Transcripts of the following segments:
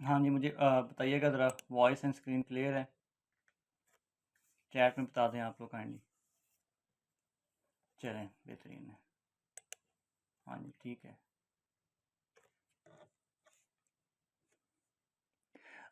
हाँ जी, मुझे बताइएगा ज़रा, वॉइस एंड स्क्रीन क्लियर है? चैट में बता दें आप लोग काइंडली। चलें, बेहतरीन है। हाँ जी, ठीक है।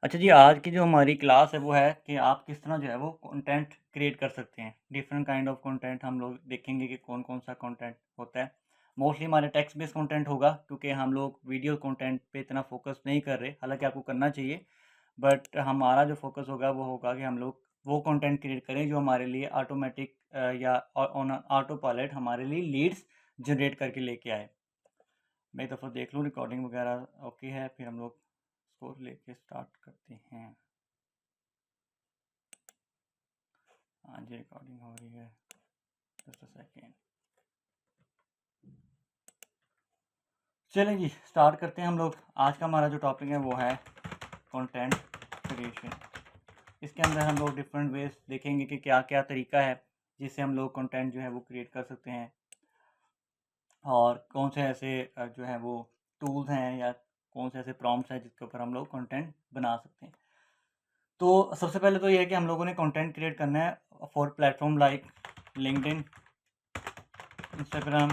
अच्छा जी, आज की जो हमारी क्लास है वो है कि आप किस तरह जो है वो कंटेंट क्रिएट कर सकते हैं। डिफरेंट काइंड ऑफ कंटेंट हम लोग देखेंगे कि कौन कौन सा कंटेंट होता है। मोस्टली हमारे टेक्स्ट बेस्ड कंटेंट होगा, क्योंकि हम लोग वीडियो कंटेंट पे इतना फोकस नहीं कर रहे, हालांकि आपको करना चाहिए। बट हमारा जो फोकस होगा वो होगा कि हम लोग वो कंटेंट क्रिएट करें जो हमारे लिए ऑटोमेटिक या ऑन ऑटो पायलट हमारे लिए लीड्स जनरेट करके लेके आए। मैं एक दफ़ा देख लूँ रिकॉर्डिंग वगैरह ओके है, फिर हम लोग इसको लेके स्टार्ट करते हैं। हाँ जी, रिकॉर्डिंग हो रही है। Just a second. चलें जी, स्टार्ट करते हैं हम लोग। आज का हमारा जो टॉपिक है वो है कंटेंट क्रिएशन। इसके अंदर हम लोग डिफरेंट वेज देखेंगे कि क्या क्या तरीका है जिससे हम लोग कंटेंट जो है वो क्रिएट कर सकते हैं, और कौन से ऐसे जो है वो टूल्स हैं या कौन से ऐसे प्रॉम्प्ट्स हैं जिसके ऊपर हम लोग कंटेंट बना सकते हैं। तो सबसे पहले तो ये है कि हम लोगों ने कंटेंट क्रिएट करना है for platform like LinkedIn, Instagram,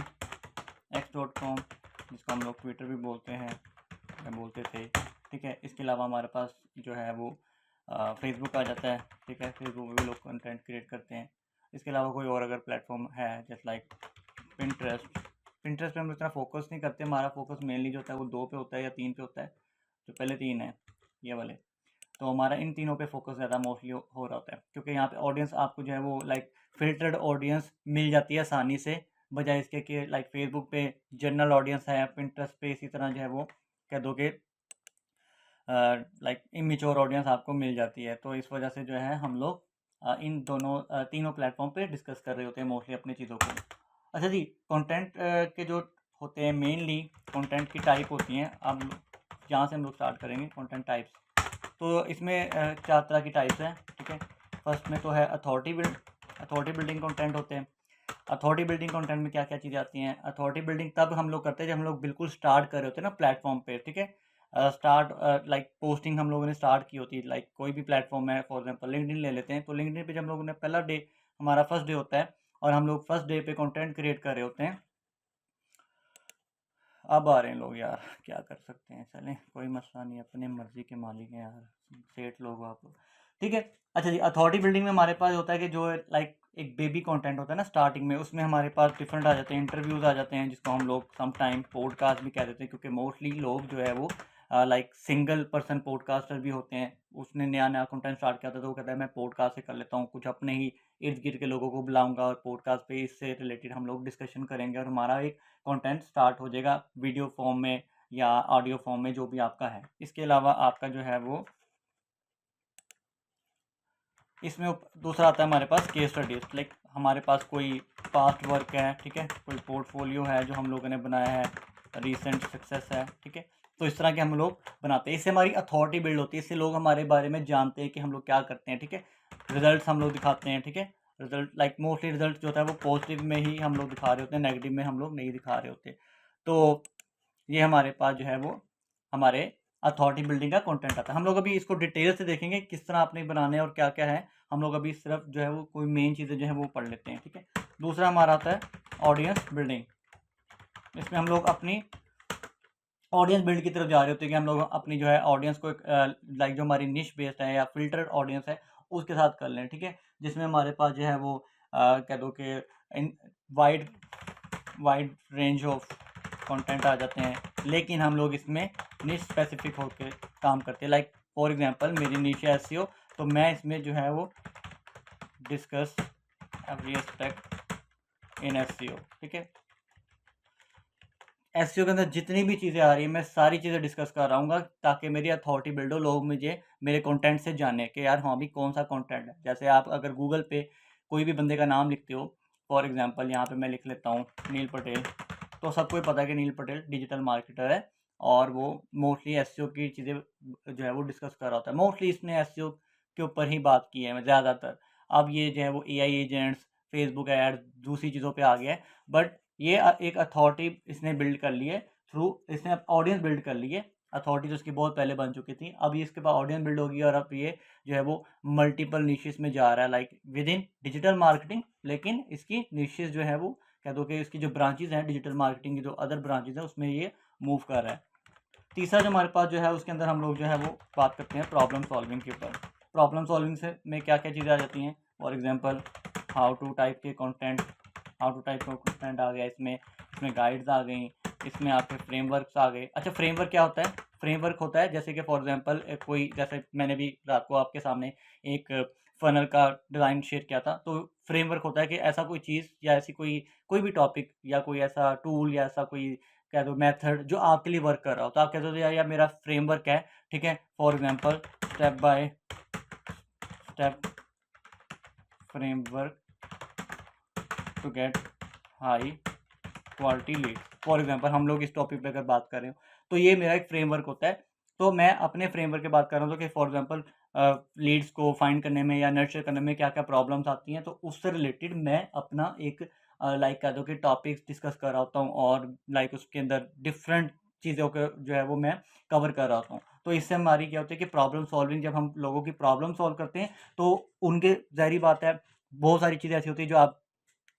x.com, जिसको हम लोग ट्विटर भी बोलते हैं या बोलते थे। ठीक है, इसके अलावा हमारे पास जो है वो फेसबुक आ जाता है। ठीक है, फेसबुक में भी लोग कंटेंट क्रिएट करते हैं। इसके अलावा कोई और अगर प्लेटफॉर्म है जैसे लाइक पिंटरेस्ट। पिंटरेस्ट पे हम इतना फोकस नहीं करते, हमारा फोकस मेनली जो होता है वो 2 पे होता है या 3 पे होता है। जो पहले 3 है ये वाले, तो हमारा इन तीनों पे फोकस ज़्यादा मोस्टली हो रहा होता है, क्योंकि यहाँ पे ऑडियंस आपको जो है वो लाइक फिल्टर्ड ऑडियंस मिल जाती है आसानी से, बजाय इसके कि लाइक फेसबुक पे जनरल ऑडियंस है, पिंटरेस्ट पे इसी तरह जो है वो कह दो कि लाइक इमेच्योर ऑडियंस आपको मिल जाती है। तो इस वजह से जो है हम लोग इन दोनों तीनों प्लेटफॉर्म पे डिस्कस कर रहे होते हैं मोस्टली अपनी चीज़ों को। अच्छा जी, कंटेंट के जो होते हैं मेनली कंटेंट की टाइप होती हैं। अब यहाँ से हम लोग स्टार्ट करेंगे कंटेंट टाइप्स। तो इसमें 4 तरह की टाइप्स हैं। ठीक है, फर्स्ट में तो है अथॉरिटी बिल्डिंग कंटेंट होते हैं। अथॉरिटी बिल्डिंग कंटेंट में क्या क्या चीज़ें आती हैं? अथॉरिटी बिल्डिंग तब हम लोग करते हैं जब हम लोग बिल्कुल स्टार्ट कर रहे होते हैं ना प्लेटफॉर्म पे। ठीक है, स्टार्ट लाइक पोस्टिंग हम लोगों ने स्टार्ट की होती है, लाइक कोई भी प्लेटफॉर्म है, फॉर एग्जांपल लिंक्डइन ले लेते हैं। तो लिंक्डइन पे जब हम लोगों ने पहला डे, हमारा फर्स्ट डे होता है और हम लोग फर्स्ट डे पे कंटेंट क्रिएट कर रहे होते हैं। अब आ रहे हैं लोग यार, क्या कर सकते हैं, चलें कोई मसला नहीं, अपने मर्जी के मालिक हैं यार, सेठ लोग आप। ठीक है। अच्छा जी, अथॉरिटी बिल्डिंग में हमारे पास होता है कि जो लाइक एक बेबी कंटेंट होता है ना स्टार्टिंग में, उसमें हमारे पास डिफरेंट आ जाते हैं, इंटरव्यूज़ आ जाते हैं, जिसको हम लोग सम टाइम पॉडकास्ट भी कह देते हैं, क्योंकि मोस्टली लोग जो है वो लाइक सिंगल पर्सन पॉडकास्टर भी होते हैं। उसने नया नया कंटेंट स्टार्ट किया था तो वो कहता है मैं पॉडकास्ट से कर लेता हूँ, कुछ अपने ही इर्द गिर्द के लोगों को बुलाऊंगा और पॉडकास्ट पे इससे रिलेटेड हम लोग डिस्कशन करेंगे, और हमारा एक कंटेंट स्टार्ट हो जाएगा वीडियो फॉर्म में या ऑडियो फॉर्म में, जो भी आपका है। इसके अलावा आपका जो है वो इसमें दूसरा आता है हमारे पास केस स्टडीज, लाइक हमारे पास कोई पास्ट वर्क है। ठीक है, कोई पोर्टफोलियो है जो हम लोगों ने बनाया है, रीसेंट सक्सेस है। ठीक है, तो इस तरह के हम लोग बनाते हैं, इससे हमारी अथॉरिटी बिल्ड होती है, इससे लोग हमारे बारे में जानते हैं कि हम लोग क्या करते हैं। ठीक है, रिजल्ट हम लोग दिखाते हैं। ठीक है, रिजल्ट लाइक मोस्टली रिजल्ट जो होता है वो पॉजिटिव में ही हम लोग दिखा रहे होते हैं, नेगेटिव में हम लोग नहीं दिखा रहे होते। तो ये हमारे पास जो है वो हमारे अथॉरिटी बिल्डिंग का कंटेंट आता है। हम लोग अभी इसको डिटेल से देखेंगे किस तरह आपने बनाने हैं और क्या क्या है। हम लोग अभी सिर्फ जो है वो कोई मेन चीज़ें जो है वो पढ़ लेते हैं। ठीक है, दूसरा हमारा आता है ऑडियंस बिल्डिंग। इसमें हम लोग अपनी ऑडियंस बिल्ड की तरफ जा रहे होते हैं कि हम लोग अपनी जो है ऑडियंस को लाइक जो हमारी निश बेस्ड है या फिल्टर्ड ऑडियंस है उसके साथ कर लें। ठीक है, जिसमें हमारे पास जो है वो कह दो कि in wide wide range of content आ जाते हैं, लेकिन हम लोग इसमें निश स्पेसिफिक होकर काम करते हैं। लाइक फॉर एग्जांपल मेरी निश है एसईओ, तो मैं इसमें जो है वो discuss every aspect in SEO. ठीक है, एसईओ के अंदर जितनी भी चीज़ें आ रही हैं मैं सारी चीज़ें डिस्कस कर रहा हूँ, ताकि मेरी अथॉरिटी बिल्ड हो, लोग मुझे मेरे कंटेंट से जाने कि यार हाँ भी कौन सा कंटेंट है। जैसे आप अगर गूगल पे कोई भी बंदे का नाम लिखते हो, फॉर एग्जांपल यहाँ पे मैं लिख लेता हूँ नील पटेल, तो सबको ही पता है कि नील पटेल डिजिटल मार्केटर है और वो मोस्टली एसईओ की चीज़ें जो है वो डिस्कस कर रहा होता है। मोस्टली इसने एसईओ के ऊपर ही बात की है ज़्यादातर। अब ये जो है वो एआई एजेंट्स, फेसबुक एड्स, दूसरी चीज़ों पे आ गया है, बट ये एक अथॉरिटी इसने बिल्ड कर ली है, थ्रू इसने ऑडियंस बिल्ड कर ली है अथॉरिटी तो इसकी बहुत पहले बन चुकी थी, अब ये इसके पास ऑडियंस बिल्ड होगी और अब ये जो है वो मल्टीपल निशेस में जा रहा है, like with in digital marketing, लेकिन इसकी निशेस जो है वो कह दो कि इसकी जो ब्रांचेज हैं डिजिटल मार्केटिंग की, जो अदर ब्रांचेज हैं उसमें ये मूव कर रहा है। तीसरा जो हमारे पास जो है उसके अंदर हम लोग जो है वो बात करते हैं प्रॉब्लम सॉल्विंग के ऊपर। प्रॉब्लम सॉल्विंग से में क्या क्या चीज़ें आ जाती हैं, for example how to type के कंटेंट, हाउ टू टाइप का कंटेंट आ गया इसमें, इसमें गाइड्स आ गई, इसमें आपके फ्रेमवर्क्स आ गए। अच्छा, फ्रेमवर्क क्या होता है? फ्रेमवर्क होता है जैसे कि फॉर एग्जांपल कोई, जैसे मैंने भी रात को आपके सामने एक फनल का डिज़ाइन शेयर किया था, तो फ्रेमवर्क होता है कि ऐसा कोई चीज़ या ऐसी कोई भी टॉपिक या कोई ऐसा टूल या ऐसा कोई कह दो मेथड जो आपके लिए वर्क कर रहा हो, तो आप कहते हो यार मेरा फ्रेमवर्क है, ठीक है, for example step by step framework to get high quality lead. For example हम लोग इस टॉपिक पे अगर बात कर रहे हो तो ये मेरा एक फ्रेमवर्क होता है। तो मैं अपने फ्रेमवर्क की बात कर रहा हूँ, तो कि फॉर एग्जांपल लीड्स को फाइंड करने में या नर्चर करने में क्या क्या प्रॉब्लम्स आती हैं, तो उससे रिलेटेड मैं अपना एक लाइक कह दो कि टॉपिक्स डिस्कस कर रहा होता हूँ, और लाइक उसके अंदर डिफरेंट चीज़ों को जो है वो मैं कवर कर रहा होता हूँ। तो इससे हमारी क्या होती है कि प्रॉब्लम सॉल्विंग, जब हम लोगों की प्रॉब्लम सॉल्व करते हैं तो उनके, ज़ाहिर बात है, बहुत सारी चीज़ें ऐसी होती है जो आप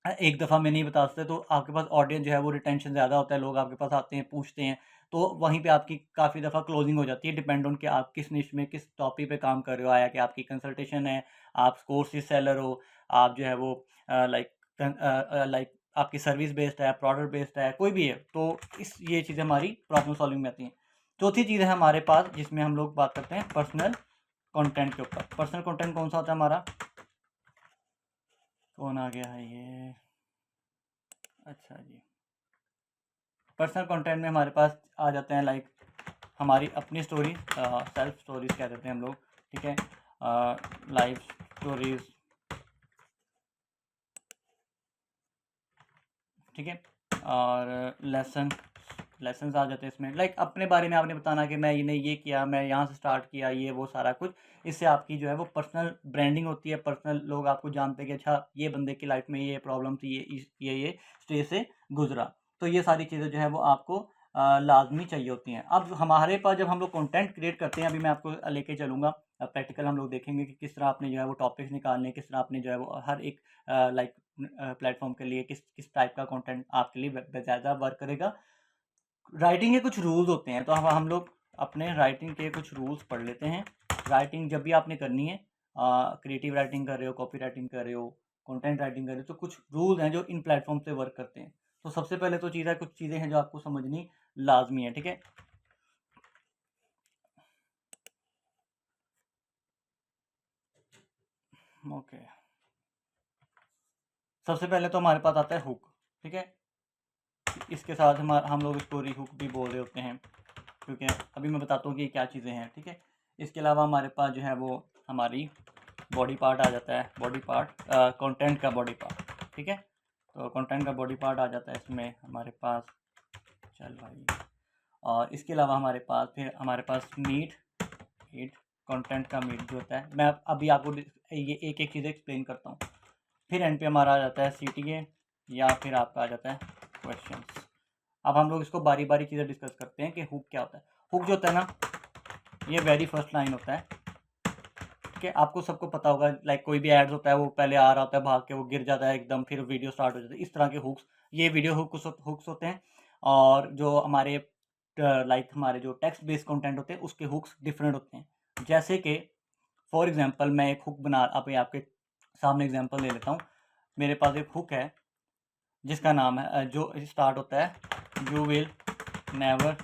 एक दफ़ा में नहीं बता सकते, तो आपके पास ऑडियंस जो है वो रिटेंशन ज़्यादा होता है, लोग आपके पास आते हैं, पूछते हैं, तो वहीं पे आपकी काफ़ी दफ़ा क्लोजिंग हो जाती है, डिपेंड ऑन कि आप किस निश में किस टॉपिक पे काम कर रहे हो, आया कि आपकी कंसल्टेशन है, आप कोर्सेज सेलर हो, आप जो है वो लाइक आपकी सर्विस बेस्ड है, प्रोडक्ट बेस्ड है, कोई भी है, तो इस ये चीज़ें हमारी प्रॉब्लम सॉल्विंग में आती हैं। चौथी चीज़ है हमारे पास जिसमें हम लोग बात करते हैं पर्सनल कंटेंट के ऊपर। पर्सनल कंटेंट कौन सा होता है हमारा? कौन आ गया है ये? अच्छा जी, पर्सनल कंटेंट में हमारे पास आ जाते हैं लाइक हमारी अपनी स्टोरी, सेल्फ स्टोरीज कह देते हैं हम लोग, ठीक है, लाइफ स्टोरीज, ठीक है, और लेसन्स आ जाते हैं इसमें, लाइक अपने बारे में आपने बताना कि मैंने ये किया, मैं यहाँ से स्टार्ट किया, ये वो सारा कुछ। इससे आपकी जो है वो पर्सनल ब्रांडिंग होती है, पर्सनल लोग आपको जानते हैं कि अच्छा ये बंदे की लाइफ में ये प्रॉब्लम थी, ये स्टेज से गुजरा। तो ये सारी चीज़ें जो है वो आपको लाजमी चाहिए होती हैं। अब हमारे पास जब हम लोग कंटेंट क्रिएट करते हैं, अभी मैं आपको लेके चलूँगा प्रैक्टिकल, हम लोग देखेंगे कि किस तरह आपने जो है वो टॉपिक्स निकालने, किस तरह आपने जो है वो हर एक लाइक प्लेटफॉर्म के लिए किस किस टाइप का कंटेंट आपके लिए ज़्यादा वर्क करेगा। राइटिंग के कुछ रूल्स होते हैं, तो हम लोग अपने राइटिंग के कुछ रूल्स पढ़ लेते हैं। राइटिंग जब भी आपने करनी है, क्रिएटिव राइटिंग कर रहे हो, कॉपी राइटिंग कर रहे हो, कंटेंट राइटिंग कर रहे हो, तो कुछ रूल्स हैं जो इन प्लेटफॉर्म से वर्क करते हैं। तो सबसे पहले तो चीज़ है, कुछ चीज़ें हैं जो आपको समझनी लाजमी है, ठीक है। ओके, सबसे पहले तो हमारे पास आता है हुक, ठीक है। इसके साथ हम लोग इसको रीहुक भी बोल रहे होते हैं, क्योंकि अभी मैं बताता हूँ कि क्या चीज़ें हैं, ठीक है। इसके अलावा हमारे पास जो है वो हमारी बॉडी पार्ट आ जाता है, बॉडी पार्ट कंटेंट का बॉडी पार्ट, ठीक है। तो कंटेंट का बॉडी पार्ट आ जाता है इसमें हमारे पास, चल भाई। और इसके अलावा हमारे पास फिर हमारे पास मीट कंटेंट का मीट जो होता है, मैं अभी आपको ये एक एक चीज़ एक्सप्लेन करता हूँ। फिर एंड पे हमारा आ जाता है CTA, या फिर आपका आ जाता है क्वेश्चंस। अब हम लोग इसको बारी बारी चीज़ें डिस्कस करते हैं कि हुक क्या होता है। हुक जो होता है ना, ये वेरी फर्स्ट लाइन होता है, ठीक है। आपको सबको पता होगा, लाइक कोई भी एड्स होता है, वो पहले आ रहा होता है, भाग के वो गिर जाता है एकदम, फिर वीडियो स्टार्ट हो जाता है, इस तरह के हुक्स, ये वीडियो हुक्स होते हैं। और जो हमारे लाइक हमारे जो टेक्स्ट बेस्ड कंटेंट होते हैं उसके हुक्स डिफरेंट होते हैं। जैसे कि फॉर एग्जांपल मैं एक हुक बना अभी आपके सामने एग्जांपल ले लेता हूँ। मेरे पास एक हुक है जिसका नाम है जो स्टार्ट होता है, you will never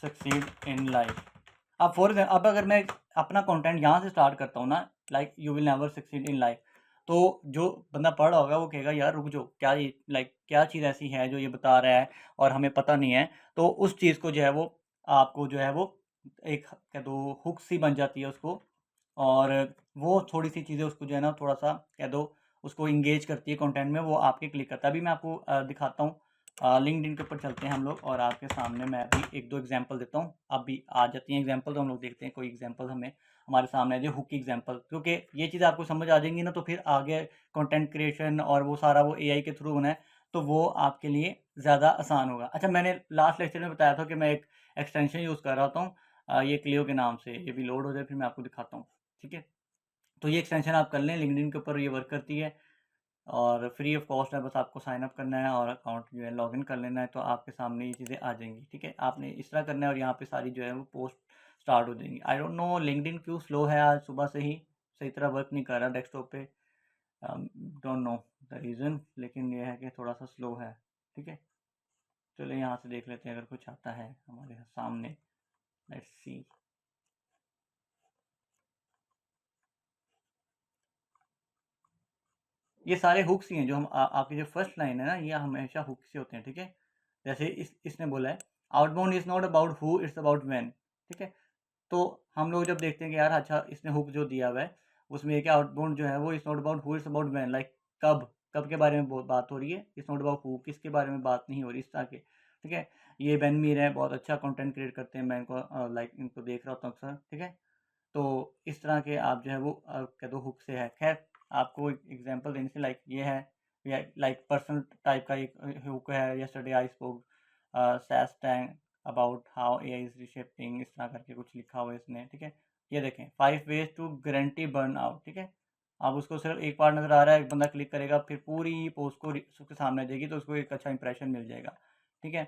succeed in life. अब अगर मैं अपना कंटेंट यहाँ से स्टार्ट करता हूँ ना, like you will never succeed in life, तो जो बंदा पढ़ रहा होगा वो कहेगा यार रुक जाओ, क्या ये लाइक क्या चीज़ ऐसी है जो ये बता रहा है और हमें पता नहीं है। तो उस चीज़ को जो है वो आपको जो है वो एक कह दो हुक सी बन जाती है उसको, और वो थोड़ी सी चीज़ें उसको जो है ना थोड़ा सा कह दो उसको इंगेज करती है कंटेंट में, वो आपके क्लिक करता है। अभी मैं आपको दिखाता हूँ, लिंक्डइन के ऊपर चलते हैं हम लोग, और आपके सामने मैं अभी एक दो एग्जांपल देता हूँ। अभी आ जाती हैं एग्जांपल, तो हम लोग देखते हैं कोई एग्जांपल हमें हमारे सामने जो हुक एग्जांपल, क्योंकि ये चीज़ आपको समझ आ जाएंगी ना, तो फिर आगे कंटेंट क्रिएशन और वो सारा वो AI के थ्रू होना है, तो वो आपके लिए ज़्यादा आसान होगा। अच्छा, मैंने लास्ट लेक्चर में बताया था कि मैं एक एक्सटेंशन यूज़ कर रहा हूँ ये क्लियो के नाम से। ये भी लोड हो जाए फिर मैं आपको दिखाता हूँ, ठीक है। तो ये एक्सटेंशन आप कर लें, लिंक्डइन के ऊपर ये वर्क करती है और फ्री ऑफ कॉस्ट है। बस आपको साइन अप करना है और अकाउंट जो है लॉगिन कर लेना है, तो आपके सामने ये चीज़ें आ जाएंगी, ठीक है। आपने इस तरह करना है और यहाँ पे सारी जो है वो पोस्ट स्टार्ट हो जाएंगी। आई डोंट नो लिंक्डइन क्यों स्लो है, आज सुबह से ही सही तरह वर्क नहीं कर रहा डेस्कटॉप पे। डोंट नो द रीज़न, लेकिन ये है कि थोड़ा सा स्लो है, ठीक है। चलो यहाँ से देख लेते हैं अगर कुछ आता है हमारे सामने। Let's see. ये सारे हुक्स ही हैं जो हम आपकी जो फर्स्ट लाइन है ना, ये हमेशा हुक्स ही होते हैं, ठीक है। जैसे इसने बोला है outbound is not about who, it's about when, ठीक है। तो हम लोग जब देखते हैं कि यार अच्छा इसने हुक जो दिया हुआ है उसमें एक आउटबाउंड जो है वो it's not about who, it's about when, like कब, कब के बारे में बात हो रही है। इट्स नॉट अबाउट हु, किसके बारे में बात नहीं हो रही, इस तरह के, ठीक है। ये बेन मीर है, बहुत अच्छा कंटेंट क्रिएट करते हैं, मैं इनको लाइक इनको देख रहा होता हूँ अक्सर, ठीक है। तो इस तरह के आप जो है वो कह दो हुक से है। खैर आपको एक एग्जांपल देने से, लाइक ये है या लाइक पर्सनल टाइप का एक हुक है, yesterday I spoke Sass Tang about how AI is reshaping, इस तरह करके कुछ लिखा हुआ है इसने, ठीक है। ये देखें 5 ways to guarantee burn out, ठीक है। अब उसको सिर्फ एक पार्ट नज़र आ रहा है, एक बंदा क्लिक करेगा फिर पूरी पोस्ट को उसके सामने आ जाएगी, तो उसको एक अच्छा इंप्रेशन मिल जाएगा, ठीक है।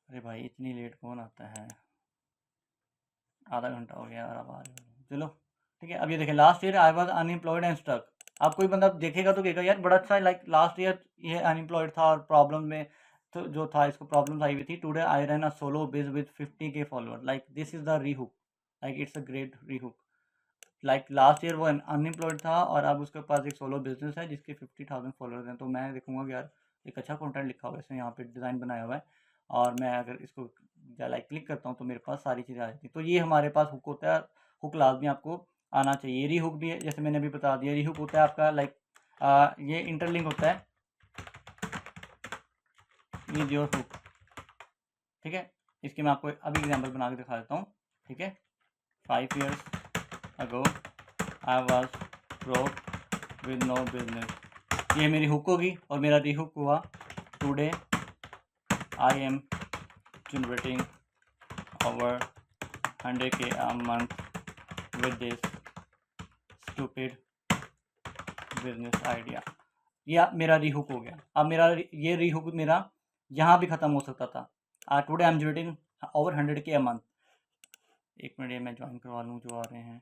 अरे भाई इतनी लेट कौन आता है, आधा घंटा हो गया और अब आ रहे हो, चलो ठीक है। अब ये देखें last year I was unemployed and stuck. अब कोई बंदा देखेगा तो कहेगा यार बड़ा अच्छा, लाइक लास्ट ईयर ये अनएम्प्लॉयड था और प्रॉब्लम में तो जो था इसको प्रॉब्लम आई हुई थी। Today I run a solo biz with 50K follower, like this is the rehook, like it's a great rehook. Like last year वो अनएम्प्लॉयड था और अब उसके पास एक सोलो बिजनेस है जिसके 50,000 फॉलोअर्स हैं। तो मैं देखूंगा कि यार एक अच्छा कंटेंट लिखा हुआ है इसने, यहाँ पे डिज़ाइन बनाया हुआ है और मैं अगर इसको लाइक क्लिक करता हूँ तो मेरे पास सारी चीज़ें आ जाती हैं। तो ये हमारे पास हुक होता है, हुक लाजमी आपको आना चाहिए। री हुक भी है, जैसे मैंने अभी बता दिया, री हुक होता है आपका लाइक ये इंटरलिंक होता है विद योर हुक, ठीक है। इसकी मैं आपको अभी एग्जाम्पल बना के दिखा देता हूँ, ठीक है। 5 years ago I was broke with no business, ये मेरी हुक होगी और मेरा रीहुक हुआ today I am generating over 100K a month with this stupid business idea। यह मेरा रीहुक हो गया। अब मेरा ये रीहुक मेरा यहाँ भी ख़त्म हो सकता था। Today I am generating over 100K a month। एक मिनट ये मैं ज्वाइन करवा लूँ जो आ रहे हैं,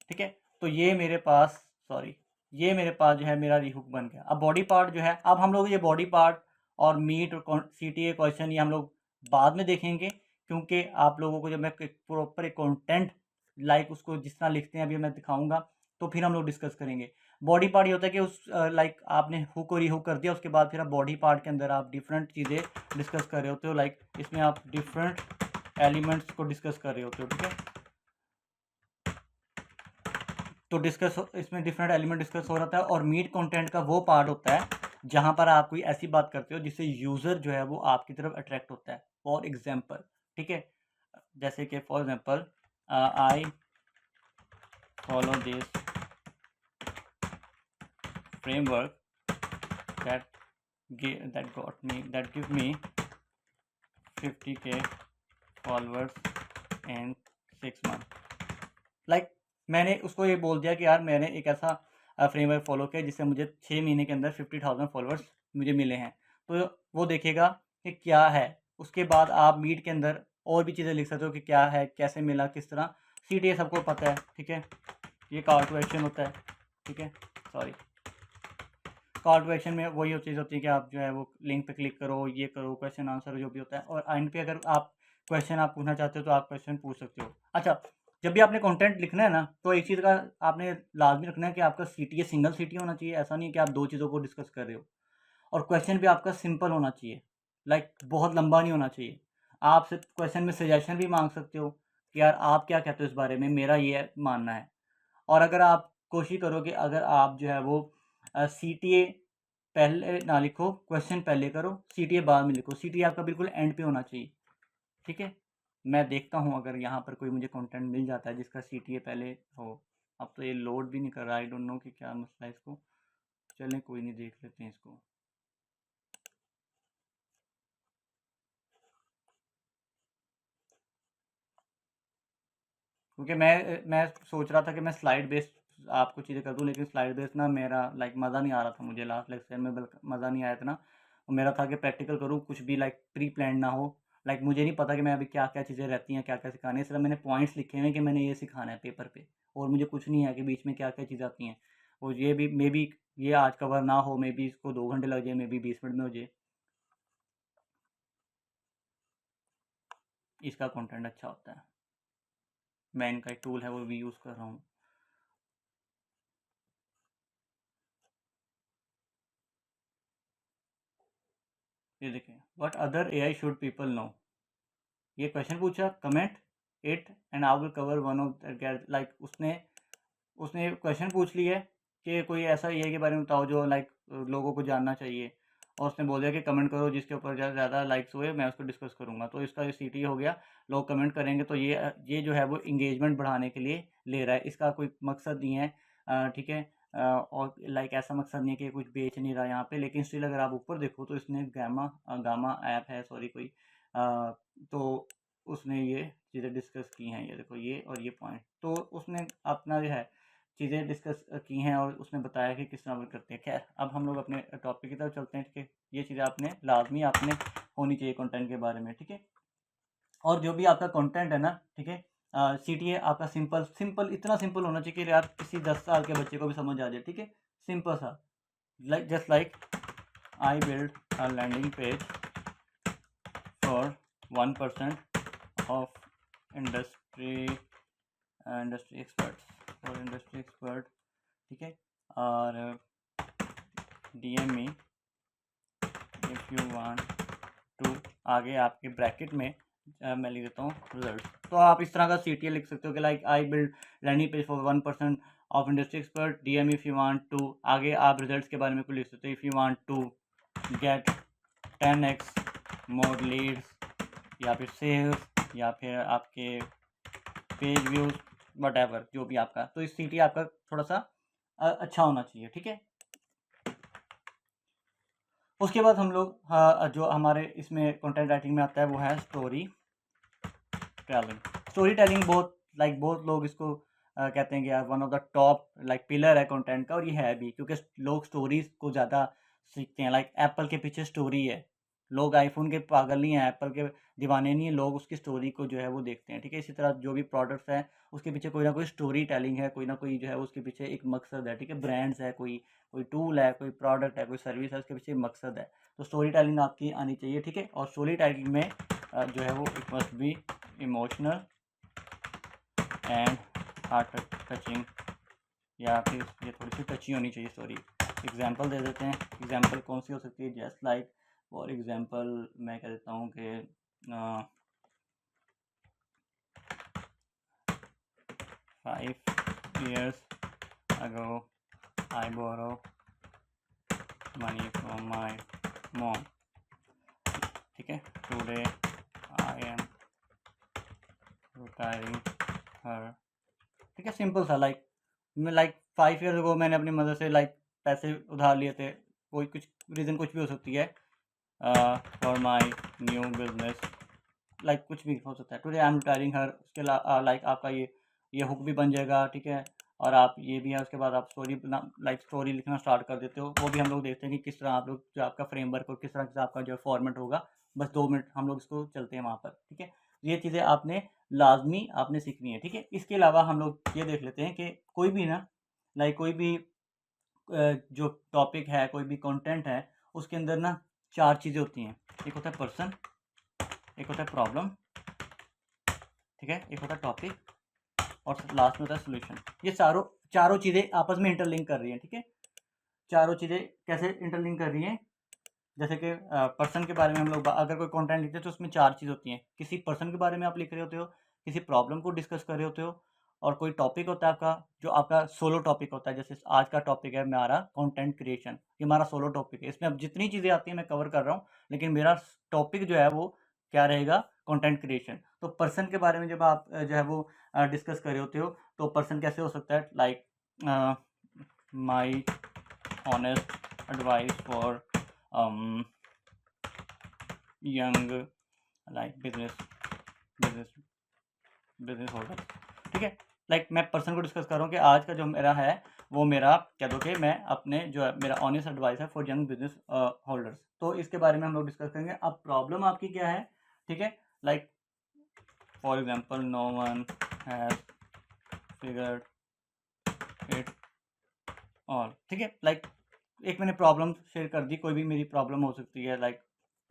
ठीक है। तो ये मेरे पास, सॉरी, ये मेरे पास जो है मेरा रीहुक बन गया। अब बॉडी पार्ट जो है, अब हम लोग ये बॉडी पार्ट और मीट और CTA क्वेश्चन ये हम लोग बाद में देखेंगे, क्योंकि आप लोगों को जब मैं प्रॉपर एक कंटेंट लाइक उसको जिस तरह लिखते हैं अभी मैं दिखाऊंगा तो फिर हम लोग डिस्कस करेंगे। बॉडी पार्ट ये होता है कि उस लाइक आपने हुक और रीहुक कर दिया, उसके बाद फिर आप बॉडी पार्ट के अंदर आप डिफरेंट चीज़ें डिस्कस कर रहे होते हो, लाइक इसमें आप डिफरेंट एलिमेंट्स को डिस्कस कर रहे होते हो, ठीक है। तो डिस्कस इसमें डिफरेंट एलिमेंट डिस्कस हो रहा था। और मीट कंटेंट का वो पार्ट होता है जहां पर आप कोई ऐसी बात करते हो जिससे यूज़र जो है वो आपकी तरफ अट्रैक्ट होता है। फॉर एग्जांपल, ठीक है, जैसे कि for example I follow this framework that give me 50K followers in 6 months। Like मैंने उसको ये बोल दिया कि यार मैंने एक ऐसा फ्रेमवर्क फॉलो किया जिससे मुझे 6 महीने के अंदर 50,000 फॉलोअर्स मुझे मिले हैं। तो वो देखेगा कि क्या है। उसके बाद आप मीट के अंदर और भी चीज़ें लिख सकते हो कि क्या है, कैसे मिला, किस तरह। CTA सबको पता है, ठीक है। ये कॉल टू एक्शन होता है, ठीक है। सॉरी, कॉल टू एक्शन में वही चीज़ होती है कि आप जो है वो लिंक पे क्लिक करो, ये करो, क्वेश्चन आंसर जो भी होता है। और एंड पे अगर आप क्वेश्चन आप पूछना चाहते हो तो आप क्वेश्चन पूछ सकते हो। अच्छा, जब भी आपने कंटेंट लिखना है ना तो एक चीज़ का आपने लाजमी रखना है कि आपका CTA सिंगल CTA होना चाहिए। ऐसा नहीं कि आप दो चीज़ों को डिस्कस कर रहे हो। और क्वेश्चन भी आपका सिंपल होना चाहिए, लाइक बहुत लंबा नहीं होना चाहिए। आप सिर्फ क्वेश्चन में सजेशन भी मांग सकते हो कि यार आप क्या कहते हो इस बारे में, मेरा ये मानना है। और अगर आप कोशिश करो कि अगर आप जो है वो CTA पहले ना लिखो, क्वेश्चन पहले करो, CTA बाद में लिखो। CTA आपका बिल्कुल एंड पे होना चाहिए, ठीक है। मैं देखता हूँ अगर यहाँ पर कोई मुझे कंटेंट मिल जाता है जिसका CTA पहले हो। अब तो ये लोड भी नहीं कर रहा, आई डोंट नो कि क्या मसला है इसको। चलें कोई नहीं, देख लेते हैं इसको। क्योंकि मैं सोच रहा था कि मैं स्लाइड बेस्ड आपको चीज़ें कर दूं, लेकिन स्लाइड बेस्ड ना मेरा लाइक मज़ा नहीं आ रहा था मुझे लास्ट लेक्चर में, बल्कि मज़ा नहीं आया इतना। और मेरा था कि प्रैक्टिकल करूँ, कुछ भी लाइक प्री प्लान ना हो। लाइक मुझे नहीं पता कि मैं अभी क्या क्या चीज़ें रहती हैं, क्या क्या सिखानी है, इसलिए मैंने पॉइंट्स लिखे हुए हैं कि मैंने ये सिखाना है पेपर पे, और मुझे कुछ नहीं है कि बीच में क्या क्या चीज़ें आती हैं। और ये भी मे बी ये आज कवर ना हो, मे बी इसको 2 घंटे लग जाए, मे बी 20 मिनट में हो जाए। इसका कंटेंट अच्छा होता है, मैं इनका एक टूल है वो भी यूज़ कर रहा हूँ। ये देखें, what other AI should people know. ये क्वेश्चन पूछा, comment it and I will cover one of like उसने क्वेश्चन पूछ लिया है कि कोई ऐसा एआई के बारे में बताओ जो लाइक लोगों को जानना चाहिए, और उसने बोल दिया कि कमेंट करो जिसके ऊपर ज़्यादा लाइक्स हुए मैं उसको डिस्कस करूँगा। तो इसका ये सीटी हो गया, लोग कमेंट करेंगे, तो ये जो है वो इंगेजमेंट बढ़ाने के लिए ले रहा है, इसका कोई मकसद नहीं है। ठीक है। और लाइक ऐसा मकसद नहीं है कि कुछ बेच नहीं रहा यहाँ पे, लेकिन स्टिल अगर आप ऊपर देखो तो इसने गामा ऐप है, सॉरी कोई तो उसने ये चीज़ें डिस्कस की हैं, ये देखो ये और ये पॉइंट, तो उसने अपना जो है चीज़ें डिस्कस की हैं और उसने बताया कि किस तरह वो करते हैं। खैर अब हम लोग अपने टॉपिक की तरफ चलते हैं। ठीक है, ये चीज़ें आपने लाजमी आपने होनी चाहिए कंटेंट के बारे में। ठीक है, और जो भी आपका कंटेंट है ना, ठीक है, सीटीए आपका सिंपल सिंपल इतना सिंपल होना चाहिए कि यार किसी 10 साल के बच्चे को भी समझ आ जाए। ठीक है, सिंपल सा, like just like I build a landing page for 1% of industry experts और इंडस्ट्री एक्सपर्ट। ठीक है, और DM me if you want to, आगे आपके ब्रैकेट में मैं लिख देता हूँ रिजल्ट। तो आप इस तरह का CTA लिख सकते हो कि like I build landing page for 1% of industry expert, DM if you want to, आगे आप रिजल्ट्स के बारे में कुछ लिख सकते हो, if you want to get 10x more leads, या फिर सेल्स, या फिर आपके पेज व्यूज, वट जो भी आपका। तो इस CTA आपका थोड़ा सा अच्छा होना चाहिए। ठीक है, उसके बाद हम लोग जो हमारे इसमें कंटेंट राइटिंग में आता है वो है स्टोरी टेलिंग। स्टोरी टेलिंग बहुत लोग इसको कहते हैं कि यार one of the top like pillar है कंटेंट का, और ये है भी क्योंकि लोग स्टोरीज को ज़्यादा सीखते हैं। लाइक एप्पल के पीछे स्टोरी है, लोग आईफोन के पागल नहीं है, एप्पल के दीवाने नहीं है, लोग उसकी स्टोरी को जो है वो देखते हैं। ठीक है, इसी तरह जो भी प्रोडक्ट्स हैं उसके पीछे कोई ना कोई स्टोरी टेलिंग है, कोई ना कोई जो है उसके पीछे एक मकसद है। ठीक है, ब्रांड्स है, कोई कोई टूल है, कोई प्रोडक्ट है, कोई सर्विस है, उसके पीछे मकसद है। तो स्टोरी टेलिंग आपकी आनी चाहिए। ठीक है, और स्टोरी टेलिंग में जो है वो it must be emotional and heart touching, या फिर ये थोड़ी सी टची होनी चाहिए स्टोरी। एग्जांपल दे देते हैं, एग्जांपल कौन सी हो सकती है, जस्ट लाइक फॉर एग्जांपल मैं कह देता हूँ कि 5 years ago I borrow money from my mom। ठीक है, today I am retiring her। ठीक है, सिंपल सा, लाइक मैं 5 years ago मैंने अपनी मदर से लाइक पैसे उधार लिए थे, कोई कुछ रीज़न कुछ भी हो सकती है, for my new business, like कुछ भी हो सकता है। टुडे आई एम रिटायरिंग हर, उसके लाइक आपका ये हुक भी बन जाएगा। ठीक है, और आप ये भी है, उसके बाद आप स्टोरी लाइक स्टोरी लिखना स्टार्ट कर देते हो। वो भी हम लोग देखते हैं कि किस तरह आप लोग जो आपका फ्रेमवर्क और किस तरह से आपका जो फॉर्मेट होगा। बस 2 मिनट हम लोग इसको चलते हैं वहाँ पर। ठीक है, ये चीज़ें आपने लाजमी आपने सीखनी है। ठीक है, इसके अलावा हम लोग ये देख लेते हैं कि कोई भी ना लाइक कोई भी जो टॉपिक है, कोई भी कंटेंट है, उसके अंदर ना 4 चीज़ें होती हैं। एक होता है पर्सन, एक होता है प्रॉब्लम, ठीक है, एक होता है टॉपिक, और लास्ट में होता है सोल्यूशन। ये चारों चीज़ें आपस में इंटरलिंक कर रही हैं। ठीक है, चारों चीज़ें कैसे इंटरलिंक कर रही हैं, जैसे कि पर्सन के बारे में हम लोग अगर कोई कंटेंट लिखते हैं तो उसमें 4 चीज़ होती हैं। किसी पर्सन के बारे में आप लिख रहे होते हो, किसी प्रॉब्लम को डिस्कस कर रहे होते हो, और कोई टॉपिक होता है आपका जो आपका सोलो टॉपिक होता है। जैसे आज का टॉपिक है हमारा कंटेंट क्रिएशन, ये हमारा सोलो टॉपिक है। इसमें अब जितनी चीज़ें आती हैं मैं कवर कर रहा हूँ, लेकिन मेरा टॉपिक जो है वो क्या रहेगा, कंटेंट क्रिएशन। तो पर्सन के बारे में जब आप जो है वो डिस्कस कर रहे होते हो, तो पर्सन कैसे हो सकता है, like my honest advice for young like business holder. ठीक है, लाइक मैं पर्सन को डिस्कस कर रहा हूँ कि आज का जो मेरा है वो मेरा कह दो कि मैं अपने जो है मेरा ऑनेस्ट एडवाइस है फॉर यंग बिजनेस होल्डर्स। तो इसके बारे में हम लोग डिस्कस करेंगे। अब प्रॉब्लम आपकी क्या है, ठीक है, like for example no one has figured it all. ठीक है, लाइक एक मैंने प्रॉब्लम शेयर कर दी, कोई भी मेरी प्रॉब्लम हो सकती है, लाइक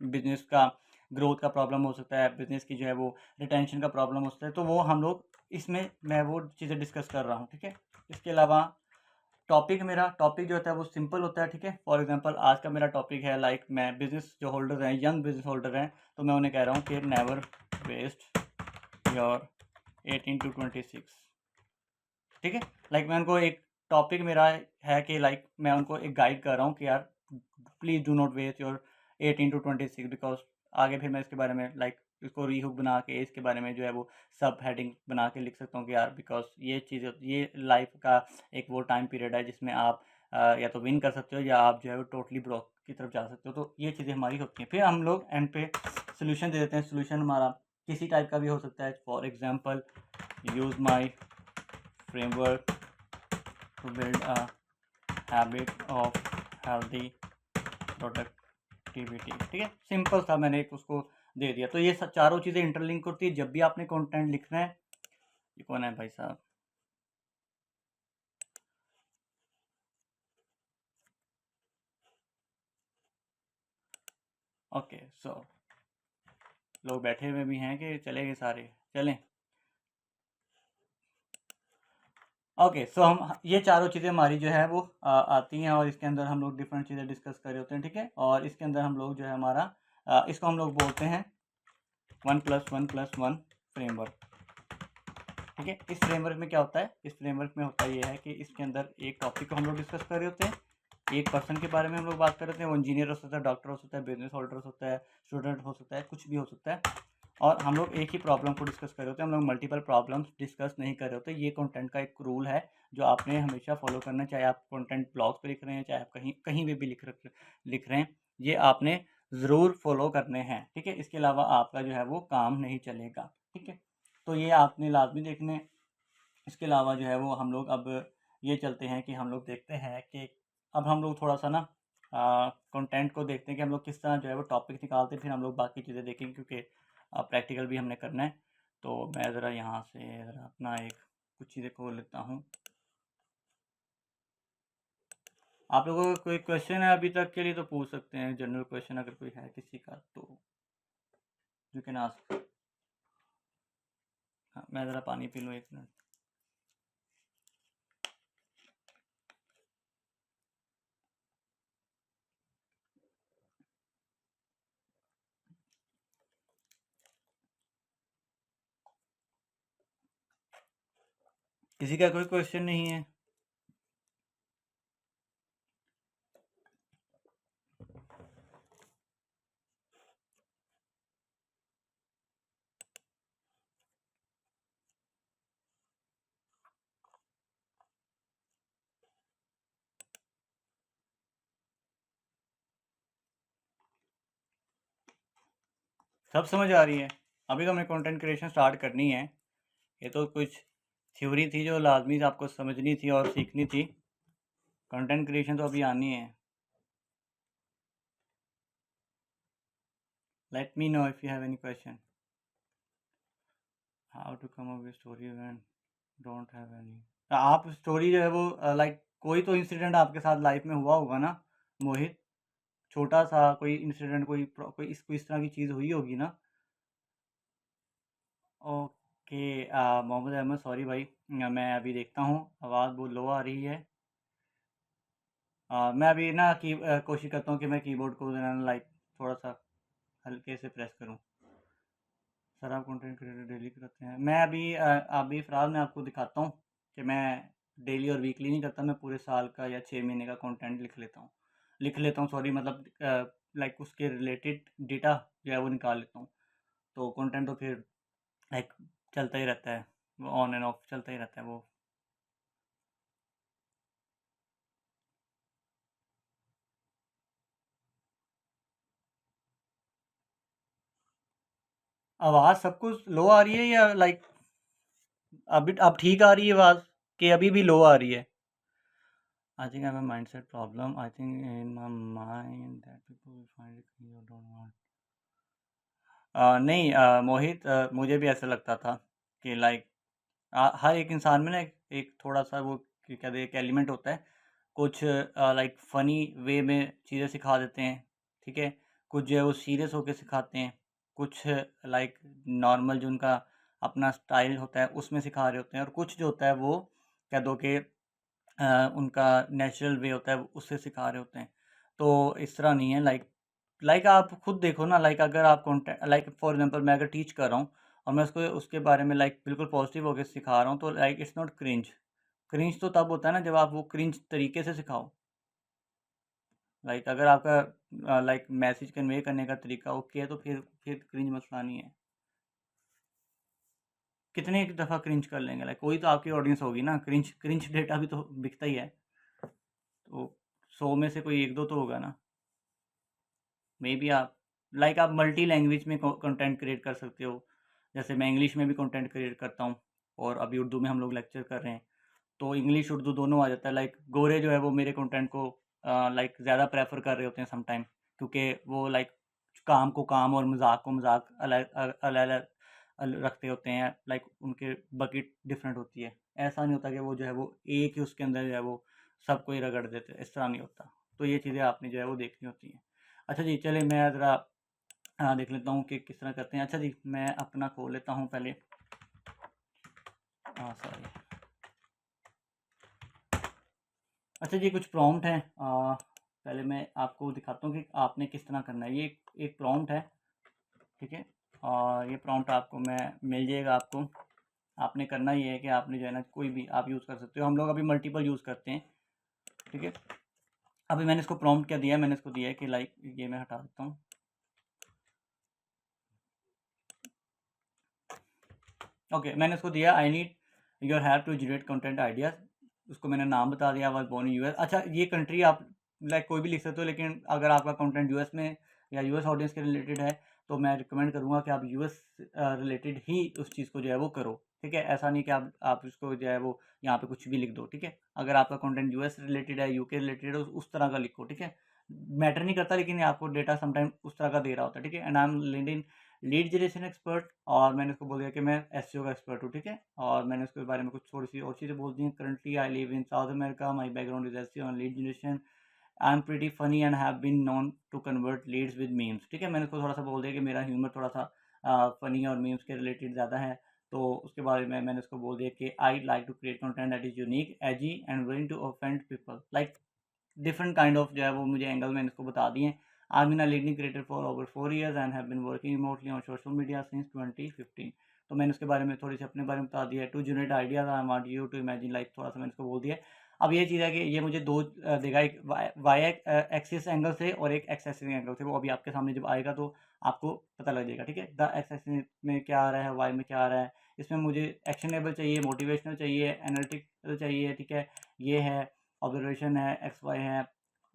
बिजनेस का ग्रोथ का प्रॉब्लम हो सकता है, बिजनेस की जो है वो रिटेंशन का प्रॉब्लम हो सकता है, तो वो हम लोग इसमें मैं वो चीज़ें डिस्कस कर रहा हूँ। ठीक है, इसके अलावा मेरा टॉपिक जो होता है वो सिंपल होता है। ठीक है, फॉर एग्जांपल आज का मेरा टॉपिक है लाइक मैं बिजनेस जो होल्डर हैं, यंग बिजनेस होल्डर हैं, तो मैं उन्हें कह रहा हूँ कि नेवर वेस्ट योर 18 to 26। ठीक है, लाइक मैं उनको एक टॉपिक मेरा है कि लाइक मैं उनको एक गाइड कर रहा हूँ कि यार please do not waste your 18 to 26, because आगे फिर मैं इसके बारे में लाइक इसको रीहुक बना के इसके बारे में जो है वो सब हेडिंग बना के लिख सकता हूँ कि यार बिकॉज ये चीज़ ये लाइफ का एक वो टाइम पीरियड है जिसमें आप या तो विन कर सकते हो या आप जो है वो टोटली ब्लॉक की तरफ जा सकते हो। तो ये चीज़ें हमारी होती हैं। फिर हम लोग एंड पे सोल्यूशन दे देते हैं। सोल्यूशन हमारा किसी टाइप का भी हो सकता है, for example use my framework to build a habit of healthy productivity। ठीक है, सिंपल था, मैंने एक उसको दे दिया। तो ये चारों चीज़ें इंटरलिंक होती है। जब भी आपने कंटेंट लिखना है, ये कौन है भाई साहब, ओके सो लोग बैठे हुए भी हैं कि चले गए सारे, चलें। ओके सो हम ये चारों चीज़ें हमारी जो है वो आती हैं और इसके अंदर हम लोग डिफरेंट चीज़ें डिस्कस कर रहे होते हैं। ठीक है, और इसके अंदर हम लोग जो है हमारा इसको हम लोग बोलते हैं 1+1+1 फ्रेमवर्क। ठीक है, इस फ्रेमवर्क में क्या होता है, इस फ्रेमवर्क में होता ये है कि इसके अंदर एक टॉपिक को हम लोग डिस्कस कर रहे होते हैं, एक पर्सन के बारे में हम लोग बात कर रहे हैं, वो इंजीनियर हो सकता है, डॉक्टर हो सकता है, बिजनेस होल्डर हो सकता है, स्टूडेंट हो सकता है, कुछ भी हो सकता है, और हम लोग एक ही प्रॉब्लम को डिस्कस कर रहे होते हैं। हम लोग मल्टीपल प्रॉब्लम्स डिस्कस नहीं कर रहे होते। ये कंटेंट का एक रूल है जो आपने हमेशा फॉलो करना है, चाहे आप कंटेंट ब्लॉग्स पे लिख रहे हैं, चाहे आप कहीं कहीं भी लिख रहे हैं, ये आपने ज़रूर फॉलो करने हैं। ठीक है, इसके अलावा आपका जो है वो काम नहीं चलेगा। ठीक है, तो ये आपने लाजमी देखने। इसके अलावा जो है वो हम लोग अब ये चलते हैं कि हम लोग देखते हैं कि अब हम लोग थोड़ा सा ना कंटेंट को देखते हैं कि हम लोग किस तरह जो है वो टॉपिक निकालते हैं, फिर हम लोग बाकी चीज़ें देखेंगे क्योंकि प्रैक्टिकल भी हमने करना है। तो मैं ज़रा यहाँ से ज़रा अपना एक कुछ चीज़ें खोल लेता हूँ। आप लोगों का कोई क्वेश्चन है अभी तक के लिए तो पूछ सकते हैं, जनरल क्वेश्चन अगर कोई है किसी का तो यू कैन आस्क। हाँ, मैं ज़रा पानी पी लूँ, 1 मिनट। किसी का कोई क्वेश्चन नहीं है? सब समझ आ रही है? अभी तो हमें कंटेंट क्रिएशन स्टार्ट करनी है। ये तो कुछ थ्योरी थी जो लाजमी आपको समझनी थी और सीखनी थी। कंटेंट क्रिएशन तो अभी आनी है। Let me know if you have any question. How to come up with story when don't have any. आप स्टोरी जो है वो लाइक कोई तो इंसिडेंट आपके साथ लाइफ में हुआ होगा ना मोहित, छोटा सा कोई इंसिडेंट, कोई इस तरह की चीज़ हुई होगी ना। ओके, मोहम्मद अहमद, सॉरी भाई, मैं अभी देखता हूँ, आवाज़ बहुत लो आ रही है। मैं अभी ना कोशिश करता हूँ कि मैं कीबोर्ड को लाइक थोड़ा सा हल्के से प्रेस करूँ। सर आप कंटेंट क्रिएटर डेली करते हैं? मैं अभी फ़िलहाल मैं आपको दिखाता हूँ कि मैं डेली और वीकली नहीं करता, मैं पूरे साल का या 6 महीने का कंटेंट लिख लेता हूँ, सॉरी, मतलब लाइक उसके रिलेटेड डेटा जो है वो निकाल लेता हूँ। तो कंटेंट तो फिर लाइक चलता ही रहता है, वो ऑन एंड ऑफ चलता ही रहता है वो। आवाज़ सब कुछ लो आ रही है या लाइक अभी अब ठीक आ रही है आवाज़, कि अभी भी लो आ रही है? I think I have a mindset problem, I think in my mind that people will find it you don't want. नहीं मोहित, मुझे भी ऐसा लगता था कि लाइक हर एक इंसान में ना एक थोड़ा सा वो क्या कहते हैं, एक एलिमेंट होता है। कुछ लाइक फ़नी वे में चीज़ें सिखा देते हैं, ठीक है? कुछ जो है वो सीरियस होके सिखाते हैं, कुछ लाइक नॉर्मल जो उनका अपना स्टाइल होता है उसमें सिखा रहे होते हैं, और कुछ जो होता है वो कह दो कि उनका नेचुरल वे होता है उससे सिखा रहे होते हैं। तो इस तरह नहीं है, लाइक आप खुद देखो ना, लाइक अगर आप कंटेंट लाइक फॉर एग्ज़ाम्पल मैं अगर टीच कर रहा हूँ और मैं उसको उसके बारे में लाइक बिल्कुल पॉजिटिव होके सिखा रहा हूँ, तो like it's not cringe. Cringe तो तब होता है ना जब आप वो क्रिंज तरीके से सिखाओ। लाइक अगर आपका लाइक मैसेज कन्वे करने का तरीका ओके है तो फिर क्रिंज मसला नहीं है। कितने एक दफ़ा क्रिंज कर लेंगे, लाइक कोई तो आपकी ऑडियंस होगी ना, क्रिंज क्रिंज डेटा भी तो बिकता ही है। तो 100 में से कोई 1-2 तो होगा ना। मे बी आप लाइक आप मल्टी लैंग्वेज में कंटेंट क्रिएट कर सकते हो। जैसे मैं इंग्लिश में भी कंटेंट क्रिएट करता हूँ, और अभी उर्दू में हम लोग लेक्चर कर रहे हैं, तो इंग्लिश उर्दू दोनों आ जाता है। लाइक गोरे जो है वो मेरे कंटेंट को लाइक ज़्यादा प्रेफर कर रहे होते हैं सम टाइम, क्योंकि वो लाइक काम को काम और मजाक को मजाक अलग अलग अलग रखते होते हैं। लाइक उनके बकेट डिफरेंट होती है। ऐसा नहीं होता कि वो जो है वो एक ही उसके अंदर जो है वो सबको ही रगड़ देते, इस तरह नहीं होता। तो ये चीज़ें आपने जो है वो देखनी होती हैं। अच्छा जी, चलिए मैं ज़रा देख लेता हूँ कि किस तरह करते हैं। अच्छा जी, मैं अपना खोल लेता हूँ पहले। हाँ सॉरी। अच्छा जी, कुछ प्रॉम्प्ट हैं। पहले मैं आपको दिखाता हूँ कि आपने किस तरह करना है। ये एक प्रॉम्प्ट है, ठीक है? और ये प्रॉम्प्ट आपको मैं मिल जाएगा आपको। आपने करना ये है कि आपने जो है ना कोई भी आप यूज़ कर सकते हो। हम लोग अभी मल्टीपल यूज़ करते हैं, ठीक है? अभी मैंने इसको प्रॉम्प्ट क्या दिया है, मैंने इसको दिया है कि लाइक ये मैं हटा देता हूँ। ओके, मैंने उसको दिया I need your help to generate content ideas. उसको मैंने नाम बता दिया, वाज बोर्न इन यूएस। अच्छा, ये कंट्री आप लाइक कोई भी लिख सकते हो, लेकिन अगर आपका कंटेंट यूएस में या यूएस ऑडियंस के रिलेटेड है तो मैं रिकमेंड करूँगा कि आप यूएस रिलेटेड ही उस चीज़ को जो है वो करो, ठीक है? ऐसा नहीं कि आप उसको जो है वो यहाँ पे कुछ भी लिख दो, ठीक है? अगर आपका कंटेंट यूएस रिलेटेड है, यूके रिलेटेड है, उस तरह का लिखो, ठीक है? मैटर नहीं करता, लेकिन आपको डेटा समटाइम उस तरह का दे रहा होता है, ठीक है? And I am lead generation expert, और मैंने उसको बोल दिया कि मैं एसईओ का एक्सपर्ट हूँ, ठीक है? और मैंने उसके बारे में कुछ थोड़ी सी और चीज़ें बोल दी हैं। Currently I live in South America, my background is SEO and lead generation, I am pretty funny and have been known to convert leads with memes, ठीक है? मैंने उसको थोड़ा सा बोल दिया कि मेरा ह्यूमर थोड़ा सा फनी और मीम्स के रिलेटेड ज़्यादा है। तो उसके बारे में मैंने उसको बोल दिया कि I like to create content that is unique, edgy and willing to offend people. Like different kind of जो है वो मुझे एंगल मैंने इसको बता दिए। I been a leading creator for over 4 years and have been working remotely on social media since 2015। तो मैंने उसके बारे में थोड़ी सी अपने बारे में बता दिया है। To generate ideas I want you to imagine, like थोड़ा सा मैंने उसको बोल दिया है। अब ये चीज़ है कि ये मुझे दो देगा, एक वाई एक्सिस एंगल से और एक एक्स एक्सिस एंगल से। वो अभी आपके सामने जब आएगा तो आपको पता लग जाएगा, ठीक है? द एक्स एक्सिस में क्या आ रहा है, वाई में क्या आ रहा है। इसमें मुझे एक्शनेबल चाहिए, मोटिवेशनल चाहिए, एनालिटिकल चाहिए, ठीक है? ये है ऑब्जर्वेशन है, एक्स वाई है,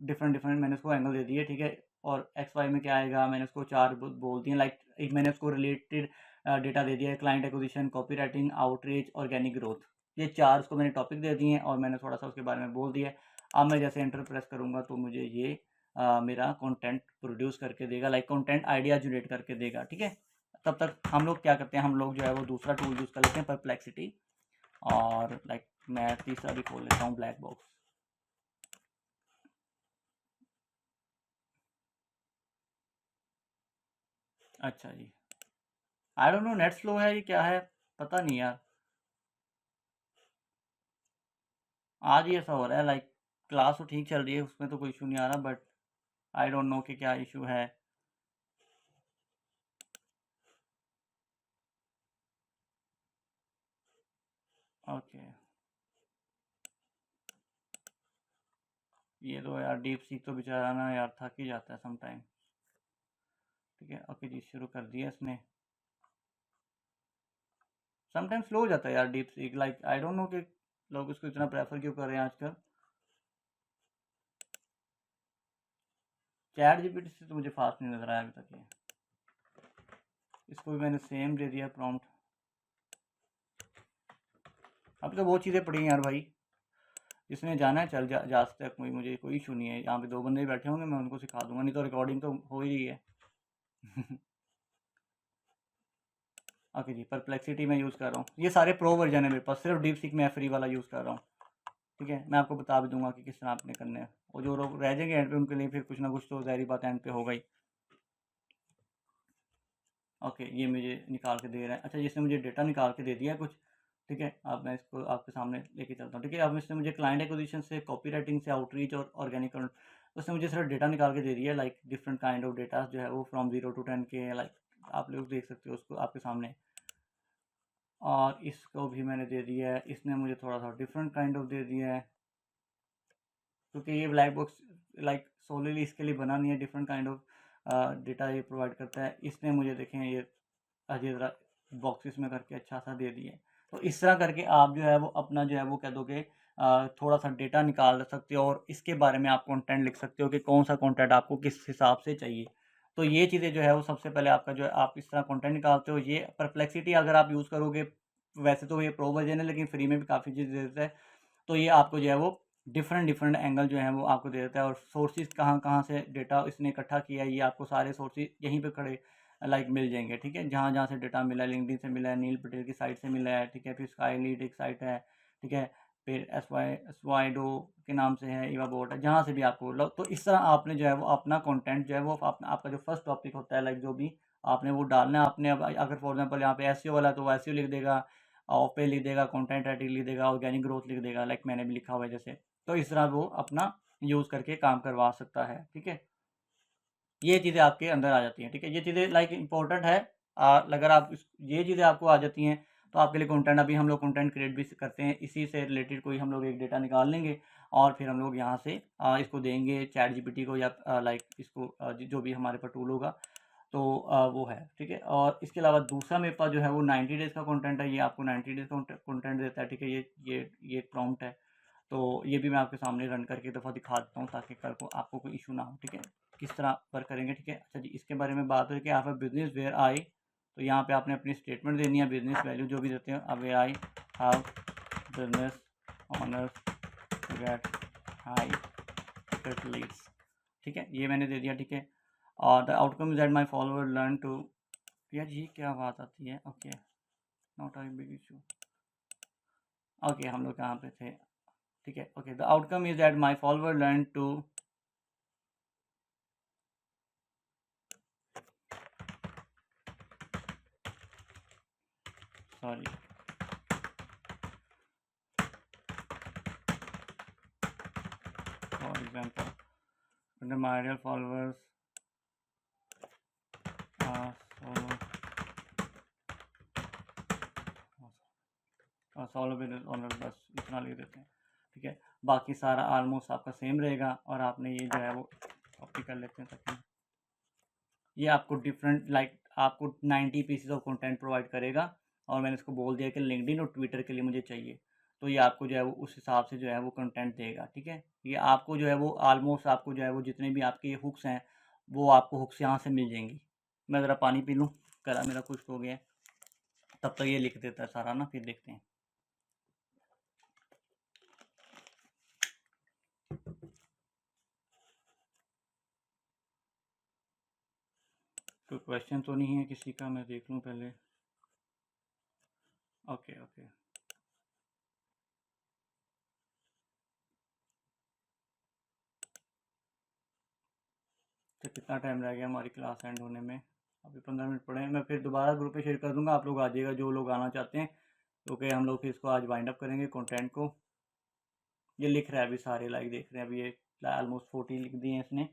डिफरेंट डिफरेंट मैंने उसको एंगल दे दिए, ठीक है? और एक्स वाई में क्या आएगा, मैंने उसको चार बोल दिए। लाइक एक मैंने उसको रिलेटेड डेटा दे दिया है, client acquisition, copy writing, outreach, organic growth. ये चार उसको मैंने टॉपिक दे दिए हैं और मैंने थोड़ा सा उसके बारे में बोल दिया है। अब मैं जैसे एंटर प्रेस करूँगा तो मुझे ये मेरा कंटेंट प्रोड्यूस करके देगा, लाइक कंटेंट आइडिया जनरेट करके देगा, ठीक है? तब तक हम लोग क्या करते हैं, हम लोग जो है वो दूसरा टूल यूज़ कर लेते हैं, परप्लेक्सिटी। और लाइक मैं तीसरा भी खोल लेता हूँ, ब्लैक बॉक्स। अच्छा जी, I don't know net slow है, ये क्या है, पता नहीं यार। आज ही ऐसा हो रहा है, लाइक क्लास तो ठीक चल रही है, उसमें तो कोई इशू नहीं आ रहा, बट आई डोंट नो कि क्या इशू है। ओके, ये तो यार डीप सीक तो बेचारा ना यार थक ही जाता है सम टाइम। ठीक है, ओके जी, शुरू कर दिया इसने। सम टाइम स्लो हो जाता है यार deep seek, like I don't no कि लोग इसको इतना प्रेफर क्यों कर रहे हैं आजकल। चैट जीपीटी से तो मुझे फास्ट नहीं नजर आया अभी तक ये। इसको भी मैंने सेम दे दिया प्रॉम्प्ट। अब तो बहुत चीज़ें पड़ी हैं यार भाई, जिसने जाना है चल जा सकता है, कोई मुझे कोई इशू नहीं है। यहाँ पे 2 बंदे बैठे होंगे, मैं उनको सिखा दूंगा, नहीं तो रिकॉर्डिंग तो हो ही रही है। ओके जी, परप्लेक्सिटी मैं यूज़ कर रहा हूँ, ये सारे प्रो वर्जन है मेरे पास, सिर्फ डीप सीक मैं फ्री वाला यूज़ कर रहा हूँ। ठीक है, मैं आपको बता भी दूंगा कि किस तरह आपने करने हैं, और जो लोग रह जाएंगे एंड पे उनके लिए फिर कुछ ना कुछ तो ज़ाहिर बात एंड पे होगा ही। ओके, ये मुझे निकाल के दे रहा है। अच्छा, जिसने मुझे डेटा निकाल के दे दिया है कुछ, ठीक है, अब मैं इसको आपके सामने लेके चलता हूँ। ठीक है, अब इसने मुझे क्लाइंट एक्विजिशन से, कॉपी राइटिंग से, आउटरीच और ऑर्गेनिक, उसने मुझे सिर्फ डेटा निकाल के दे दिया है, like different kind of data जो है वो फ्रॉम 0 to 10 के, लाइक आप लोग देख सकते हो उसको आपके सामने। और इसको भी मैंने दे दिया है, इसने मुझे थोड़ा सा डिफरेंट काइंड ऑफ दे दिया है, क्योंकि ये ब्लैक बॉक्स लाइक सोलिली इसके लिए बना नहीं है, डिफरेंट काइंड ऑफ डेटा ये प्रोवाइड करता है। इसने मुझे देखें ये अजीब बॉक्सेस में करके अच्छा सा दे दिए। तो इस तरह करके आप जो है वो अपना जो है वो कह दो कि थोड़ा सा डेटा निकाल सकते हो, और इसके बारे में आप कंटेंट लिख सकते हो कि कौन सा कंटेंट आपको किस हिसाब से चाहिए। तो ये चीज़ें जो है वो सबसे पहले आपका जो है आप इस तरह कंटेंट निकालते हो। ये परप्लेक्सिटी अगर आप यूज़ करोगे, वैसे तो ये प्रो वर्जन है लेकिन फ्री में भी काफ़ी चीज़ दे देता है, तो ये आपको जो है वो डिफरेंट डिफरेंट एंगल जो है वो आपको दे देता है, और सोर्सेज कहाँ कहाँ से डेटा इसने इकट्ठा किया है ये आपको सारे सोर्सेज यहीं पे खड़े लाइक मिल जाएंगे। ठीक है, जहाँ जहाँ से डेटा मिला है, लिंक्डइन से मिला है, नील पटेल की साइट से मिला है, ठीक है, फिर स्काई लीड एक साइट है, ठीक है, फिर एस वाई डो के नाम से है, ईवा बोट है, जहाँ से भी आपको लो। तो इस तरह आपने जो है वो अपना कंटेंट जो है वो अपना आपका जो फर्स्ट टॉपिक होता है, लाइक जो भी आपने वो डालना है आपने। अब अगर फॉर एग्जांपल यहाँ पे एसईओ वाला है तो वो एसईओ लिख देगा, ऑफ पे लिख देगा, कंटेंट राइटिंग लिख देगा, ऑर्गेनिक ग्रोथ लिख देगा, लाइक मैंने भी लिखा हुआ है जैसे। तो इस तरह वो अपना यूज़ करके काम करवा सकता है। ठीक है, ये चीज़ें आपके अंदर आ जाती हैं। ठीक है, ये चीज़ें लाइक इंपॉर्टेंट है। अगर आप ये चीज़ें आपको आ जाती हैं तो आपके लिए कंटेंट, अभी हम लोग कंटेंट क्रिएट भी करते हैं, इसी से रिलेटेड कोई हम लोग एक डेटा निकाल लेंगे और फिर हम लोग यहाँ से इसको देंगे चैट जीपीटी को, या लाइक इसको जो भी हमारे पास टूल होगा, तो वो है। ठीक है, और इसके अलावा दूसरा मेरे पास जो है वो 90 डेज़ का कंटेंट है, ये आपको 90 डेज़ का कंटेंट देता है। ठीक है, ये एक प्रॉम्प्ट है, तो ये भी मैं आपके सामने रन करके एक दफ़ा दिखा देता हूँ ताकि कल को आपको कोई इशू ना हो। ठीक है, किस तरह पर करेंगे। ठीक है, अच्छा जी, इसके बारे में बात हो कि आप बिजनेस वेयर आई, तो यहाँ पे आपने अपनी स्टेटमेंट देनी है, बिजनेस वैल्यू जो भी देते हैं। अब where I have business owners get high ticket leads. ठीक है, ये मैंने दे दिया। ठीक है, और the outcome is that my follower learn to, यार ये क्या बात आती है। Okay, not I big issue. Okay, हम लोग कहाँ पे थे। ठीक है, okay, the outcome is that my follower learn to, sorry, for example under my ideal followers solo business owner, बस इतना लिख देते हैं। ठीक है, बाकी सारा ऑलमोस्ट आपका सेम रहेगा, और आपने ये जो है वो कॉपी कर लेते हैं ताकि ये आपको डिफरेंट लाइक आपको 90 पीसेज ऑफ कंटेंट प्रोवाइड करेगा। और मैंने इसको बोल दिया कि लिंक्डइन और ट्विटर के लिए मुझे चाहिए, तो ये आपको जो है वो उस हिसाब से जो है वो कंटेंट देगा। ठीक है, ये आपको जो है वो ऑलमोस्ट आपको जो है वो जितने भी आपके हुक्स हैं वो आपको हुक्स यहाँ से मिल जाएंगी। मैं ज़रा पानी पी लूँ, गला मेरा खुश्क हो गया है, तब तक ये लिख देता है सारा ना, फिर देखते हैं। कोई क्वेश्चन तो नहीं है किसी का, मैं देख लूँ पहले। ओके ओके, तो कितना टाइम रह गया हमारी क्लास एंड होने में। अभी 15 मिनट पड़े हैं, मैं फिर दोबारा ग्रुप पे शेयर कर दूंगा, आप लोग आ जाइएगा जो लोग आना चाहते हैं, क्योंकि हम लोग फिर इसको आज वाइंड अप करेंगे कंटेंट को। ये लिख रहा है अभी सारे, लाइक देख रहे हैं अभी, ये ऑलमोस्ट 40 लिख दिए हैं इसने,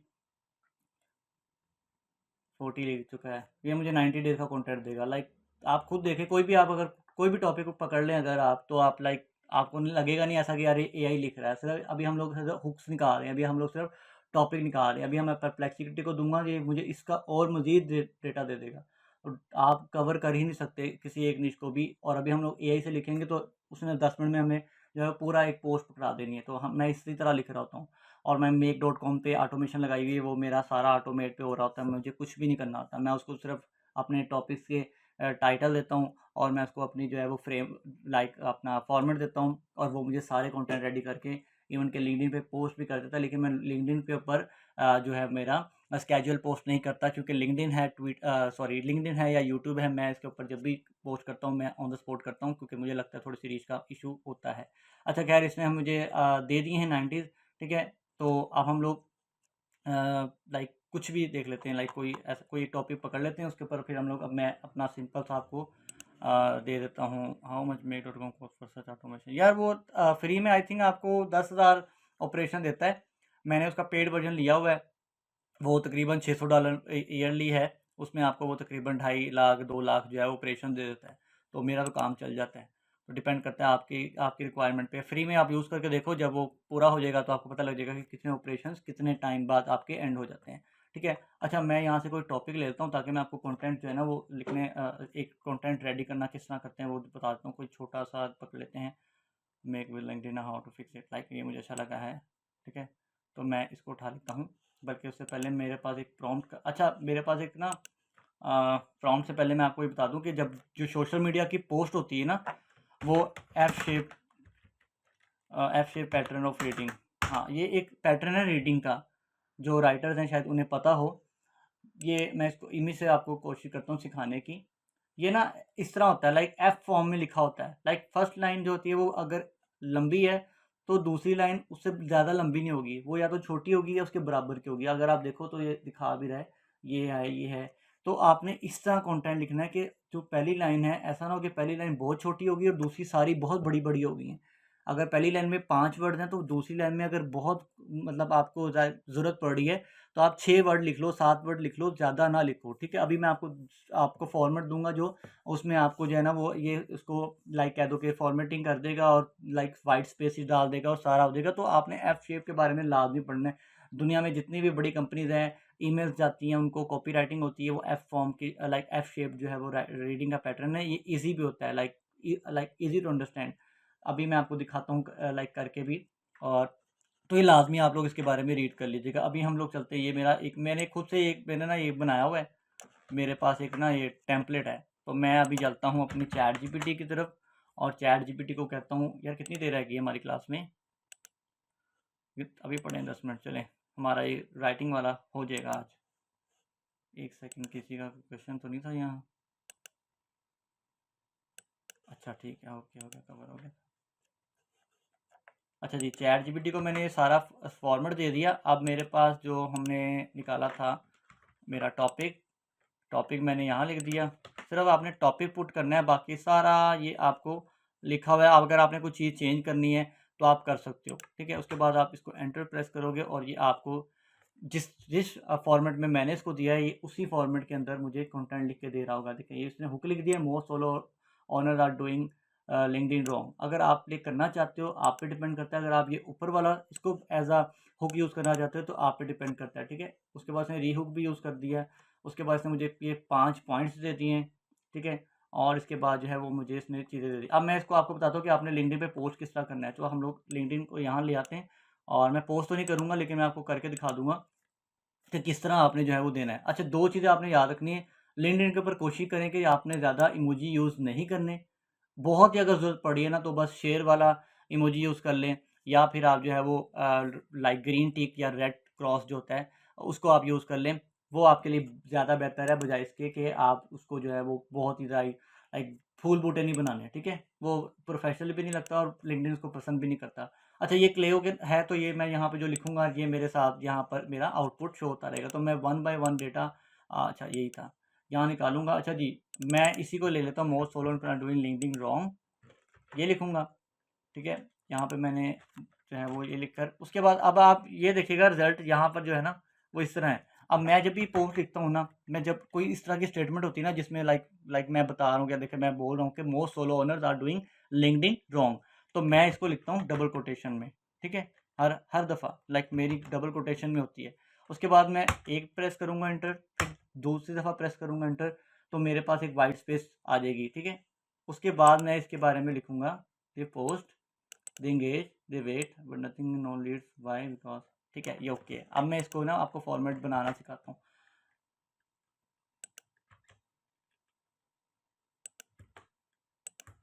40 लिख चुका है। ये मुझे 90 डेज़ का कंटेंट देगा। लाइक आप खुद देखें, कोई भी आप अगर कोई भी टॉपिक को पकड़ लें अगर आप, तो आप लाइक आपको नहीं लगेगा नहीं ऐसा कि यार ये AI लिख रहा है। सिर्फ अभी हम लोग सिर्फ हुक्स निकाल रहे हैं, अभी हम लोग सिर्फ टॉपिक निकाल रहे हैं। अभी मैं परप्लेक्सिटी को दूंगा, ये मुझे इसका और मज़ीद डेटा दे देगा, और आप कवर कर ही नहीं सकते किसी एक निश को भी। और अभी हम लोग AI से लिखेंगे तो उसने 10 मिनट में हमें जो है पूरा एक पोस्ट पकड़ा देनी है। तो मैं इसी तरह लिख रहा होता हूँ, और मैं make.com पे ऑटोमेशन लगाई हुई है, वो मेरा सारा ऑटोमेट पे हो रहा होता है, मुझे कुछ भी नहीं करना होता, मैं उसको सिर्फ अपने टॉपिक्स के टाइटल देता हूँ और मैं उसको अपनी जो है वो फ्रेम लाइक अपना फॉर्मेट देता हूँ और वो मुझे सारे कंटेंट रेडी करके इवन के लिंक्डइन पे पोस्ट भी कर देता है। लेकिन मैं लिंक्डइन के ऊपर जो है मेरा स्केजुअल पोस्ट नहीं करता, क्योंकि लिंक्डइन है लिंक्डइन है या यूट्यूब है, मैं इसके ऊपर जब भी पोस्ट करता हूँ मैं ऑन द स्पॉट करता हूँ, क्योंकि मुझे लगता है थोड़ी सी रीच का इशू होता है। अच्छा खैर, इसने हम मुझे दे दिए हैं 90s, ठीक है। तो अब हम लोग लाइक कुछ भी देख लेते हैं, लाइक कोई ऐसा कोई टॉपिक पकड़ लेते हैं उसके ऊपर, फिर हम लोग अब मैं अपना सिंपल सा आपको दे देता हूँ। How much make dot com course for search automation. यार वो फ्री में आई थिंक आपको 10,000 ऑपरेशन देता है। मैंने उसका पेड वर्जन लिया हुआ है, वो तकरीबन $600 ईयरली है। उसमें आपको वो तकरीबन 2.5 लाख 2 लाख जो है ऑपरेशन दे देता है। तो मेरा तो काम चल जाता है। तो डिपेंड करता है आपकी आपकी रिक्वायरमेंट पे। फ्री में आप यूज़ करके देखो, जब वो पूरा हो जाएगा तो आपको पता लग जाएगा कि कितने ऑपरेशंस कितने टाइम बाद आपके एंड हो जाते हैं, ठीक है। अच्छा, मैं यहाँ से कोई टॉपिक ले लेता हूँ ताकि मैं आपको कंटेंट जो है ना वो लिखने एक कंटेंट रेडी करना किस तरह करते हैं वो बता देता हूँ। कोई छोटा सा पकड़ लेते हैं, make with LinkedIn how to fix it, like ये मुझे अच्छा लगा है, ठीक है। तो मैं इसको उठा लेता हूँ। बल्कि उससे पहले मेरे पास एक प्रॉम्प्ट अच्छा मेरे पास एक ना प्रॉम्प्ट से पहले मैं आपको ये बता दूं कि जब जो सोशल मीडिया की पोस्ट होती है ना, वो F shape pattern of reading, हाँ ये एक पैटर्न है रीडिंग का, जो राइटर्स हैं शायद उन्हें पता हो। ये मैं इसको इन्हीं से आपको कोशिश करता हूँ सिखाने की। ये ना इस तरह होता है, लाइक एफ फॉर्म में लिखा होता है। लाइक फर्स्ट लाइन जो होती है वो अगर लंबी है तो दूसरी लाइन उससे ज़्यादा लंबी नहीं होगी, वो या तो छोटी होगी या उसके बराबर की होगी। अगर आप देखो तो ये दिखा भी रहा है, ये है। तो आपने इस तरह कंटेंट लिखना है कि जो पहली लाइन है ऐसा ना हो कि पहली लाइन बहुत छोटी होगी और दूसरी सारी बहुत बड़ी बड़ी होगी हैं। अगर पहली लाइन में 5 वर्ड हैं तो दूसरी लाइन में अगर बहुत मतलब आपको ज़रूरत पड़ रही है तो आप 6 वर्ड लिख लो, 7 वर्ड लिख लो, ज़्यादा ना लिखो, ठीक है। अभी मैं आपको आपको फॉर्मेट दूंगा जो उसमें आपको जो है ना वो ये उसको लाइक कह दो कि फॉर्मेटिंग कर देगा और लाइक वाइट स्पेस डाल देगा और सारा हो जाएगा। तो आपने एफ शेप के बारे में लाजमी पढ़ना है। दुनिया में जितनी भी बड़ी कंपनीज हैं, ईमेल्स जाती हैं, उनको कॉपी राइटिंग होती है, वो एफ फॉर्म की लाइक एफ शेप जो है वो रीडिंग का पैटर्न है। ये ईजी भी होता है, लाइक ईजी टू अंडरस्टैंड। अभी मैं आपको दिखाता हूँ लाइक करके भी। और तो ये लाजमी आप लोग इसके बारे में रीड कर लीजिएगा। अभी हम लोग चलते हैं, ये मेरा एक मैंने खुद से एक मैंने ना ये बनाया हुआ है, मेरे पास एक ना ये टेम्पलेट है। तो मैं अभी चलता हूँ अपनी चैट जीपीटी की तरफ और चैट जीपीटी को कहता हूँ, यार कितनी देर रह गई है हमारी क्लास में, अभी पढ़ें 10 मिनट चलें, हमारा ये राइटिंग वाला हो जाएगा आज। एक सेकंड, किसी का क्वेश्चन तो नहीं था यहाँ? अच्छा ठीक है, ओके हो गया, कवर हो गया। अच्छा जी, चैट जीपीटी को मैंने ये सारा फॉर्मेट दे दिया। अब मेरे पास जो हमने निकाला था मेरा टॉपिक मैंने यहाँ लिख दिया। सिर्फ आपने टॉपिक पुट करना है, बाकी सारा ये आपको लिखा हुआ है। अब अगर आपने कुछ चीज़ चेंज करनी है तो आप कर सकते हो, ठीक है। उसके बाद आप इसको एंटर प्रेस करोगे और ये आपको जिस जिस फॉर्मेट में मैंने इसको दिया है ये उसी फॉर्मेट के अंदर मुझे कंटेंट लिख के दे रहा होगा। देखिए ये इसने हुक लिख दिया, most solo owners are doing LinkedIn wrong. अगर आप ये करना चाहते हो आप पे डिपेंड करता है। अगर आप ये ऊपर वाला इसको एज अ हुक यूज़ करना चाहते हो तो आप पे डिपेंड करता है, ठीक है। उसके बाद इसने री हुक भी यूज़ कर दिया। उसके बाद इसने मुझे ये 5 पॉइंट्स दे दिए हैं, ठीक है। और इसके बाद जो है वो मुझे इसने चीज़ें दे दी। अब मैं इसको आपको बताता हूँ कि आपने लिंक्डइन पे पोस्ट किस तरह करना है। तो हम लोग लिंक्डइन को यहाँ ले आते हैं और मैं पोस्ट तो नहीं करूँगा लेकिन मैं आपको करके दिखा दूँगा कि किस तरह आपने जो है वो देना है। अच्छा, 2 चीज़ें आपने याद रखनी है। लिंक्डइन के ऊपर कोशिश करें कि आपने ज़्यादा इमोजी यूज़ नहीं करने। बहुत ही अगर ज़रूरत पड़ी है ना तो बस शेयर वाला इमोजी यूज़ कर लें, या फिर आप जो है वो लाइक ग्रीन टिक या रेड क्रॉस जो होता है उसको आप यूज़ कर लें। वो आपके लिए ज़्यादा बेहतर है बजाय इसके कि आप उसको जो है वो बहुत ही लाइक फूल बूटे नहीं बनाने, ठीक है। वो प्रोफेशनल भी नहीं लगता और लिंक्डइन उसको पसंद भी नहीं करता। अच्छा, ये क्लेयो के है तो ये मैं यहाँ पे जो लिखूँगा ये मेरे साथ यहाँ पर मेरा आउटपुट शो होता रहेगा। तो मैं 1 बाय 1 डेटा अच्छा यही था, यहाँ निकालूँगा। अच्छा जी, मैं इसी को ले लेता हूँ, most solo are doing LinkedIn wrong, ये लिखूँगा, ठीक है। यहाँ पे मैंने जो है वो ये लिख कर उसके बाद अब आप ये देखिएगा रिजल्ट यहाँ पर जो है ना वो इस तरह है। अब मैं जब भी पोस्ट लिखता हूँ ना, मैं जब कोई इस तरह की स्टेटमेंट होती है ना जिसमें लाइक मैं बता रहा हूँ, क्या देखिए मैं बोल रहा हूँ कि most solo owners are doing LinkedIn wrong, तो मैं इसको लिखता हूँ डबल कोटेशन में, ठीक है। हर दफ़ा लाइक मेरी डबल कोटेशन में होती है। उसके बाद मैं एक प्रेस करूँगा एंटर, फिर दूसरी दफ़ा प्रेस करूँगा एंटर, तो मेरे पास एक वाइट स्पेस आ जाएगी, ठीक है। उसके बाद मैं इसके बारे में लिखूँगा ये post the engage the wait but nothing no leads why because, ठीक है ये ओके है। अब मैं इसको ना आपको फॉर्मेट बनाना सिखाता हूँ।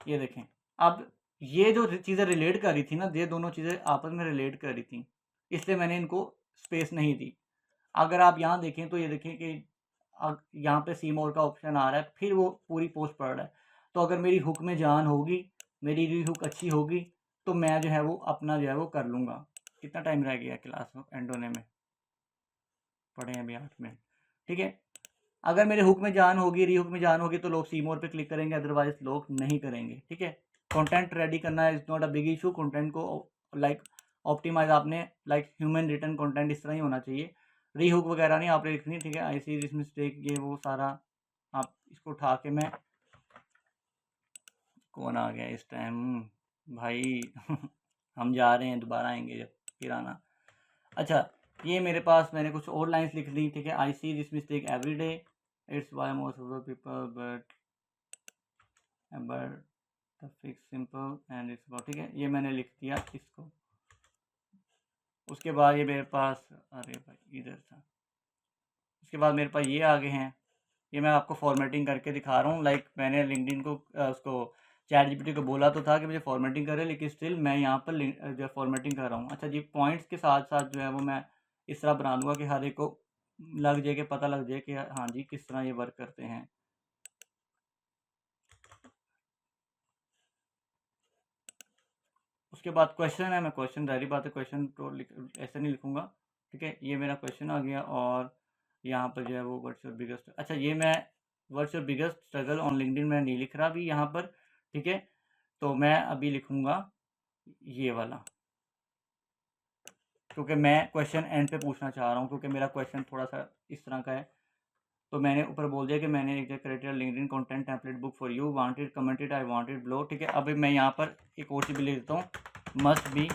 ये देखें, अब ये जो चीज़ें रिलेट कर रही थी ना, ये दोनों चीज़ें आपस में रिलेट कर रही थी, इसलिए मैंने इनको स्पेस नहीं दी। अगर आप यहाँ देखें तो ये देखें कि यहाँ पे सी मोर का ऑप्शन आ रहा है, फिर वो पूरी पोस्ट पढ़ रहा है। तो अगर मेरी हुक में जान होगी, मेरी री हुक अच्छी होगी, तो मैं जो है वो अपना जो है वो कर लूँगा। कितना टाइम रह गया क्लास एंड होने में? पढ़े हैं अभी 8 मिनट, ठीक है। अगर मेरे हुक में जान होगी, री हुक में जान होगी, तो लोग सी मोर पे क्लिक करेंगे, अदरवाइज लोग नहीं करेंगे, ठीक है। कंटेंट रेडी करना is not a big issue. Content को लाइक ऑप्टिमाइज आपने लाइक ह्यूमन रिटर्न कंटेंट इस तरह ही होना चाहिए। री हुक वगैरह नहीं आपने लिखनी, ठीक है। आई सी दिस मिस्टेक, ये वो सारा आप इसको उठा के मैं कौन आ गया इस टाइम भाई हम जा रहे हैं, दोबारा आएंगे जब फिर आना। अच्छा, ये मेरे पास मैंने कुछ और लाइंस लिख दी, ठीक है। I see this mistake every day, it's why most of the people but the fix simple and it's about, ठीक है। ये मैंने लिख दिया इसको। उसके बाद ये मेरे पास, अरे भाई इधर था, उसके बाद मेरे पास ये आगे हैं। ये मैं आपको फॉर्मेटिंग करके दिखा रहा हूँ। लाइक मैंने लिंक्डइन को उसको चैट जीपीटी को बोला तो था कि मुझे फॉर्मेटिंग करे, लेकिन स्टिल मैं यहाँ पर जो है फॉर्मेटिंग कर रहा हूँ। अच्छा जी, पॉइंट्स के साथ साथ जो है वो मैं इस तरह बना दूंगा कि हर एक को लग जाए, कि पता लग जाए कि हाँ जी किस तरह ये वर्क करते हैं। उसके बाद क्वेश्चन है, मैं क्वेश्चन जारी बात है क्वेश्चन तो ऐसे नहीं लिखूंगा, ठीक है। ये मेरा क्वेश्चन आ गया, और यहाँ पर जो है वो व्हाट्स योर बिगेस्ट, अच्छा ये मैं what's your biggest struggle on LinkedIn में नहीं लिख रहा अभी यहाँ पर, ठीक है। तो मैं अभी लिखूंगा ये वाला, क्योंकि मैं क्वेश्चन एंड पे पूछना चाह रहा हूँ, क्योंकि मेरा क्वेश्चन थोड़ा सा इस तरह का है। तो मैंने ऊपर बोल दिया कि मैंने एक created LinkedIn content template book for you, wanted commented I wanted blow, ठीक है। अभी मैं यहाँ पर एक और चीज़ भी लिख देता हूँ, मस्ट बी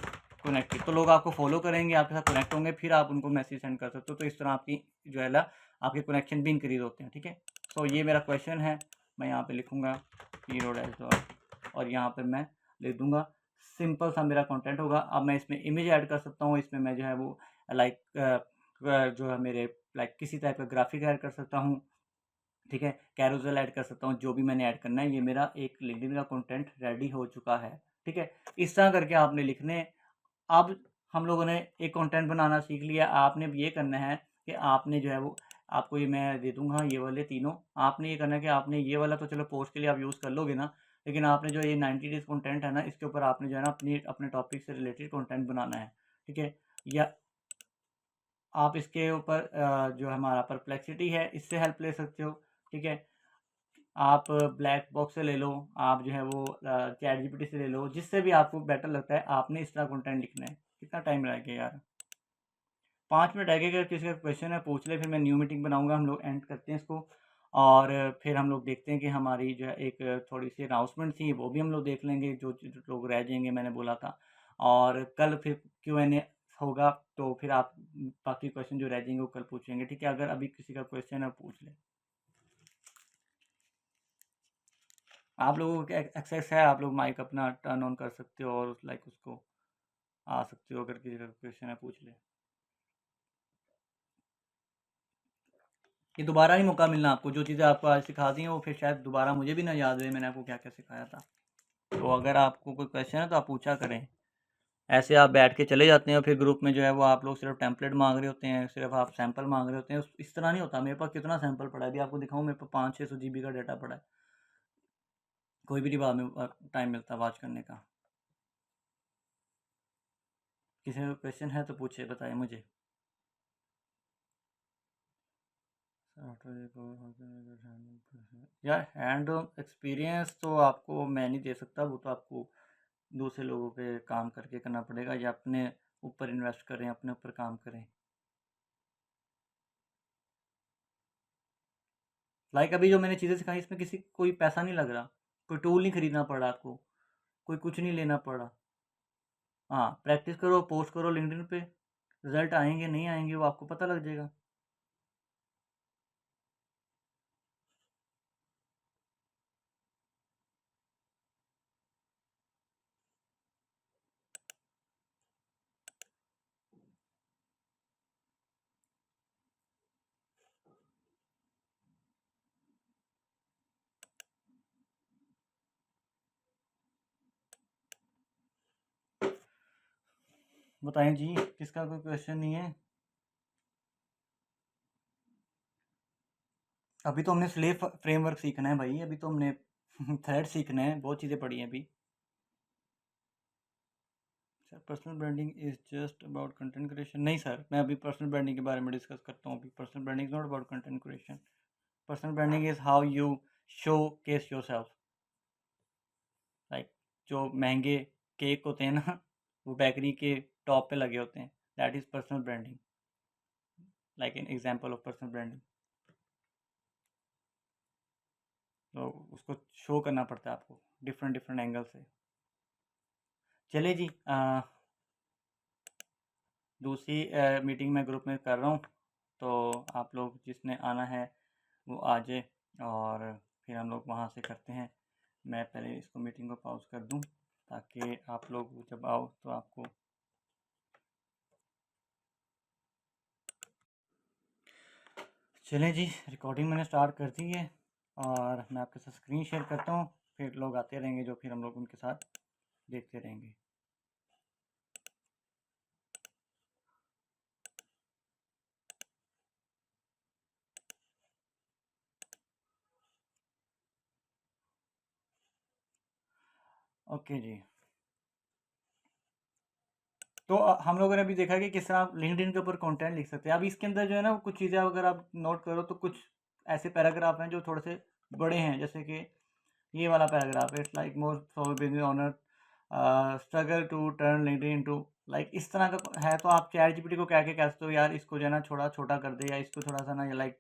कनेक्टेड। तो लोग आपको फॉलो करेंगे, आपके साथ कनेक्ट होंगे, फिर आप उनको मैसेज सेंड कर सकते हो। तो इस तरह आपकी जो है ना आपके कनेक्शन भी इंक्रीज होते हैं, ठीक है। तो ये मेरा क्वेश्चन है, मैं यहाँ पे लिखूँगा हीरो डैशबोर्ड, और यहाँ पर मैं लिख दूँगा सिंपल सा मेरा कंटेंट होगा। अब मैं इसमें इमेज ऐड कर सकता हूँ, इसमें मैं जो है वो लाइक जो है मेरे लाइक किसी टाइप का ग्राफिक ऐड कर सकता हूँ, ठीक है। कैरोसेल ऐड कर सकता हूँ, जो भी मैंने ऐड करना है। ये मेरा एक लिंक्डइन का कंटेंट रेडी हो चुका है, ठीक है। इस तरह करके आपने लिखने। अब हम लोगों ने एक कंटेंट बनाना सीख लिया, आपने भी ये करना है कि आपने जो है वो, आपको ये मैं दे दूंगा ये वाले तीनों, आपने ये करना है कि आपने ये वाला तो चलो पोस्ट के लिए आप यूज़ कर लोगे ना, लेकिन आपने जो ये 90 डेज कंटेंट है ना, इसके ऊपर आपने जो है ना अपने टॉपिक से रिलेटेड कंटेंट बनाना है, ठीक है। या आप इसके ऊपर जो हमारा परप्लेक्सिटी है इससे हेल्प ले सकते हो, ठीक है। आप ब्लैक बॉक्स से ले लो, आप जो है वो चैट जीपीटी से ले लो, जिससे भी आपको बेटर लगता है। आपने इस तरह कंटेंट लिखना है। कितना टाइम रह गया यार? 5 मिनट रह गए। अगर किसी का क्वेश्चन है पूछ ले, फिर मैं न्यू मीटिंग बनाऊंगा। हम लोग एंड करते हैं इसको, और फिर हम लोग देखते हैं कि हमारी जो है एक थोड़ी सी अनाउंसमेंट थी, वो भी हम लोग देख लेंगे, जो लोग रह जाएंगे मैंने बोला था। और कल फिर Q&A होगा, तो फिर आप बाकी क्वेश्चन जो रह जाएंगे वो कल पूछेंगे, ठीक है। अगर अभी किसी का क्वेश्चन है पूछ ले। आप लोगों को एक्सेस है, आप लोग माइक अपना टर्न ऑन कर सकते हो और लाइक उसको आ सकते हो। अगर किसी का क्वेश्चन है पूछ ले। ये दोबारा ही मौका मिलना आपको, जो चीज़ें आपको आज सिखा दी हैं वो फिर शायद दोबारा मुझे भी ना याद रहे मैंने आपको क्या क्या सिखाया था। तो अगर आपको कोई क्वेश्चन है तो आप पूछा करें। ऐसे आप बैठ के चले जाते हैं और फिर ग्रुप में जो है वो आप लोग सिर्फ टेम्पलेट मांग रहे होते हैं, सिर्फ आप सैंपल मांग रहे होते हैं। इस तरह नहीं होता। मेरे पास कितना सैंपल पड़ा है, अभी आपको दिखाऊं, मेरे पास 500-600 GB का डाटा पड़ा है। कोई भी नहीं बाद में टाइम मिलता वॉच करने का। किसी का क्वेश्चन है तो पूछे, बताए मुझे। यार हैंड ऑन एक्सपीरियंस तो आपको मैं नहीं दे सकता, वो तो आपको दूसरे लोगों के काम करके करना पड़ेगा, या अपने ऊपर इन्वेस्ट करें, अपने ऊपर काम करें। लाइक अभी जो मैंने चीज़ें सिखाई, इसमें किसी कोई पैसा नहीं लग रहा, कोई टूल नहीं खरीदना पड़ा आपको, कोई कुछ नहीं लेना पड़ा। हाँ, प्रैक्टिस करो, पोस्ट करो लिंक्डइन पे, रिजल्ट आएंगे नहीं आएंगे वो आपको पता लग जाएगा। बताएं जी, किसका कोई क्वेश्चन नहीं है? अभी तो हमने स्लेव फ्रेमवर्क सीखना है भाई, अभी तो हमने थ्रेड सीखना है, बहुत चीज़ें पढ़ी हैं अभी। Sir personal branding is just about content creation? नहीं सर, मैं अभी पर्सनल ब्रांडिंग के बारे में डिस्कस करता हूँ। अभी personal branding is not about content creation. Personal branding is how you show case your self. Like जो महंगे केक होते हैं ना, वो बेकरी के टॉप पे लगे होते हैं, that is personal branding, like an example of personal branding. तो उसको शो करना पड़ता है आपको डिफरेंट डिफरेंट एंगल से। चलिए जी, दूसरी मीटिंग मैं ग्रुप में कर रहा हूँ, तो आप लोग जिसने आना है वो आ जाए, और फिर हम लोग वहाँ से करते हैं। मैं पहले इसको मीटिंग को पॉज कर दूँ ताकि आप लोग जब आओ तो आपको। चलें जी, रिकॉर्डिंग मैंने स्टार्ट कर दी है, और मैं आपके साथ स्क्रीन शेयर करता हूँ, फिर लोग आते रहेंगे जो फिर हम लोग उनके साथ देखते रहेंगे। ओके जी, तो हम लोगों ने अभी देखा कि किस तरह आप लिंक्डइन के ऊपर कंटेंट लिख सकते हैं। अब इसके अंदर जो है ना, कुछ चीज़ें अगर आप नोट करो तो कुछ ऐसे पैराग्राफ हैं जो थोड़े से बड़े हैं, जैसे कि ये वाला पैराग्राफ है, it's like more for business owner struggle to turn LinkedIn into, like इस तरह का है। तो आप चैट जीपीटी को कह के कह सकते हो यार इसको जो है ना थोड़ा छोटा कर दे, या इसको थोड़ा सा ना लाइक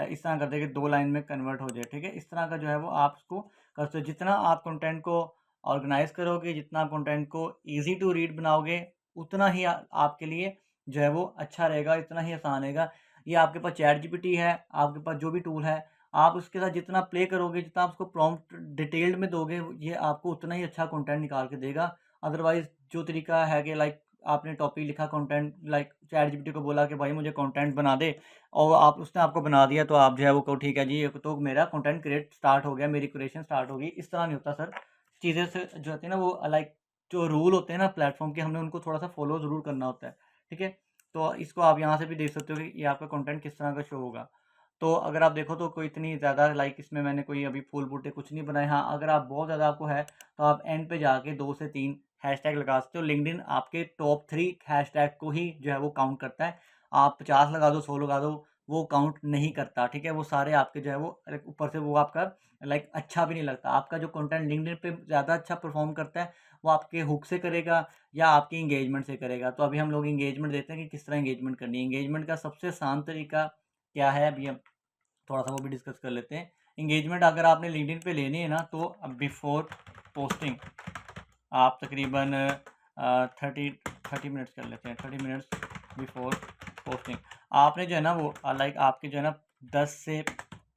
इस तरह कर दे कि 2 लाइन में कन्वर्ट हो जाए, ठीक है। इस तरह का जो है वो आप उसको कर सकते हो। जितना आप कंटेंट को ऑर्गेनाइज करोगे, जितना कंटेंट को ईजी टू रीड बनाओगे, उतना ही आपके लिए जो है वो अच्छा रहेगा, इतना ही आसान रहेगा। ये आपके पास चैट जीपीटी है, आपके पास जो भी टूल है, आप उसके साथ जितना प्ले करोगे, जितना आप उसको प्रॉम्प्ट डिटेल्ड में दोगे, ये आपको उतना ही अच्छा कंटेंट निकाल के देगा। अदरवाइज जो तरीका है कि लाइक आपने टॉपिक लिखा कंटेंट, लाइक चैट जीपीटी को बोला कि भाई मुझे कंटेंट बना दे, और आप उसने आपको बना दिया, तो आप जो है वो कहो ठीक है जी, तो मेरा कंटेंट क्रिएट स्टार्ट हो गया, मेरी क्रिएशन स्टार्ट होगी। इस तरह नहीं होता सर। चीज़ें से जो होती है ना वो लाइक जो रूल होते हैं ना प्लेटफॉर्म के, हमने उनको थोड़ा सा फॉलो ज़रूर करना होता है, ठीक है। तो इसको आप यहाँ से भी देख सकते हो कि ये आपका कंटेंट किस तरह का शो होगा। तो अगर आप देखो तो कोई इतनी ज़्यादा लाइक इसमें मैंने कोई अभी फूल बूटे कुछ नहीं बनाए। हाँ, अगर आप बहुत ज़्यादा आपको है तो आप एंड पे जाके 2 से 3 हैशटैग लगा सकते हो। लिंक्डइन आपके टॉप 3 हैशटैग को ही जो है वो काउंट करता है। आप 50 लगा दो, 100 लगा दो, वो काउंट नहीं करता, ठीक है। वो सारे आपके जो है वो ऊपर से वो आपका लाइक अच्छा भी नहीं लगता। आपका जो कंटेंट लिंक्डइन पे ज़्यादा अच्छा परफॉर्म करता है, वो आपके हुक से करेगा या आपके इंगेजमेंट से करेगा। तो अभी हम लोग इंगेजमेंट देखते हैं कि किस तरह इंगेजमेंट करनी है। इंगेजमेंट का सबसे आसान तरीका क्या है, अभी हम थोड़ा सा वो भी डिस्कस कर लेते हैं। इंगेजमेंट अगर आपने लिंक्डइन पे लेनी है ना, तो बिफोर पोस्टिंग आप तकरीबन 30 मिनट्स कर लेते हैं, 30 मिनट्स बिफोर पोस्टिंग आपने जो है ना वो लाइक आपके जो है ना 10 से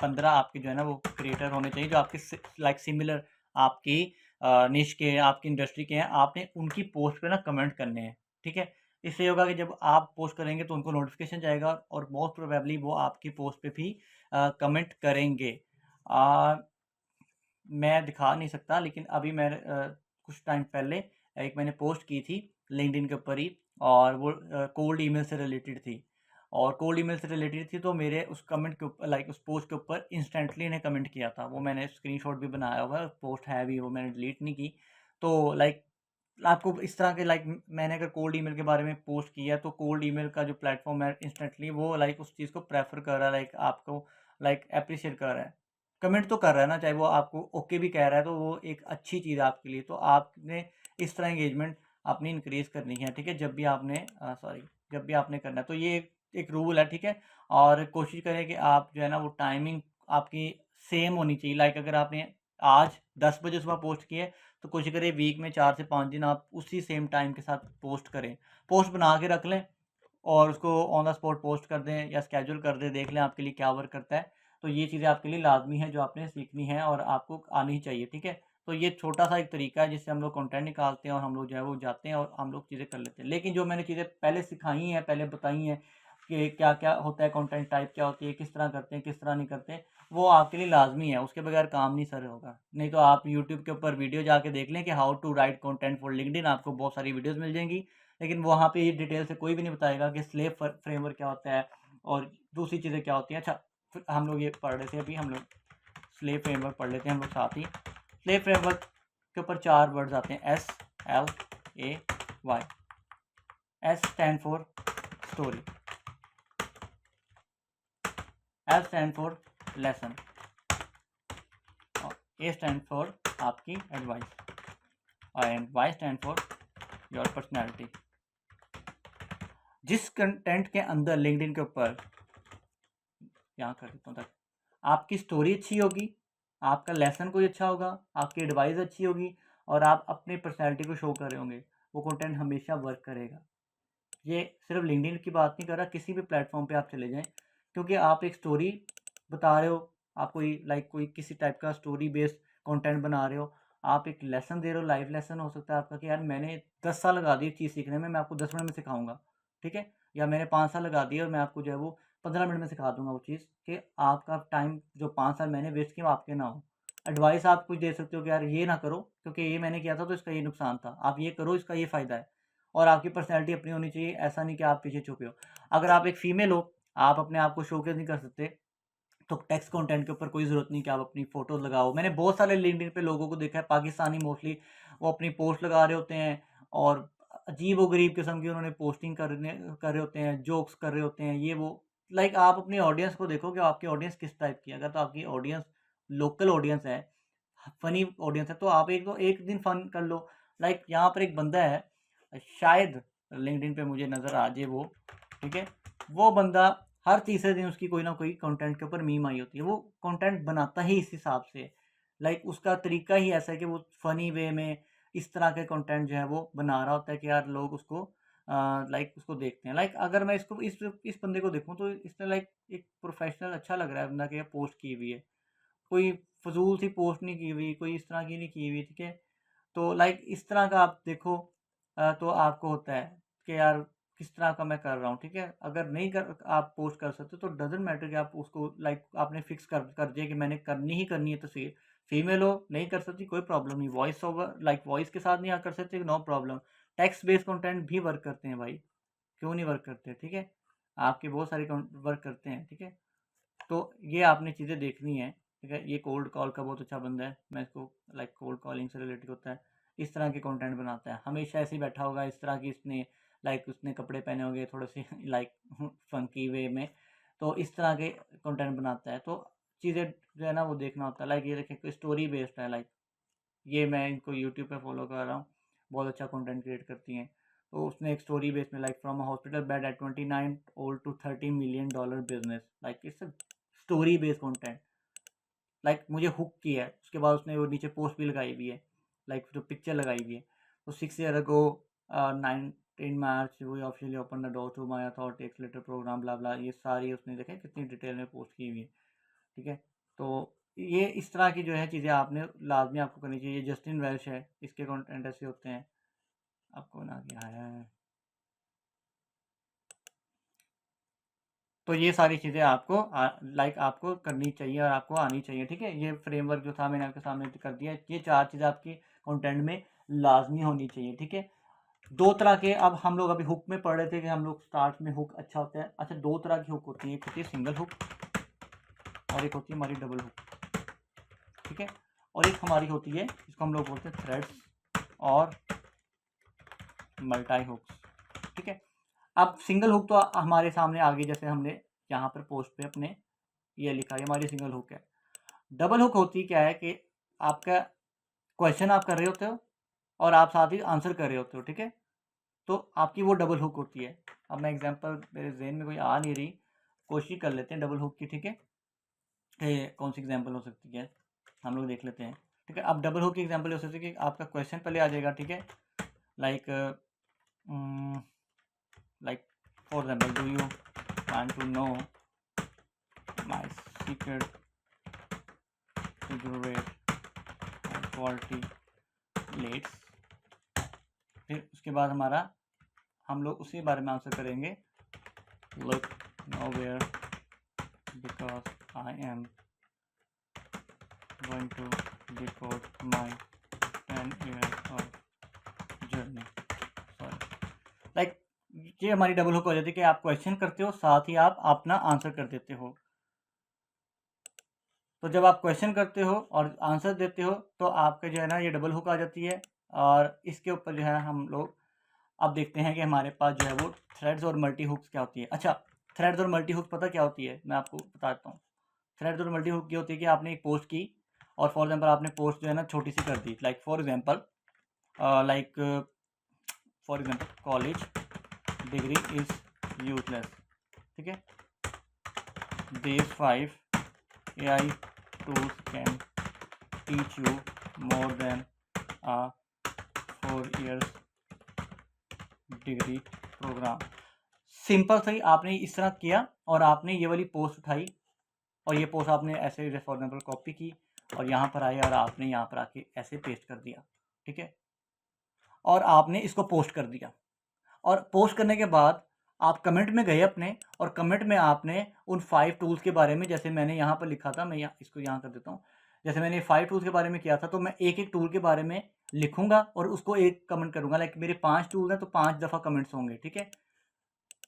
15 आपके जो है ना वो क्रिएटर होने चाहिए, जो आपके लाइक सिमिलर आपकी निश के, आपकी इंडस्ट्री के हैं। आपने उनकी पोस्ट पे ना कमेंट करने हैं, ठीक है। इससे होगा कि जब आप पोस्ट करेंगे तो उनको नोटिफिकेशन जाएगा, और मोस्ट प्रोबेबली वो आपकी पोस्ट पे भी कमेंट करेंगे। आ, मैं दिखा नहीं सकता, लेकिन अभी मैं कुछ टाइम पहले एक मैंने पोस्ट की थी लिंक्डइन के ऊपर ही, और वो कोल्ड ईमेल से रिलेटेड थी। और कोल्ड ईमेल से रिलेटेड थी तो मेरे उस कमेंट के ऊपर लाइक उस पोस्ट के ऊपर इंस्टेंटली ने कमेंट किया था। वो मैंने स्क्रीनशॉट भी बनाया हुआ है, पोस्ट है भी, वो मैंने डिलीट नहीं की। तो लाइक आपको इस तरह के लाइक मैंने अगर कोल्ड ईमेल के बारे में पोस्ट किया, तो कोल्ड ईमेल का जो प्लेटफॉर्म है इंस्टेंटली वो लाइक उस चीज़ को प्रेफर कर रहा है, लाइक आपको लाइक अप्रिशिएट कर रहा है, कमेंट तो कर रहा है ना, चाहे वो आपको ओके भी कह रहा है, तो वो एक अच्छी चीज़ है आपके लिए। तो आपने इस तरह एंगेजमेंट अपनी इंक्रीज़ करनी है, ठीक है। जब भी आपने जब भी आपने करना है, तो ये एक रूल है, ठीक है। और कोशिश करें कि आप जो है ना वो टाइमिंग आपकी सेम होनी चाहिए। लाइक अगर आपने आज 10 बजे सुबह पोस्ट की है, तो कोशिश करें वीक में 4 से 5 दिन आप उसी सेम टाइम के साथ पोस्ट करें। पोस्ट बना के रख लें और उसको ऑन द स्पॉट पोस्ट कर दें या स्केड्यूल कर दें, देख लें आपके लिए क्या वर्क करता है। तो ये चीज़ें आपके लिए लाजमी है, जो आपने सीखनी है और आपको आनी ही चाहिए, ठीक है। तो ये छोटा सा एक तरीका है जिससे हम लोग कंटेंट निकालते हैं, और हम लोग जो है वो जाते हैं और हम लोग चीज़ें कर लेते हैं। लेकिन जो मैंने चीज़ें पहले सिखाई हैं, पहले बताई हैं कि क्या क्या होता है, कंटेंट टाइप क्या होती है, किस तरह करते हैं, किस तरह नहीं करते, वो आपके लिए लाजमी है। उसके बगैर काम नहीं सर होगा। नहीं तो आप यूट्यूब के ऊपर वीडियो जाके देख लें कि how to write content for LinkedIn, आपको बहुत सारी वीडियोज़ मिल जाएंगी। लेकिन वहाँ पे ये डिटेल से कोई भी नहीं बताएगा कि स्लेव फ्रेमवर्क क्या होता है और दूसरी चीज़ें क्या होती हैं। अच्छा, फिर हम लोग ये पढ़ रहे थे अभी, हम लोग स्लेव फ्रेमवर्क पढ़ लेते हैं हम लोग साथ ही। स्लेव फ्रेमवर्क के ऊपर 4 वर्ड्स आते हैं, SLAY। S stand for story, L stand for lesson और A स्टैंड फॉर आपकी advice and Y stand for your personality. जिस कंटेंट के अंदर लिंक्डइन के ऊपर, यहाँ कर देता हूँ तक, आपकी स्टोरी अच्छी होगी, आपका लेसन कोई अच्छा होगा, आपकी एडवाइस अच्छी होगी और आप अपनी पर्सनैलिटी को शो कर रहे होंगे, वो कंटेंट हमेशा वर्क करेगा। ये सिर्फ लिंक्डइन की बात नहीं कर रहा, किसी भी प्लेटफॉर्म पे आप चले जाएं, क्योंकि आप एक स्टोरी बता रहे हो, आप कोई किसी टाइप का स्टोरी बेस्ड कंटेंट बना रहे हो, आप एक लेसन दे रहे हो, लाइव लेसन हो सकता है आपका कि यार मैंने 10 साल लगा दिए चीज़ सीखने में, मैं आपको 10 मिनट में सिखाऊंगा, ठीक है, या मैंने 5 साल लगा दिए और मैं आपको जो है वो 15 मिनट में सिखा दूंगा वो चीज़, कि आपका टाइम जो 5 साल मैंने वेस्ट किया वो आपके ना हो। एडवाइस आप कुछ दे सकते हो कि यार ये ना करो क्योंकि ये मैंने किया था तो इसका ये नुकसान था, आप ये करो इसका ये फ़ायदा है। और आपकी पर्सनैलिटी अपनी होनी चाहिए, ऐसा नहीं कि आप पीछे छुपे हो। अगर आप एक फीमेल हो, आप अपने आप को शोकेस नहीं कर सकते, तो टेक्स्ट कंटेंट के ऊपर कोई ज़रूरत नहीं कि आप अपनी फ़ोटो लगाओ। मैंने बहुत सारे लिंक्डइन पे लोगों को देखा है, पाकिस्तानी मोस्टली, वो अपनी पोस्ट लगा रहे होते हैं और अजीब-ओ-गरीब किस्म की उन्होंने पोस्टिंग कर रहे होते हैं, जोक्स कर रहे होते हैं, ये वो। लाइक आप अपनी ऑडियंस को देखो कि आपकी ऑडियंस किस टाइप की है। अगर तो आपकी ऑडियंस लोकल ऑडियंस है, फ़नी ऑडियंस है, तो आप एक दिन फ़न कर लो। लाइक यहाँ पर एक बंदा है, शायद लिंक्डइन पे मुझे नज़र आ जाए वो, ठीक है? वो बंदा हर तीसरे दिन उसकी कोई ना कोई कंटेंट के ऊपर मीम आई होती है। वो कंटेंट बनाता ही इस हिसाब से, लाइक उसका तरीका ही ऐसा है कि वो फ़नी वे में इस तरह के कंटेंट जो है वो बना रहा होता है कि यार लोग उसको लाइक उसको देखते हैं। लाइक अगर मैं इसको इस बंदे को देखूँ तो इसने लाइक एक प्रोफ़ेशनल अच्छा लग रहा है बंदा, कि पोस्ट की हुई है। कोई फ़िज़ूल सी पोस्ट नहीं की हुई, कोई इस तरह की नहीं की हुई, ठीक है? तो लाइक इस तरह का आप देखो, तो आपको होता है कि यार किस तरह का मैं कर रहा हूँ, ठीक है? अगर नहीं कर आप पोस्ट कर सकते तो डज़न्ट मैटर कि आप उसको लाइक आपने फिक्स कर दिया कि मैंने करनी ही करनी है तस्वीर। फीमेल हो, नहीं कर सकती कोई प्रॉब्लम नहीं, वॉइस ओवर लाइक वॉइस के साथ नहीं आप कर सकते, no problem. Text based content भी वर्क करते हैं भाई, क्यों नहीं वर्क करते, ठीक है? आपके बहुत सारे वर्क करते हैं, ठीक है? तो ये आपने चीज़ें देखनी है, ठीक है? ये कोल्ड कॉल का बहुत अच्छा बंदा है, मैं इसको लाइक कोल्ड कॉलिंग से रिलेटेड होता है, इस तरह के कंटेंट बनाता है, हमेशा ऐसे ही बैठा होगा, इस तरह की इसने लाइक उसने कपड़े पहने होंगे थोड़े से लाइक फंकी वे में, तो इस तरह के कंटेंट बनाता है। तो चीज़ें जो है ना वो देखना होता है। लाइक ये देखें, स्टोरी बेस्ड है, लाइक ये मैं इनको यूट्यूब पे फॉलो कर रहा हूँ, बहुत अच्छा कंटेंट क्रिएट करती हैं। तो उसने एक स्टोरी बेस में like from a hospital bed at 29 old to $30 million business, like it's story based content. Like मुझे हुक किया है, उसके बाद उसने वो नीचे पोस्ट भी लगाई हुई है, लाइक जो पिक्चर लगाई हुई है। तो 6 year ago 19 March we officially open the door to my authority accelerator program, blah blah, ये सारी उसने देखे कितनी डिटेल में पोस्ट की हुई है, ठीक है? तो ये इस तरह की जो है चीज़ें आपने लाजमी आपको करनी चाहिए। जस्टिन वेल्श है, इसके कंटेंट ऐसे होते हैं, आपको ना क्या है। तो ये सारी चीज़ें आपको लाइक आपको करनी चाहिए और आपको आनी चाहिए, ठीक है? ये फ्रेमवर्क जो था मैंने आपके सामने कर दिया, ये 4 चीज़ें आपकी कंटेंट में लाजमी होनी चाहिए, ठीक है? 2 तरह के, अब हम लोग अभी हुक में पढ़ रहे थे कि हम लोग स्टार्ट में हुक अच्छा होता है। अच्छा, 2 तरह की हुक होती है, एक होती है सिंगल हुक और एक होती है हमारी डबल हुक, ठीक है? और एक हमारी होती है जिसको हम लोग बोलते हैं थ्रेड्स और मल्टी हुक्स, ठीक है? अब सिंगल हुक तो हमारे सामने आ गई, जैसे हमने यहाँ पर पोस्ट पे अपने ये लिखा है, हमारी सिंगल हुक है। डबल हुक होती क्या है कि आपका क्वेश्चन आप कर रहे होते हो और आप साथ ही आंसर कर रहे होते हो, ठीक है? तो आपकी वो डबल हुक होती है। अब मैं एग्जांपल, मेरे जहन में कोई आ नहीं रही, कोशिश कर लेते हैं डबल हुक की, ठीक है? कौन सी एग्जांपल हो सकती है, हम लोग देख लेते हैं, ठीक है? अब डबल हुक की एग्जांपल हो सकती है कि आपका क्वेश्चन पहले आ जाएगा, ठीक है? Like like for example, do you want to know my secret rate and quality let's. फिर उसके बाद हमारा, हम लोग उसी बारे में आंसर करेंगे, look nowhere because I am going to record my 10 years of journey, sorry. Like ये हमारी डबल हुक हो जाती है कि आप क्वेश्चन करते हो साथ ही आप अपना आंसर कर देते हो। तो जब आप क्वेश्चन करते हो और आंसर देते हो तो आपके जो है ना ये डबल हुक आ जाती है। और इसके ऊपर जो है हम लोग अब देखते हैं कि हमारे पास जो है वो थ्रेड्स और मल्टी हुक्स क्या होती है। अच्छा, थ्रेड्स और मल्टी हुक्स पता क्या होती है, मैं आपको बताता हूँ। थ्रेड्स और मल्टी हुक ये होती है कि आपने एक पोस्ट की और फॉर एग्जांपल आपने पोस्ट जो है ना छोटी सी कर दी, like for example college degree is useless, ठीक है, these 5 AI tools can teach you more than a 4 years degree program. Simple सही आपने इस तरह किया और आपने ये वाली पोस्ट उठाई और ये पोस्ट आपने ऐसे फॉर एग्जाम्पल कॉपी की और यहाँ पर आए और आपने यहाँ पर आके ऐसे पेस्ट कर दिया, ठीक है, और आपने इसको पोस्ट कर दिया। और पोस्ट करने के बाद आप कमेंट में गए अपने और कमेंट में आपने उन 5 टूल्स के बारे में, जैसे मैंने यहाँ पर लिखा था, मैं इसको यहाँ कर देता हूँ, जैसे मैंने 5 टूल्स के बारे में किया था तो मैं एक एक टूल के बारे में लिखूंगा और उसको एक कमेंट करूंगा। लाइक मेरे 5 टूल हैं तो 5 दफ़ा कमेंट्स होंगे, ठीक है।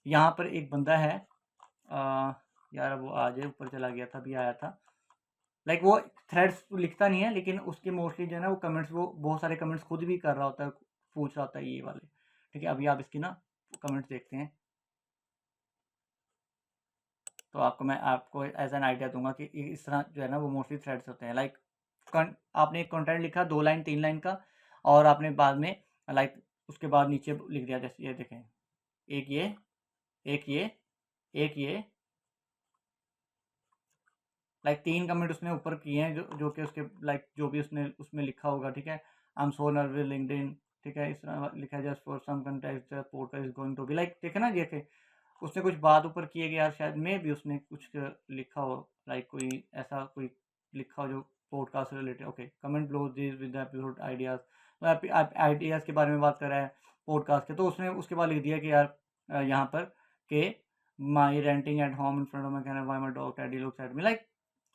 यहाँ पर एक बंदा है, यार वो आज ऊपर चला गया था, अभी आया था। लाइक वो थ्रेड्स लिखता नहीं है लेकिन उसके मोस्टली जो है ना वो कमेंट्स, वो बहुत सारे कमेंट्स खुद भी कर रहा होता है, पूछ रहा होता है ये वाले, ठीक है। अभी आप इसकी ना कमेंट्स देखते हैं तो आपको एज एन आइडिया दूंगा कि इस तरह जो है ना वो मोस्टली थ्रेड्स होते हैं। लाइक आपने एक कंटेंट लिखा 2 लाइन 3 लाइन का और आपने बाद में लाइक उसके बाद नीचे लिख दिया, जैसे ये देखें, एक ये, एक ये, एक ये, लाइक 3 कमेंट उसने ऊपर किए हैं जो कि उसके लाइक जो भी उसने उसमें लिखा होगा, ठीक है। I am so nervous LinkedIn, ठीक है, इस तरह लिखा है, just for some contact podcast is going to be, like देखे ना, देखे उसने कुछ बात ऊपर किए गया, शायद में भी उसने कुछ लिखा हो, लाइक कोई ऐसा कोई लिखा हो जो पॉडकास्ट से related. Okay, comment blow this with episode ideas, ideas के बारे में बात कर रहा है पॉडकास्ट के, तो उसने उसके बाद लिख दिया कि यार यहाँ पर के my ranting at home in front of my can why my dog Teddy looks at me, like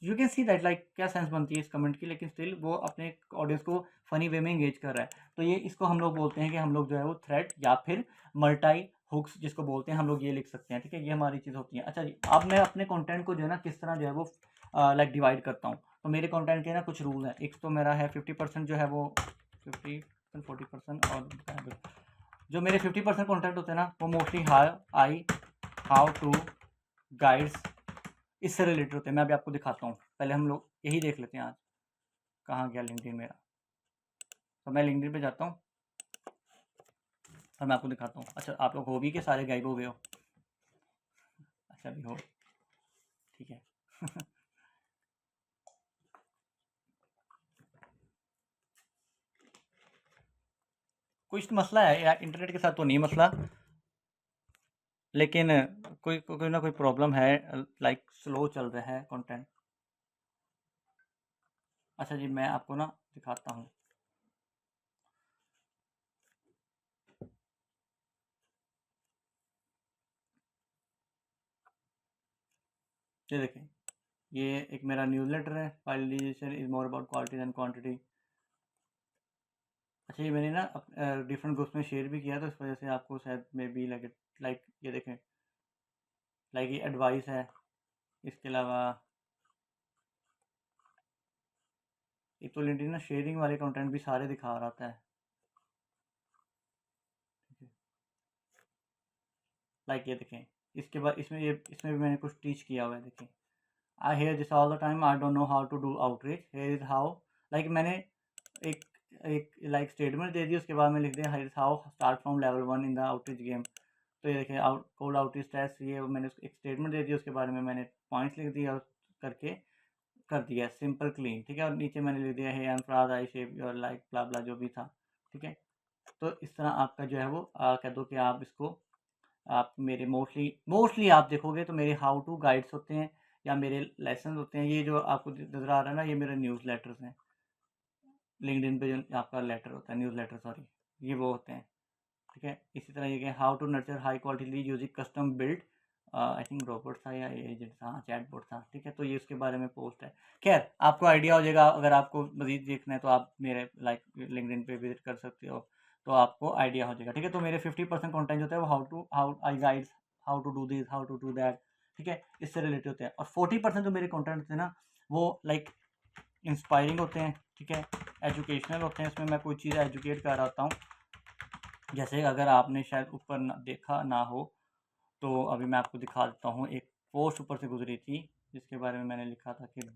you can see that, like क्या सेंस बनती है इस कमेंट की, लेकिन स्टिल वो अपने ऑडियंस को फनी वे में एंगेज कर रहा है। तो ये इसको हम लोग बोलते हैं कि हम लोग जो है वो थ्रेड या फिर मल्टाई हुक्स जिसको बोलते हैं हम लोग, ये लिख सकते हैं, ठीक है। ये हमारी चीज़ होती है। अच्छा जी, अब मैं अपने कंटेंट को जो है ना किस तरह जो है वो लाइक डिवाइड करता हूँ। तो मेरे कंटेंट के ना कुछ रूल हैं। एक तो मेरा है 50% जो है वो 50%, 40% और जो मेरे 50% कंटेंट होते हैं ना वो मोस्टली हाउ टू गाइड्स इससे रिलेटेड होते हैं। मैं अभी आपको दिखाता हूँ, पहले हम लोग यही देख लेते हैं। आज कहाँ गया लिंक्डइन मेरा, तो मैं लिंक्डइन पे जाता हूँ और मैं आपको दिखाता हूँ। अच्छा, आप लोग हो भी के सारे गायब हो गए हो, अच्छा भी हो, ठीक है। कुछ मसला है यार, इंटरनेट के साथ तो नहीं मसला, लेकिन कोई ना कोई प्रॉब्लम है, लाइक स्लो चल रहा है कंटेंट। अच्छा जी, मैं आपको ना दिखाता हूँ। ये देखें, ये एक मेरा न्यूज़लेटर है, finalization is more about quality than quantity. अच्छा, ये मैंने ना डिफरेंट ग्रुप्स में शेयर भी किया तो इस वजह से आपको शायद में भी लगे, लाइक ये देखें, लाइक ये एडवाइस है। इसके अलावा एक तो लिंक्डइन ना शेयरिंग वाले कंटेंट भी सारे दिखा रहा था है, लाइक ये देखें। इसके बाद इसमें भी मैंने कुछ टीच किया हुआ है, देखें। I hear this all the time, I don't know how to do outreach, here is how, like मैंने एक एक लाइक स्टेटमेंट दे दी, उसके बाद में लिख दिया hair is how start from level 1 in the outreach game. तो ये देखें, कोल्ड आउटरीच टेस्ट, ये मैंने एक स्टेटमेंट दे दी, उसके बारे में मैंने पॉइंट्स लिख दिया और करके कर दिया सिंपल क्लीन, ठीक है। और नीचे मैंने लिख दिया है I am proud I shape your like blah blah जो भी था, ठीक है। तो इस तरह आपका जो है वो कह दो कि आप इसको, आप मेरे मोस्टली आप देखोगे तो मेरे हाउ टू गाइड्स होते हैं या मेरे लेसन होते हैं। ये जो आपको नज़र आ रहा है ना, ये मेरे न्यूज़ लेटर्स हैं। लिंक्डइन पे जो आपका लेटर होता है, न्यूज़ लेटर सॉरी, ये वो होते हैं, ठीक है। इसी तरह ये how to nurture high quality lead using custom build, I think robot था या एजेंट था, हाँ चैटबॉट था, ठीक है। तो ये उसके बारे में पोस्ट है। खैर, आपको आइडिया हो जाएगा, अगर आपको मज़ीद देखना है तो आप मेरे लाइक लिंक्डइन पे विजिट कर सकते हो। तो आपको आइडिया हो जाएगा, ठीक है। तो मेरे 50% कंटेंट होता है वो how I guides, how to do this, how to do that, ठीक है, इससे रिलेटेड होते हैं। और 40% जो मेरे कंटेंट होते हैं ना वो लाइक इंस्पायरिंग होते हैं, ठीक है, एजुकेशनल होते हैं, उसमें मैं कोई चीज़ एजुकेट कर रहा होता हूँ। जैसे अगर आपने शायद ऊपर देखा ना हो तो अभी मैं आपको दिखा देता हूँ, एक पोस्ट ऊपर से गुजरी थी जिसके बारे में मैंने लिखा था कि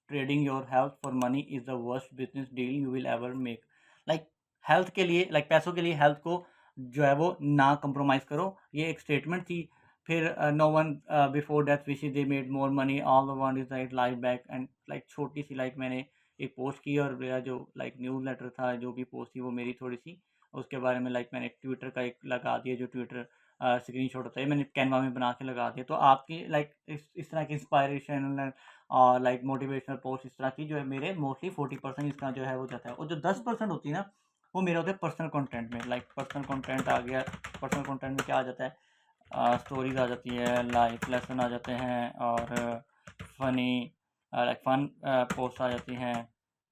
trading your health for money is the worst business deal you will ever make. Like health के लिए, लाइक पैसों के लिए हेल्थ को जो है वो ना कंप्रोमाइज़ करो, ये एक स्टेटमेंट थी। फिर no one before death wish they made more money, all the one is like life back, and like छोटी सी लाइक मैंने एक पोस्ट की, और मेरा जो लाइक न्यूज़ लेटर था, जो भी पोस्ट थी वो मेरी थोड़ी सी उसके बारे में लाइक मैंने ट्विटर का एक लगा दिया, जो ट्विटर स्क्रीन शॉट होता है मैंने कैनवा में बना के लगा दिया। तो आपकी लाइक इस तरह की इंस्पायरेशन और लाइक मोटिवेशनल पोस्ट इस तरह की जो है मेरे मोस्टली 40% इसका जो है वो जाता है। और जो 10% होती है ना वो मेरा होता है पर्सनल कंटेंट में। लाइक पर्सनल कंटेंट आ गया, पर्सनल कंटेंट में क्या आ जाता है, स्टोरीज आ जाती है, लाइफ लेसन आ जाते हैं, और फनी लाइक फन पोस्ट आ जाती हैं,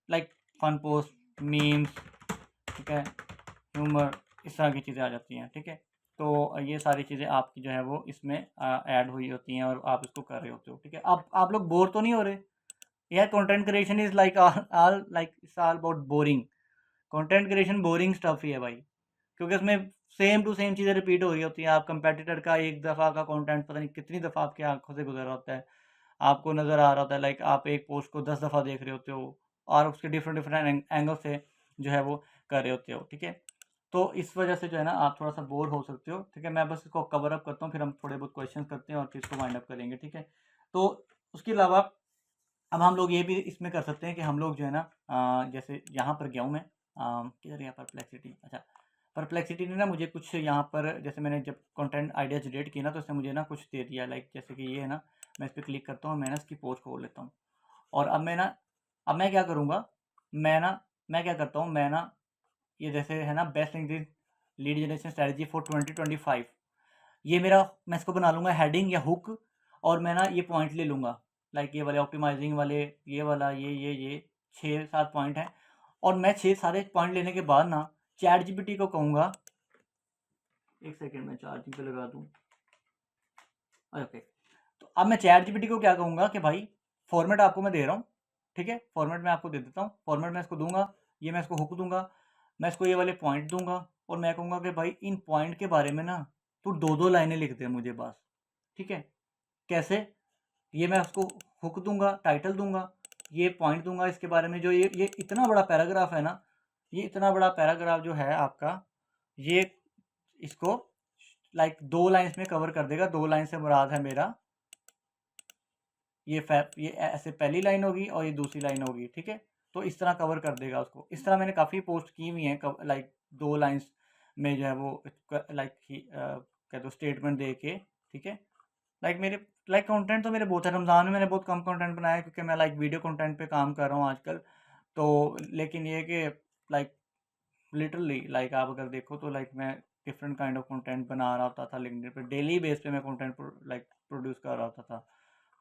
लाइक फन पोस्ट, मीम्स, ठीक है, ह्यूमर, इस तरह की चीज़ें आ जाती हैं, ठीक है। तो ये सारी चीज़ें आपकी जो है वो इसमें ऐड हुई होती हैं और आप इसको कर रहे होते हो, ठीक है। अब आप लोग बोर तो नहीं हो रहे? यार content creation is like all like it's all about boring. Content creation boring stuff he है भाई, क्योंकि उसमें सेम टू सेम चीज़ें रिपीट हो रही होती हैं। आप कंपेटिटर का एक दफ़ा का कंटेंट पता नहीं कितनी दफ़ा आपकी आंखों से गुजर रहा होता है, आपको नज़र आ रहा होता है। लाइक आप एक पोस्ट को 10 दफ़ा देख रहे होते हो और उसके डिफरेंट डिफरेंट एंगल से जो है वो कर रहे होते हो, ठीक है। तो इस वजह से जो है ना आप थोड़ा सा बोर हो सकते हो, ठीक है। मैं बस इसको कवर अप करता हूँ, फिर हम थोड़े बहुत क्वेश्चन करते हैं और फिर इसको वाइंड अप करेंगे, ठीक है। तो उसके अलावा अब हम लोग ये भी इसमें कर सकते हैं कि हम लोग जो है ना जैसे यहाँ पर गया हूँ मैं, किधर गया, परप्लेक्सिटी, अच्छा। परप्लेक्सिटी ने ना मुझे कुछ यहाँ पर, जैसे मैंने जब कंटेंट आइडिया जनरेट किया ना तो उसने मुझे ना कुछ दे दिया, लाइक जैसे कि ये है ना, मैं इस पर क्लिक करता हूँ, मैं ना इसकी पोस्ट खोल लेता हूँ। और अब मैं क्या करूँगा, मैं क्या करता हूँ, मैं ना ये जैसे है ना best LinkedIn lead generation strategy for 2025, ये मेरा, मैं इसको बना लूँगा हेडिंग या हुक, और मैं ना ये पॉइंट ले लूँगा, लाइक ये वाले ऑप्टिमाइजिंग वाले, ये वाला, ये 6-7 पॉइंट हैं। और मैं 6 सारे पॉइंट लेने के बाद ना चैट जीपीटी को कहूँगा, एक सेकेंड में चार्जिंग पे लगा दूँ, ओके। तो अब मैं चैट जीपीटी को क्या कहूँगा कि भाई फॉर्मेट आपको मैं दे रहा हूँ, ठीक है, फॉर्मेट मैं आपको दे देता हूँ, फॉर्मेट मैं इसको दूंगा, ये मैं इसको हुक दूंगा, मैं इसको ये वाले पॉइंट दूंगा, और मैं कहूँगा कि भाई इन पॉइंट के बारे में ना तू 2-2 लाइनें लिख दे मुझे बस, ठीक है। कैसे, ये मैं उसको हुक दूंगा, टाइटल दूंगा, ये पॉइंट दूंगा इसके बारे में, जो ये इतना बड़ा पैराग्राफ है ना, ये इतना बड़ा पैराग्राफ जो है आपका, ये इसको लाइक 2 लाइन्स में कवर कर देगा। 2 लाइन से मुराद है मेरा ये ऐसे पहली लाइन होगी और ये दूसरी लाइन होगी, ठीक है। तो इस तरह कवर कर देगा उसको। इस तरह मैंने काफ़ी पोस्ट की हुई हैं, लाइक 2 लाइन्स में जो है वो लाइक क्या तो स्टेटमेंट दे के, ठीक है। लाइक मेरे लाइक कंटेंट तो मेरे बहुत है, रमज़ान में मैंने बहुत कम कंटेंट बनाया क्योंकि मैं लाइक वीडियो कंटेंट पे काम कर रहा हूँ आजकल। तो लेकिन ये कि लाइक लिटरली लाइक आप अगर देखो तो लाइक मैं डिफरेंट काइंड ऑफ कंटेंट बना रहा होता था लिंक्डइन पे, डेली बेस पे मैं कंटेंट लाइक प्रोड्यूस कर रहा होता था।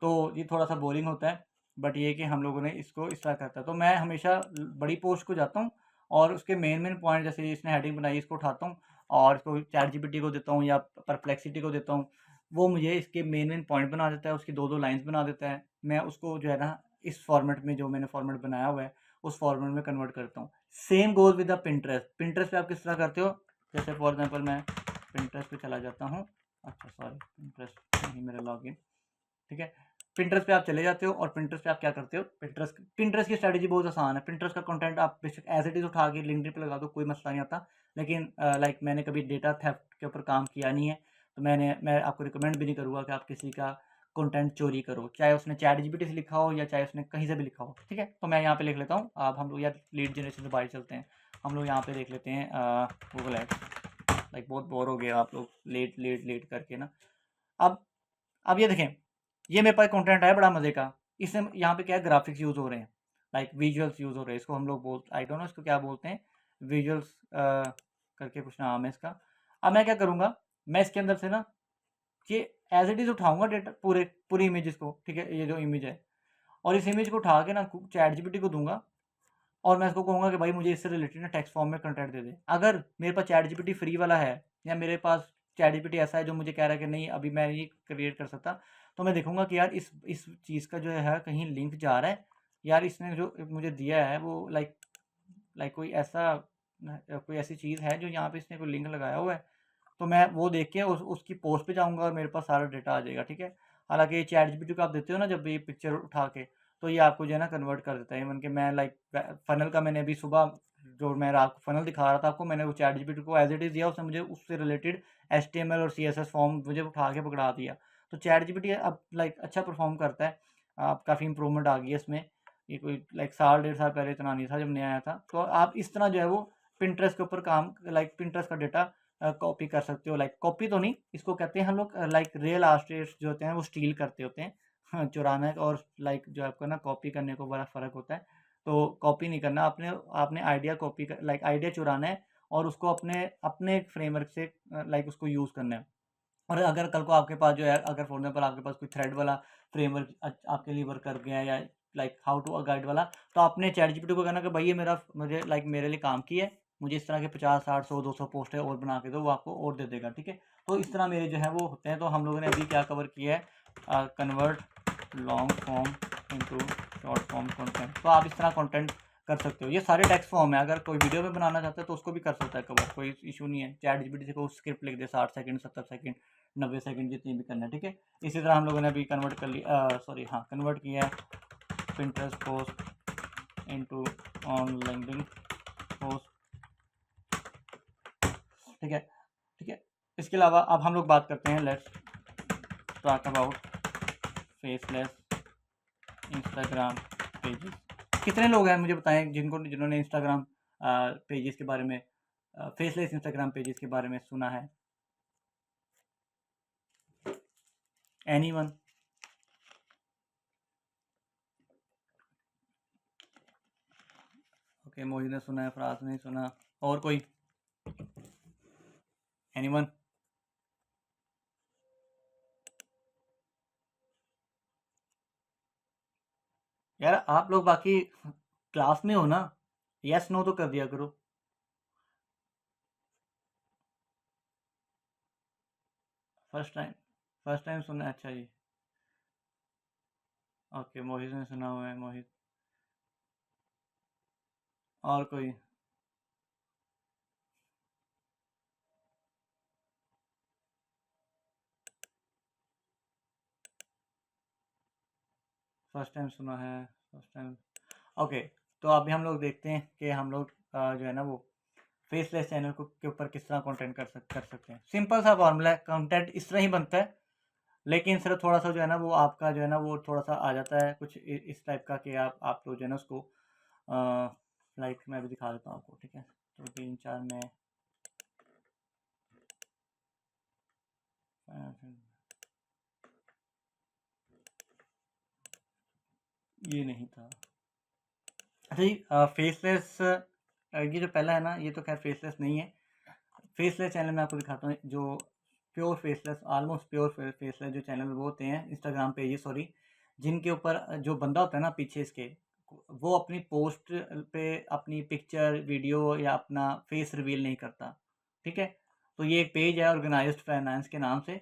तो ये थोड़ा सा बोरिंग होता है, बट ये कि हम लोगों ने इसको इस तरह करता है। तो मैं हमेशा बड़ी पोस्ट को जाता हूँ और उसके मेन पॉइंट, जैसे इसने हेडिंग बनाई, इसको उठाता हूँ और इसको चैट जीपीटी को देता हूँ या परप्लेक्सिटी को देता हूँ, वो मुझे इसके मेन पॉइंट बना देता है, उसकी 2-2 लाइन्स बना देता है। मैं उसको जो है ना इस फॉर्मेट में, जो मैंने फॉर्मेट बनाया हुआ है उस फॉर्मेट में कन्वर्ट करता हूँ। Same goes with the Pinterest. Pinterest पे आप किस तरह करते हो, जैसे फॉर एग्जांपल मैं पिंटरेस्ट पे चला जाता हूँ, अच्छा सॉरी पिंटरेस्ट नहीं मेरा लॉगिन, ठीक है। पिंटरेस्ट पे आप चले जाते हो और पिंटरेस्ट पे आप क्या करते हो, पिंटरेस्ट की स्ट्रैटेजी बहुत आसान है। पिंटरेस्ट का कंटेंट आप बेशक एज इट इज़ उठा के लिंक्डइन पे लगा दो, कोई मसला नहीं आता। लेकिन लाइक मैंने कभी डेटा थेफ्ट के ऊपर काम किया नहीं है, तो मैं आपको रिकमेंड भी नहीं करूँगा कि आप किसी का कंटेंट चोरी करो, चाहे उसने चैट जीपीटी से लिखा हो या चाहे उसने कहीं से भी लिखा हो, ठीक है। तो मैं यहाँ पे लिख लेता हूँ। अब हम लोग यार लीड जनरेशन से बाहर चलते हैं, हम लोग यहाँ पे देख लेते हैं गूगल एड्स। लाइक बहुत बोर हो गए आप लोग लेट करके ना। अब ये देखें, ये मेरे पास कंटेंट है बड़ा मज़े का। इसमें यहाँ पे क्या है, ग्राफिक्स यूज़ हो रहे हैं, लाइक विजुअल्स यूज़ हो रहे हैं। इसको हम लोग आई डोंट नो इसको क्या बोलते हैं, विजुअल्स करके कुछ नाम है इसका। अब मैं क्या करूँगा, मैं इसके अंदर से ना ये एज इट इज़ उठाऊँगा डेटा, पूरी इमेजेस को, ठीक है, ये जो इमेज है, और इस इमेज को उठा के ना चैट जीपीटी को दूंगा और मैं इसको कहूँगा कि भाई मुझे इससे रिलेटेड ना टेक्स्ट फॉर्म में कंटेंट दे दे। अगर मेरे पास चैट जीपीटी फ्री वाला है या मेरे पास चैट जीपीटी ऐसा है जो मुझे कह रहा है कि नहीं अभी मैं ये क्रिएट कर सकता, तो मैं देखूँगा कि यार इस चीज़ का जो है कहीं लिंक जा रहा है, यार इसने जो मुझे दिया है वो लाइक कोई ऐसी चीज़ है जो यहाँ पे इसने कोई लिंक लगाया हुआ है, तो मैं वो देख के उसकी पोस्ट पे जाऊँगा और मेरे पास सारा डेटा आ जाएगा, ठीक है। हालांकि ये चैट जीपीटी को आप देते हो ना जब भी पिक्चर उठा के, तो ये आपको जो है ना कन्वर्ट कर देता है। इवन कि मैं लाइक फनल का मैंने अभी सुबह जो मैं आपको फनल दिखा रहा था आपको, मैंने वो चैट जीपीटी को एज इट इज़ दिया, उसने मुझे उससे रिलेटेड HTML और CSS फॉर्म मुझे उठा के पकड़ा दिया। तो चैट जीपीटी अब लाइक अच्छा परफॉर्म करता है। आप काफ़ी इंप्रूवमेंट आ गई है इसमें। ये कोई लाइक साल 1.5 साल पहले इतना नहीं था जब नया आया था। तो आप इस तरह जो है वो पिंटरेस्ट के ऊपर काम लाइक पिंटरेस्ट का डेटा कॉपी कर सकते हो। लाइक कॉपी तो नहीं, इसको कहते हैं हम लोग लाइक रियल आर्टिस्ट जो होते हैं वो स्टील करते होते हैं। हाँ, चुराना और लाइक जो आपका ना कॉपी करने को बड़ा फ़र्क होता है। तो कॉपी नहीं करना, आपने आपने आइडिया कॉपी कर लाइक आइडिया चुराना है और उसको अपने अपने फ्रेमवर्क से लाइक उसको यूज़ करना है। और अगर कल को आपके पास जो है अगर फॉर एग्जाम्पल आपके पास कोई थ्रेड वाला फ्रेमवर्क आपके लिए वर्क कर गया है या लाइक हाउ टू गाइड वाला, तो आपने चैट जीपीटी को कहना कि भाई ये मुझे लाइक मेरे लिए काम की है, मुझे इस तरह के 50 60 100 200 पोस्ट है और बना के दो, वो आपको और दे देगा, ठीक है। तो इस तरह मेरे जो है वो होते हैं। तो हम लोगों ने अभी क्या कवर किया है, convert long form into short form content. तो आप इस तरह कंटेंट कर सकते हो। ये सारे टेक्स्ट फॉर्म है, अगर कोई वीडियो में बनाना चाहता है तो उसको भी कर सकता है कवर, कोई इशू नहीं है। चैट जीपीटी से कोई स्क्रिप्ट लिख दे 60 सेकंड 70 सेकंड 90 सेकंड जितनी भी करना है, ठीक है। इसी तरह हम लोगों ने अभी कन्वर्ट कर लिया सॉरी हाँ कन्वर्ट किया है Pinterest post into on LinkedIn post, ठीक है ठीक है। इसके अलावा अब हम लोग बात करते हैं, let's talk about faceless Instagram pages. कितने लोग हैं मुझे बताएं जिन्होंने इंस्टाग्राम पेजेस के बारे में फेसलेस इंस्टाग्राम पेजेस के बारे में सुना है? एनीवन? ओके, मोहित ने सुना है, फराज ने सुना, और कोई? एनीवन? यार आप लोग बाकी क्लास में हो ना, यस नो तो कर दिया करो। फर्स्ट टाइम सुना है, अच्छा जी। ओके, मोहित ने सुना हुआ है, मोहित। और कोई? फर्स्ट टाइम सुना है, फर्स्ट टाइम। ओके, तो अभी हम लोग देखते हैं कि हम लोग जो है ना वो फेसलेस चैनल को के ऊपर किस तरह कंटेंट कर सकते हैं। सिंपल सा फॉर्मूला है, कंटेंट इस तरह ही बनता है, लेकिन सिर्फ थोड़ा सा जो है ना वो आपका जो है ना वो थोड़ा सा आ जाता है कुछ इस टाइप का कि आप लोग जो है ना उसको लाइक मैं भी दिखा देता हूँ आपको, ठीक है। तो 3 4 में ये नहीं था। अच्छा जी, फेसलेस ये जो पहला है ना ये तो खैर फेसलेस नहीं है। फेसलेस चैनल मैं आपको दिखाता हूँ, जो pure faceless almost pure faceless जो चैनल वो होते हैं इंस्टाग्राम पेजेस सॉरी, जिनके ऊपर जो बंदा होता है ना पीछे इसके, वो अपनी पोस्ट पे अपनी पिक्चर वीडियो या अपना फेस रिवील नहीं करता, ठीक है। तो ये एक पेज है ऑर्गेनाइज्ड फाइनेंस के नाम से।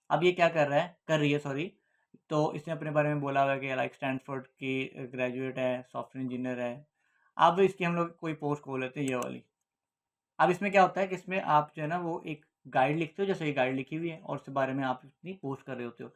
अब ये क्या कर रही है सॉरी, तो इसने अपने बारे में बोला हुआ है कि लाइक स्टैनफोर्ड की ग्रेजुएट है, सॉफ्टवेयर इंजीनियर है। अब इसकी हम लोग कोई पोस्ट खोल लेते हैं ये वाली। अब इसमें क्या होता है कि इसमें आप जो है ना वो एक गाइड लिखते हो, जैसे ये गाइड लिखी हुई है और उसके बारे में आप अपनी पोस्ट कर रहे होते हो।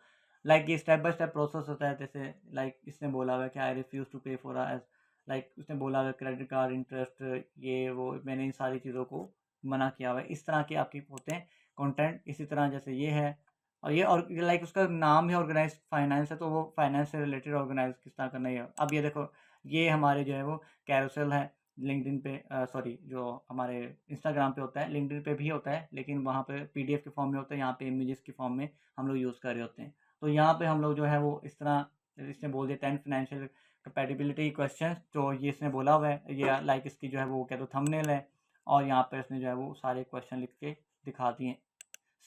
लाइक ये स्टेप बाय स्टेप प्रोसेस होता है, जैसे लाइक इसने बोला हुआ है कि आई रिफ्यूज़ टू पे फॉर एज, लाइक उसने बोला हुआ है क्रेडिट कार्ड इंटरेस्ट ये वो, मैंने इन सारी चीज़ों को मना किया हुआ है। इस तरह के आपके होते हैं कंटेंट। इसी तरह जैसे ये है और ये और लाइक उसका नाम है ऑर्गेनाइज फाइनेंस है, तो वो फाइनेंस से रिलेटेड ऑर्गेनाइज किस तरह करना है। अब ये देखो, ये हमारे जो है वो कैरोसेल है लिंक्डइन पे, सॉरी जो हमारे इंस्टाग्राम पे होता है, लिंक्डइन पे भी होता है, लेकिन वहाँ पे पीडीएफ के फॉर्म में होता है, यहाँ पे इमेजेस के फॉर्म में हम लोग यूज़ कर रहे होते हैं। तो यहाँ पे हम लोग जो है वो इस तरह इसने बोल दिया 10 फाइनेंशियल कंपैटिबिलिटी क्वेश्चन, तो ये इसने बोला हुआ है, ये लाइक इसकी जो है वो क्या तो थंबनेल है, और यहाँ पे इसने जो है वो सारे क्वेश्चन लिख के दिखा दिए।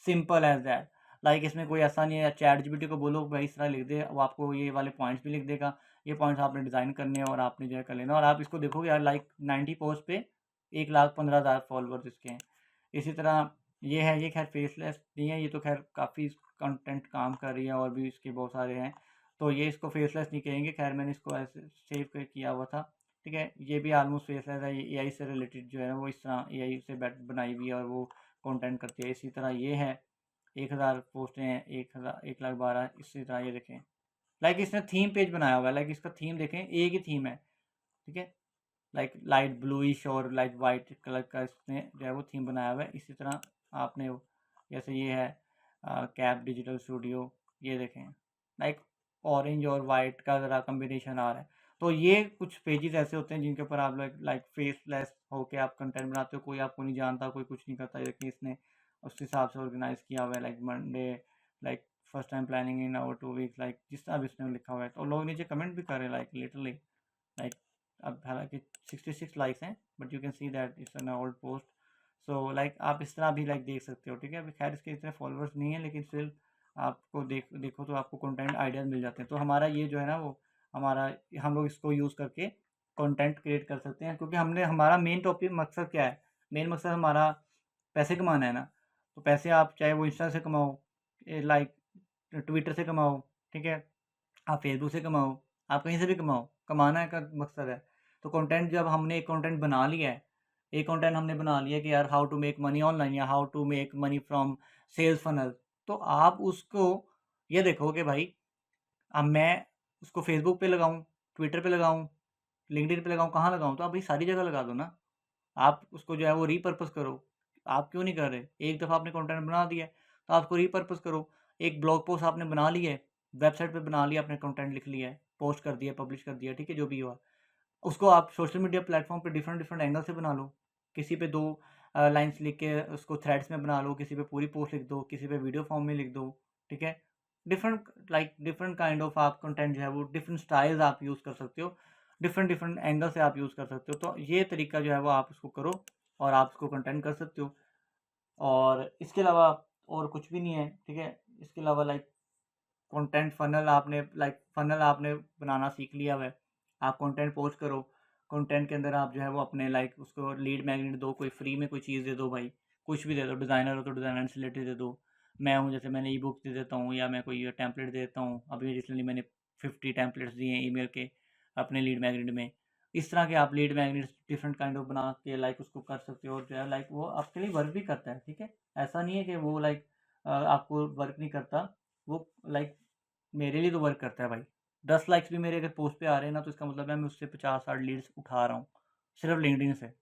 Simple as that. लाइक इसमें कोई ऐसा नहीं है, चैट जीपीटी को बोलो भाई इस तरह लिख दे, वो आपको ये वाले पॉइंट्स भी लिख देगा। ये पॉइंट्स आपने डिज़ाइन करने हैं और आपने जो है कर लेना। और आप इसको देखोगे यार, लाइक 90 पोस्ट पे 1,15,000 फॉलोअर्स इसके हैं। इसी तरह ये है, ये खैर फेसलेस नहीं है, ये तो खैर काफ़ी कंटेंट काम कर रही है और भी इसके बहुत सारे हैं, तो ये इसको फेसलेस नहीं कहेंगे। खैर मैंने इसको ऐसे सेव कर किया हुआ था, ठीक है। ये भी ऑलमोस्ट फेसलेस है, ये एआई से रिलेटेड जो है वो इस तरह एआई से बनाई हुई है और वो कंटेंट करती है। इसी तरह ये है 1,000 पोस्टें हैं, 1,12,000। इसी तरह ये देखें, लाइक इसने थीम पेज बनाया हुआ है, लाइक इसका थीम देखें, एक ही थीम है, ठीक है। लाइक लाइट ब्लूइश और लाइट वाइट कलर का इसने जो है वो थीम बनाया हुआ है। इसी तरह आपने जैसे ये है कैप डिजिटल स्टूडियो, ये देखें लाइक ऑरेंज और वाइट का ज़रा कम्बिनेशन आ रहा है। तो ये कुछ पेजेस ऐसे होते हैं जिनके ऊपर आप लाइक फेसलेस होके आप कंटेंट बनाते हो, कोई आपको नहीं जानता, कोई कुछ नहीं करता, लेकिन इसने उस हिसाब से ऑर्गेनाइज किया हुआ है। Like Monday, like first time planning in our 2 weeks, like जिस तरह भी इसने लिखा हुआ है। तो लोग नीचे कमेंट भी कर रहे हैं, लाइक लिटरली, लाइक अब हालांकि 66 लाइक्स हैं, but you can see that it's an old post. So like आप इस तरह भी लाइक देख सकते हो, ठीक है। अभी खैर इसके इतने फॉलोअर्स नहीं है, लेकिन स्टिल आपको देखो तो आपको कंटेंट आइडियाज़ मिल जाते हैं। तो हमारा ये जो है ना वो हमारा, हम लोग इसको यूज़ करके कंटेंट क्रिएट कर सकते हैं, क्योंकि हमने हमारा मेन टॉपिक मकसद क्या है, मेन मकसद हमारा पैसे कमाना है ना। तो पैसे आप चाहे वो इंस्टा से कमाओ, लाइक ट्विटर से कमाओ, ठीक है, आप फेसबुक से कमाओ, आप कहीं से भी कमाओ, कमाना का मकसद है। तो कंटेंट जब हमने एक कंटेंट बना लिया है, एक कंटेंट हमने बना लिया कि यार how to make money online या how to make money from sales funnel, तो आप उसको ये देखो कि भाई अब मैं उसको फेसबुक पे लगाऊं, ट्विटर पे लगाऊं, लिंक्डइन पे लगाऊं, कहाँ लगाऊं? तो आप भाई सारी जगह लगा दो ना। आप उसको जो है वो रीपर्पस करो। आप क्यों नहीं कर रहे? एक दफ़ा आपने कंटेंट बना दिया है, तो आप उसको रीपर्पस करो। एक ब्लॉग पोस्ट आपने बना ली है, वेबसाइट पे बना लिया, आपने कंटेंट लिख लिया है, पोस्ट कर दिया, पब्लिश कर दिया, ठीक है, जो भी हुआ। उसको आप सोशल मीडिया प्लेटफॉर्म पे डिफरेंट डिफरेंट एंगल से बना लो। किसी पे 2 लाइन्स लिख के उसको थ्रेड्स में बना लो, किसी पे पूरी पोस्ट लिख दो, किसी पे वीडियो फॉर्म में लिख दो, ठीक है। डिफरेंट काइंड ऑफ आप कंटेंट जो है वो डिफरेंट स्टाइल्स आप यूज़ कर सकते हो, डिफरेंट डिफरेंट एंगल से आप यूज़ कर सकते हो। तो ये तरीका जो है वो आप उसको करो और आप उसको कंटेंट कर सकते हो। और इसके अलावा और कुछ भी नहीं है, ठीक है। इसके अलावा लाइक कंटेंट फनल आपने बनाना सीख लिया हुआ है। आप कंटेंट पोस्ट करो, कंटेंट के अंदर आप जो है वो अपने लाइक उसको लीड मैग्नेट दो, कोई फ्री में कोई चीज़ दे दो भाई, कुछ भी दे दो। डिज़ाइनर हो तो डिज़ाइनर से रिलेटेड दे दो। मैं हूँ जैसे मैंने ई बुक्स दे देता हूँ, या मैं कोई टेम्पलेट दे देता हूँ। अभी रिसेंटली मैंने 50 टेम्पलेट्स दिए हैं ईमेल के अपने लीड मैग्नेट में। इस तरह के आप lead magnets different kind of बना के लाइक उसको कर सकते हो, और जो है लाइक वो आपके लिए वर्क भी करता है, ठीक है। ऐसा नहीं है कि वो लाइक आपको वर्क नहीं करता, वो लाइक मेरे लिए तो वर्क करता है भाई। 10 लाइक्स भी मेरे अगर पोस्ट पे आ रहे हैं ना, तो इसका मतलब है मैं उससे 50-60 लीड्स उठा रहा हूँ, सिर्फ लिंक्डइन से।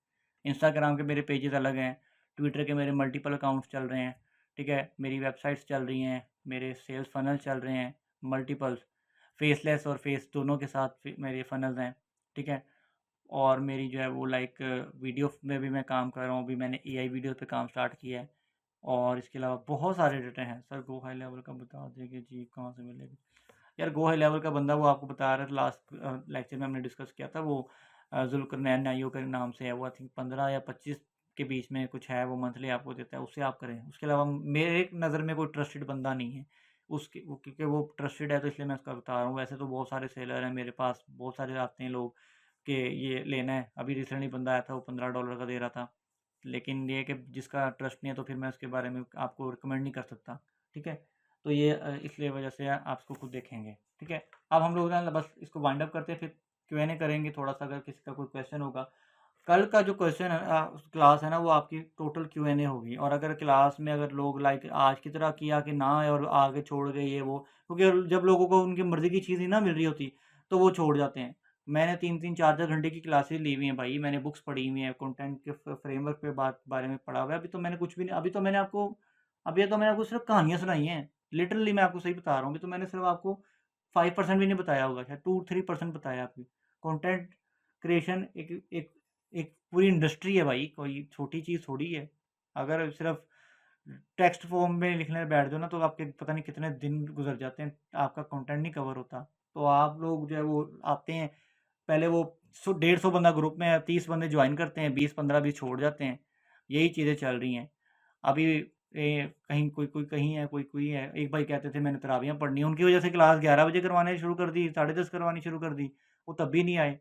इंस्टाग्राम के मेरे पेजेस अलग हैं, ट्विटर के मेरे मल्टीपल अकाउंट्स चल रहे हैं, ठीक है, मेरी वेबसाइट्स चल रही हैं, मेरे सेल्स फनल चल रहे हैं मल्टीपल्स, फेसलेस और फेस दोनों के साथ मेरे फनल्स हैं, ठीक है। और मेरी जो है वो लाइक वीडियो में भी मैं काम कर रहा हूँ, अभी मैंने एआई वीडियो पे काम स्टार्ट किया है। और इसके अलावा बहुत सारे डेटा हैं। सर गो हाई लेवल का बता देंगे जी, कहाँ से मिलेगी? यार गो हाई लेवल का बंदा वो आपको बता रहा था, लास्ट लेक्चर में हमने डिस्कस किया था, वो जुल्करनैन नाइयो के नाम से है वो, आई थिंक 15 या 25 के बीच में कुछ है, वो मंथली आपको देता है, उससे आप करें। उसके अलावा मेरे नज़र में कोई ट्रस्टेड बंदा नहीं है उसके वो, क्योंकि वो ट्रस्टेड है तो इसलिए मैं उसका बता रहा हूँ। वैसे तो बहुत सारे सेलर हैं मेरे पास, बहुत सारे आते हैं लोग कि ये लेना है। अभी रिसेंटली बंदा आया था, वो $15 का दे रहा था, लेकिन ये है कि जिसका ट्रस्ट नहीं है तो फिर मैं उसके बारे में आपको रिकमेंड नहीं कर सकता, ठीक है। तो ये इसलिए वजह से आप इसको खुद देखेंगे, ठीक है। अब हम लोग ना बस इसको वाइंड अप करते हैं, फिर Q&A करेंगे थोड़ा सा, अगर किसी का कोई क्वेश्चन होगा। कल का जो क्वेश्चन है क्लास है ना, वो आपकी टोटल Q&A होगी। और अगर क्लास में अगर लोग लाइक आज की तरह किया कि ना और आगे छोड़ गए ये वो, क्योंकि जब लोगों को उनकी मर्ज़ी की चीज़ ही ना मिल रही होती तो वो छोड़ जाते हैं। मैंने 3-3 4-4 घंटे की क्लासेस ली हुई हैं भाई, मैंने बुक्स पढ़ी हुई हैं, कंटेंट के फ्रेमवर्क पे बारे में पढ़ा हुआ है। अभी तो मैंने कुछ भी नहीं, अभी तो मैंने आपको सिर्फ कहानियाँ सुनाई हैं। लिटरली मैं आपको सही बता रहा हूँ, अभी तो मैंने सिर्फ आपको 5% भी नहीं बताया होगा, शायद 2-3% बताया आपको। कंटेंट क्रिएशन एक पूरी इंडस्ट्री है भाई, कोई छोटी चीज़ थोड़ी है। अगर सिर्फ टेक्स्ट फॉर्म में लिखने बैठ जाओ ना, तो आपके पता नहीं कितने दिन गुजर जाते हैं, आपका कंटेंट नहीं कवर होता। तो आप लोग जो है वो आते हैं, पहले वो 150 बंदा ग्रुप में, 30 बंदे ज्वाइन करते हैं, 20-15 भी छोड़ जाते हैं। यही चीज़ें चल रही हैं। अभी कहीं कोई कोई कहीं है, कोई कोई है। एक भाई कहते थे मैंने तरावियाँ पढ़नी है, उनकी वजह से क्लास 11 बजे करवाने शुरू कर दी, 10:30 करवानी शुरू कर दी, वो तब भी नहीं आए।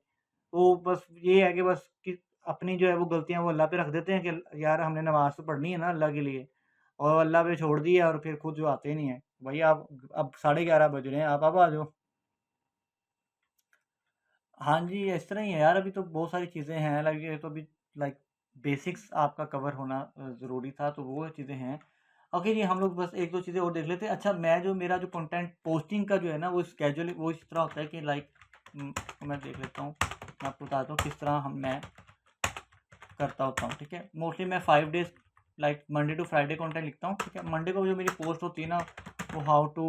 तो बस ये है कि बस कि अपनी जो है वो गलतियाँ वो अल्लाह पे रख देते हैं कि यार हमने नमाज़ तो पढ़नी है ना अल्लाह के लिए, और अल्लाह पे छोड़ दी है, और फिर खुद जो आते ही नहीं है। भाई आप अब 11:30 बज रहे हैं, आप अब आ जाओ। हाँ जी, इस तरह ही है यार, अभी तो बहुत सारी चीज़ें हैं, लाइक ये तो अभी लाइक बेसिक्स आपका कवर होना ज़रूरी था, तो वो चीज़ें हैं। ओके जी, हम लोग बस 1-2 चीज़ें और देख लेते हैं। अच्छा, मेरा जो कंटेंट पोस्टिंग का जो है ना, वो स्केड्यूल वो इस तरह होता है कि लाइक मैं देख लेता हूँ, मैं आपको बताता हूँ किस तरह मैं करता होता हूँ, ठीक है। मोस्टली मैं 5 days like Monday to Friday content लिखता हूँ, ठीक है। मंडे को जो मेरी पोस्ट होती है ना, वो हाउ टू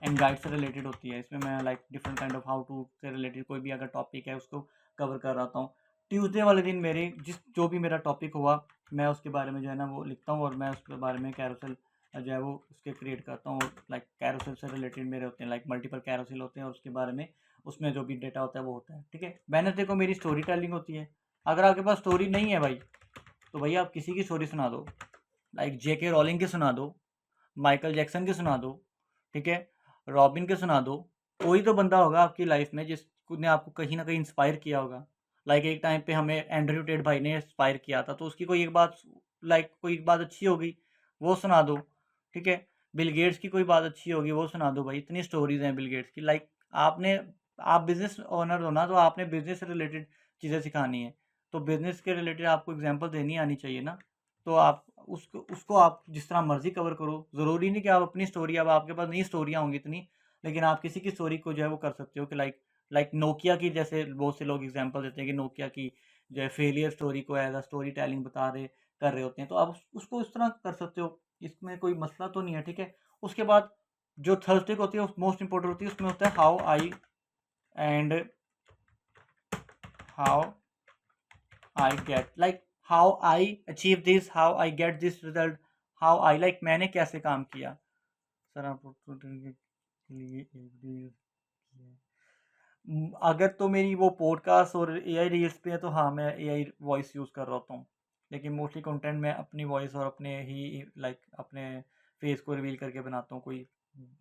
एंड गाइड से रिलेटेड होती है। इसमें मैं like different kind of how to से रिलेटेड कोई भी अगर टॉपिक है उसको कवर कर रहा हूँ। ट्यूसडे वाले दिन मेरे जो भी मेरा टॉपिक हुआ, मैं उसके बारे में जो है ना वो लिखता हूँ, और मैं उसके बारे में कैरोसेल जो है वो उसके क्रिएट करता हूँ। लाइक कैरोसेल से रिलेटेड मेरे होते हैं, लाइक मल्टीपल कैरोसेल होते हैं, और उसके बारे में उसमें जो भी डेटा होता है वो होता है, ठीक है। वेडनेसडे को मेरी स्टोरी टेलिंग होती है। अगर आपके पास स्टोरी नहीं है भाई, तो भैया आप किसी की स्टोरी सुना दो, लाइक जेके रॉलिंग की सुना दो, माइकल जैक्सन की सुना दो, ठीक है, रॉबिन के सुना दो। कोई तो बंदा होगा आपकी लाइफ में जिसने आपको कहीं ना कहीं इंस्पायर किया होगा। लाइक एक टाइम पे हमें एंड्रयू टेट भाई ने इंस्पायर किया था, तो उसकी कोई एक बात, लाइक कोई एक बात अच्छी होगी, वो सुना दो, ठीक है। बिल गेट्स की कोई बात अच्छी होगी, वो सुना दो। भाई इतनी स्टोरीज हैं बिल गेट्स की। लाइक आपने आप बिजनेस ओनर हो ना, तो आपने बिजनेस से रिलेटेड चीज़ें सिखानी है, तो बिजनेस के रिलेटेड आपको एग्जाम्पल देनी आनी चाहिए ना। तो आप उसको उसको आप जिस तरह मर्जी कवर करो। ज़रूरी नहीं कि आप अपनी स्टोरी, अब आपके पास नई स्टोरियाँ होंगी इतनी, लेकिन आप किसी की स्टोरी को जो है वो कर सकते हो कि लाइक नोकिया की, जैसे बहुत से लोग एग्जांपल देते हैं कि नोकिया की जो है फेलियर स्टोरी को एज अ स्टोरी टेलिंग कर रहे होते हैं, तो आप उसको इस तरह कर सकते हो। इसमें कोई मसला तो नहीं है, ठीक है। उसके बाद जो थर्सडे को होती है मोस्ट इंपॉर्टेंट होती है, उसमें होता है and how I get like how I achieve this, how I get this result, how I like मैंने कैसे काम किया। सर आप के लिए एक भी अगर तो मेरी वो पॉडकास्ट और एआई रील्स पे है, तो हाँ मैं एआई वॉइस यूज़ कर रहा होता हूँ। लेकिन मोस्टली कंटेंट मैं अपनी वॉइस और अपने ही लाइक अपने फेस को रिवील करके बनाता हूँ। कोई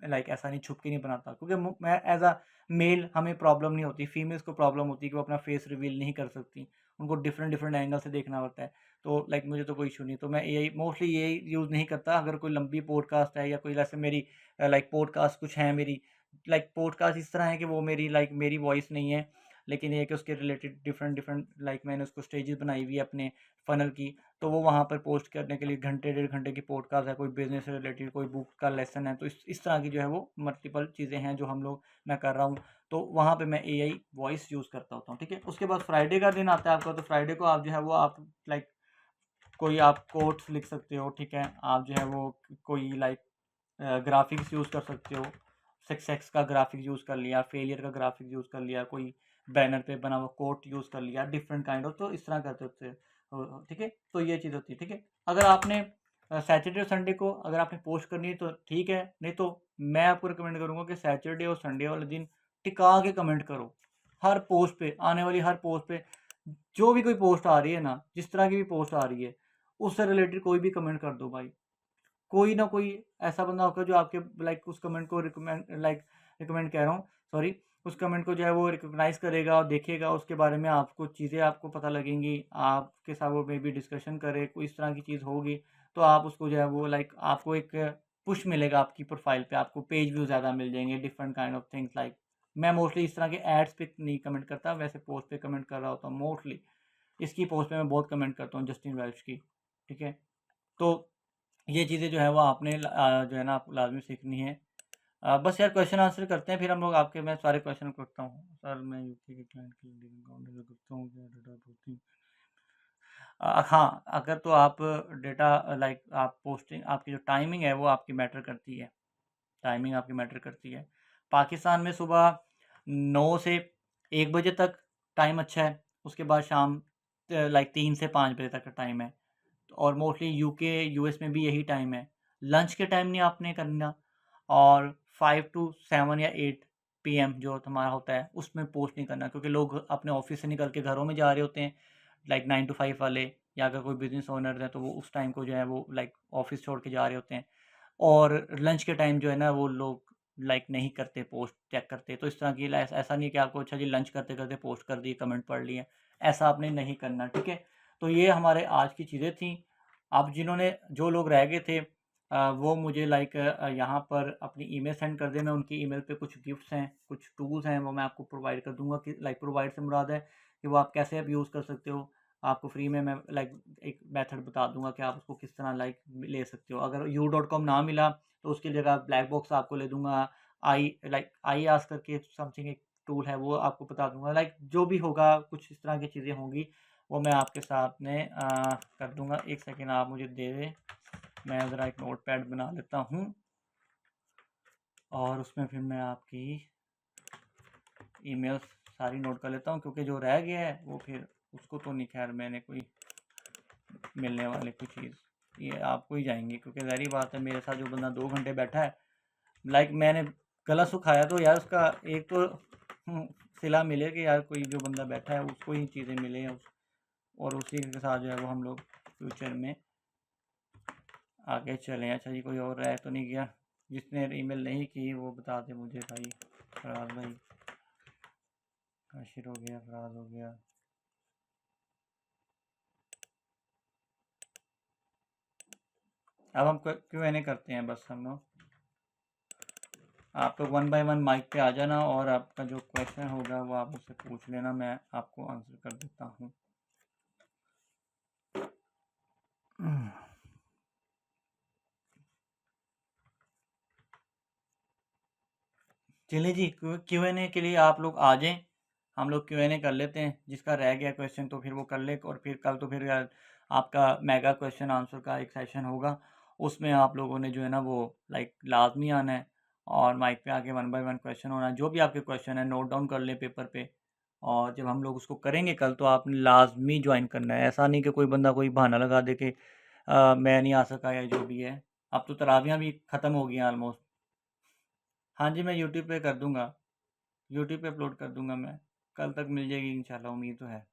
लाइक ऐसा नहीं छुप के नहीं बनाता, क्योंकि मैं एज अ मेल हमें प्रॉब्लम नहीं होती, फीमेल्स को प्रॉब्लम होती है कि वो अपना फेस रिवील नहीं कर सकती, उनको डिफरेंट डिफरेंट एंगल से देखना पड़ता है। तो लाइक मुझे तो कोई इशू नहीं, तो मैं एआई मोस्टली एआई यूज़ नहीं करता। अगर कोई लंबी पॉडकास्ट है या कोई जैसे मेरी लाइक पॉडकास्ट कुछ है मेरी, लाइक पॉडकास्ट इस तरह है कि वो मेरी लाइक मेरी वॉइस नहीं है, लेकिन ये है कि उसके रिलेटेड डिफरेंट डिफरेंट लाइक मैंने उसको स्टेजेस बनाई हुई है अपने फनल की, तो वो वहाँ पर पोस्ट करने के लिए घंटे 1.5 घंटे की पॉडकास्ट है, कोई बिजनेस से रिलेटेड, कोई बुक का लेसन है, तो इस तरह की जो है वो मल्टीपल चीज़ें हैं जो हम लोग मैं कर रहा हूँ। तो वहाँ पे मैं एआई वॉइस यूज़ करता होता हूँ, ठीक है। उसके बाद फ्राइडे का दिन आता है आपका, तो फ्राइडे को आप जो है वो आप लाइक कोई आप कोट्स लिख सकते हो, ठीक है। आप जो है वो कोई लाइक ग्राफिक्स यूज़ कर सकते हो। सक्सेस का ग्राफिक यूज़ कर लिया, फेलियर का ग्राफिक यूज़ कर लिया, कोई बैनर पे बना हुआ कोट यूज़ कर लिया, डिफरेंट काइंड ऑफ, तो इस तरह करते होते हो, ठीक है। तो ये चीज़ होती है, ठीक है। अगर आपने सैटरडे और संडे को अगर आपने पोस्ट करनी है तो ठीक है, नहीं तो मैं आपको रिकमेंड करूँगा कि सैटरडे और संडे वाले दिन टिका के कमेंट करो। हर पोस्ट पे, आने वाली हर पोस्ट पे, जो भी कोई पोस्ट आ रही है ना, जिस तरह की भी पोस्ट आ रही है, उससे रिलेटेड कोई भी कमेंट कर दो भाई। कोई ना कोई ऐसा बंदा होगा जो आपके लाइक उस कमेंट को रिकमेंड कह रहा हूँ, सॉरी, उस कमेंट को जो है वो रिकॉग्नाइज करेगा और देखेगा, उसके बारे में आपको चीज़ें आपको पता लगेंगी, आपके साथ वो मे बी डिस्कशन करे, कोई इस तरह की चीज़ होगी, तो आप उसको जो है वो लाइक आपको एक पुश मिलेगा आपकी प्रोफाइल पे, आपको पेज व्यू ज़्यादा मिल जाएंगे, different kind of things. Like मैं मोस्टली इस तरह के एड्स पे नहीं कमेंट करता, वैसे पोस्ट पे कमेंट कर रहा होता हूँ मोस्टली। इसकी पोस्ट पे मैं बहुत कमेंट करता हूँ, जस्टिन वेल्च की, ठीक है। तो ये चीज़ें जो है वो आपने जो है ना आपको लाजमी सीखनी है। बस यार क्वेश्चन आंसर करते हैं, फिर हम लोग आपके, मैं सारे क्वेश्चन करता हूँ। सर मैं यूके के क्लाइंट के लिए अकाउंट करता हूँ, क्या डेटा होती हाँ, अगर तो आप डेटा लाइक आप पोस्टिंग, आपकी जो टाइमिंग है वो आपकी मैटर करती है, टाइमिंग आपकी मैटर करती है। पाकिस्तान में सुबह 9 से 1 बजे तक टाइम अच्छा है, उसके बाद शाम लाइक 3 से 5 बजे तक का टाइम है। और मोस्टली यूके यूएस में भी यही टाइम है। लंच के टाइम नहीं आपने करना, और 5 टू 7 या 8 पीएम जो हमारा होता है उसमें पोस्ट नहीं करना, क्योंकि लोग अपने ऑफिस से निकल के घरों में जा रहे होते हैं। लाइक 9 to 5 वाले, या अगर कोई बिजनेस ओनर है तो वो उस टाइम को जो है वो लाइक ऑफिस छोड़ के जा रहे होते हैं, और लंच के टाइम जो है ना वो लोग लाइक नहीं करते, पोस्ट चेक करते। तो इस तरह की ऐसा नहीं है कि आपको अच्छा जी लंच करते करते पोस्ट कर दिए, कमेंट पढ़ लिए, ऐसा आपने नहीं करना, ठीक है। तो ये हमारे आज की चीज़ें थी। अब जो लोग रह गए थे वो मुझे लाइक यहाँ पर अपनी ईमेल सेंड कर देना। उनकी ईमेल पे कुछ गिफ्ट्स हैं, कुछ टूल्स हैं, वो मैं आपको प्रोवाइड कर दूंगा। कि लाइक प्रोवाइड से मुराद है कि वो आप कैसे आप यूज़ कर सकते हो। आपको फ्री में मैं लाइक एक मेथड बता दूंगा कि आप उसको किस तरह लाइक ले सकते हो। अगर u.com ना मिला तो उसकी जगह ब्लैक बॉक्स आपको ले दूंगा। आई आस करके समथिंग एक टूल है, वो आपको बता दूंगा। लाइक जो भी होगा, कुछ इस तरह की चीज़ें होंगी, वो मैं आपके साथ में कर दूंगा। एक सेकेंड आप मुझे दे दें, मैं ज़रा एक नोट पैड बना लेता हूँ और उसमें फिर मैं आपकी ईमेल सारी नोट कर लेता हूँ, क्योंकि जो रह गया है वो फिर उसको तो नहीं, खैर मैंने कोई मिलने वाली कोई चीज़ ये आपको ही जाएंगी, क्योंकि ज़ाहिर बात है मेरे साथ जो बंदा 2 घंटे बैठा है, लाइक मैंने गला सुखाया तो यार उसका एक तो सिला मिले कि यार कोई जो बंदा बैठा है उसको ही चीज़ें मिले, और उसी के साथ जो है वो हम लोग फ्यूचर में आगे चलें। अच्छा जी, कोई और रह तो नहीं गया? जिसने ईमेल नहीं की वो बता दे मुझे भाई। फराज भाई, काशिर हो गया, फराज हो गया। अब हम Q&A करते हैं बस हम लोग। आप लोग 1 बाय 1 माइक पे आ जाना और आपका जो क्वेश्चन होगा वो आप मुझसे पूछ लेना, मैं आपको आंसर कर देता हूँ। चलिए जी, Q&A के लिए आप लोग आ जाएं, हम लोग Q&A कर लेते हैं। जिसका रह गया क्वेश्चन तो फिर वो कर ले, और फिर कल तो फिर यार आपका मेगा क्वेश्चन आंसर का एक सेशन होगा, उसमें आप लोगों ने जो है ना वो लाइक लाजमी आना है और माइक पे आके 1 बाय 1 क्वेश्चन होना है। जो भी आपके क्वेश्चन है नोट डाउन कर ले पेपर पे, और जब हम लोग उसको करेंगे कल तो आपने लाजमी ज्वाइन करना है। ऐसा नहीं कि कोई बंदा कोई बहाना लगा दे कि मैं नहीं आ सका या जो भी है। अब तो तरावियाँ भी ख़त्म हो गई हैं ऑलमोस्ट। हाँ जी, मैं यूट्यूब पे कर दूंगा, यूट्यूब पे अपलोड कर दूंगा मैं। कल तक मिल जाएगी इंशाल्लाह, उम्मीद तो है।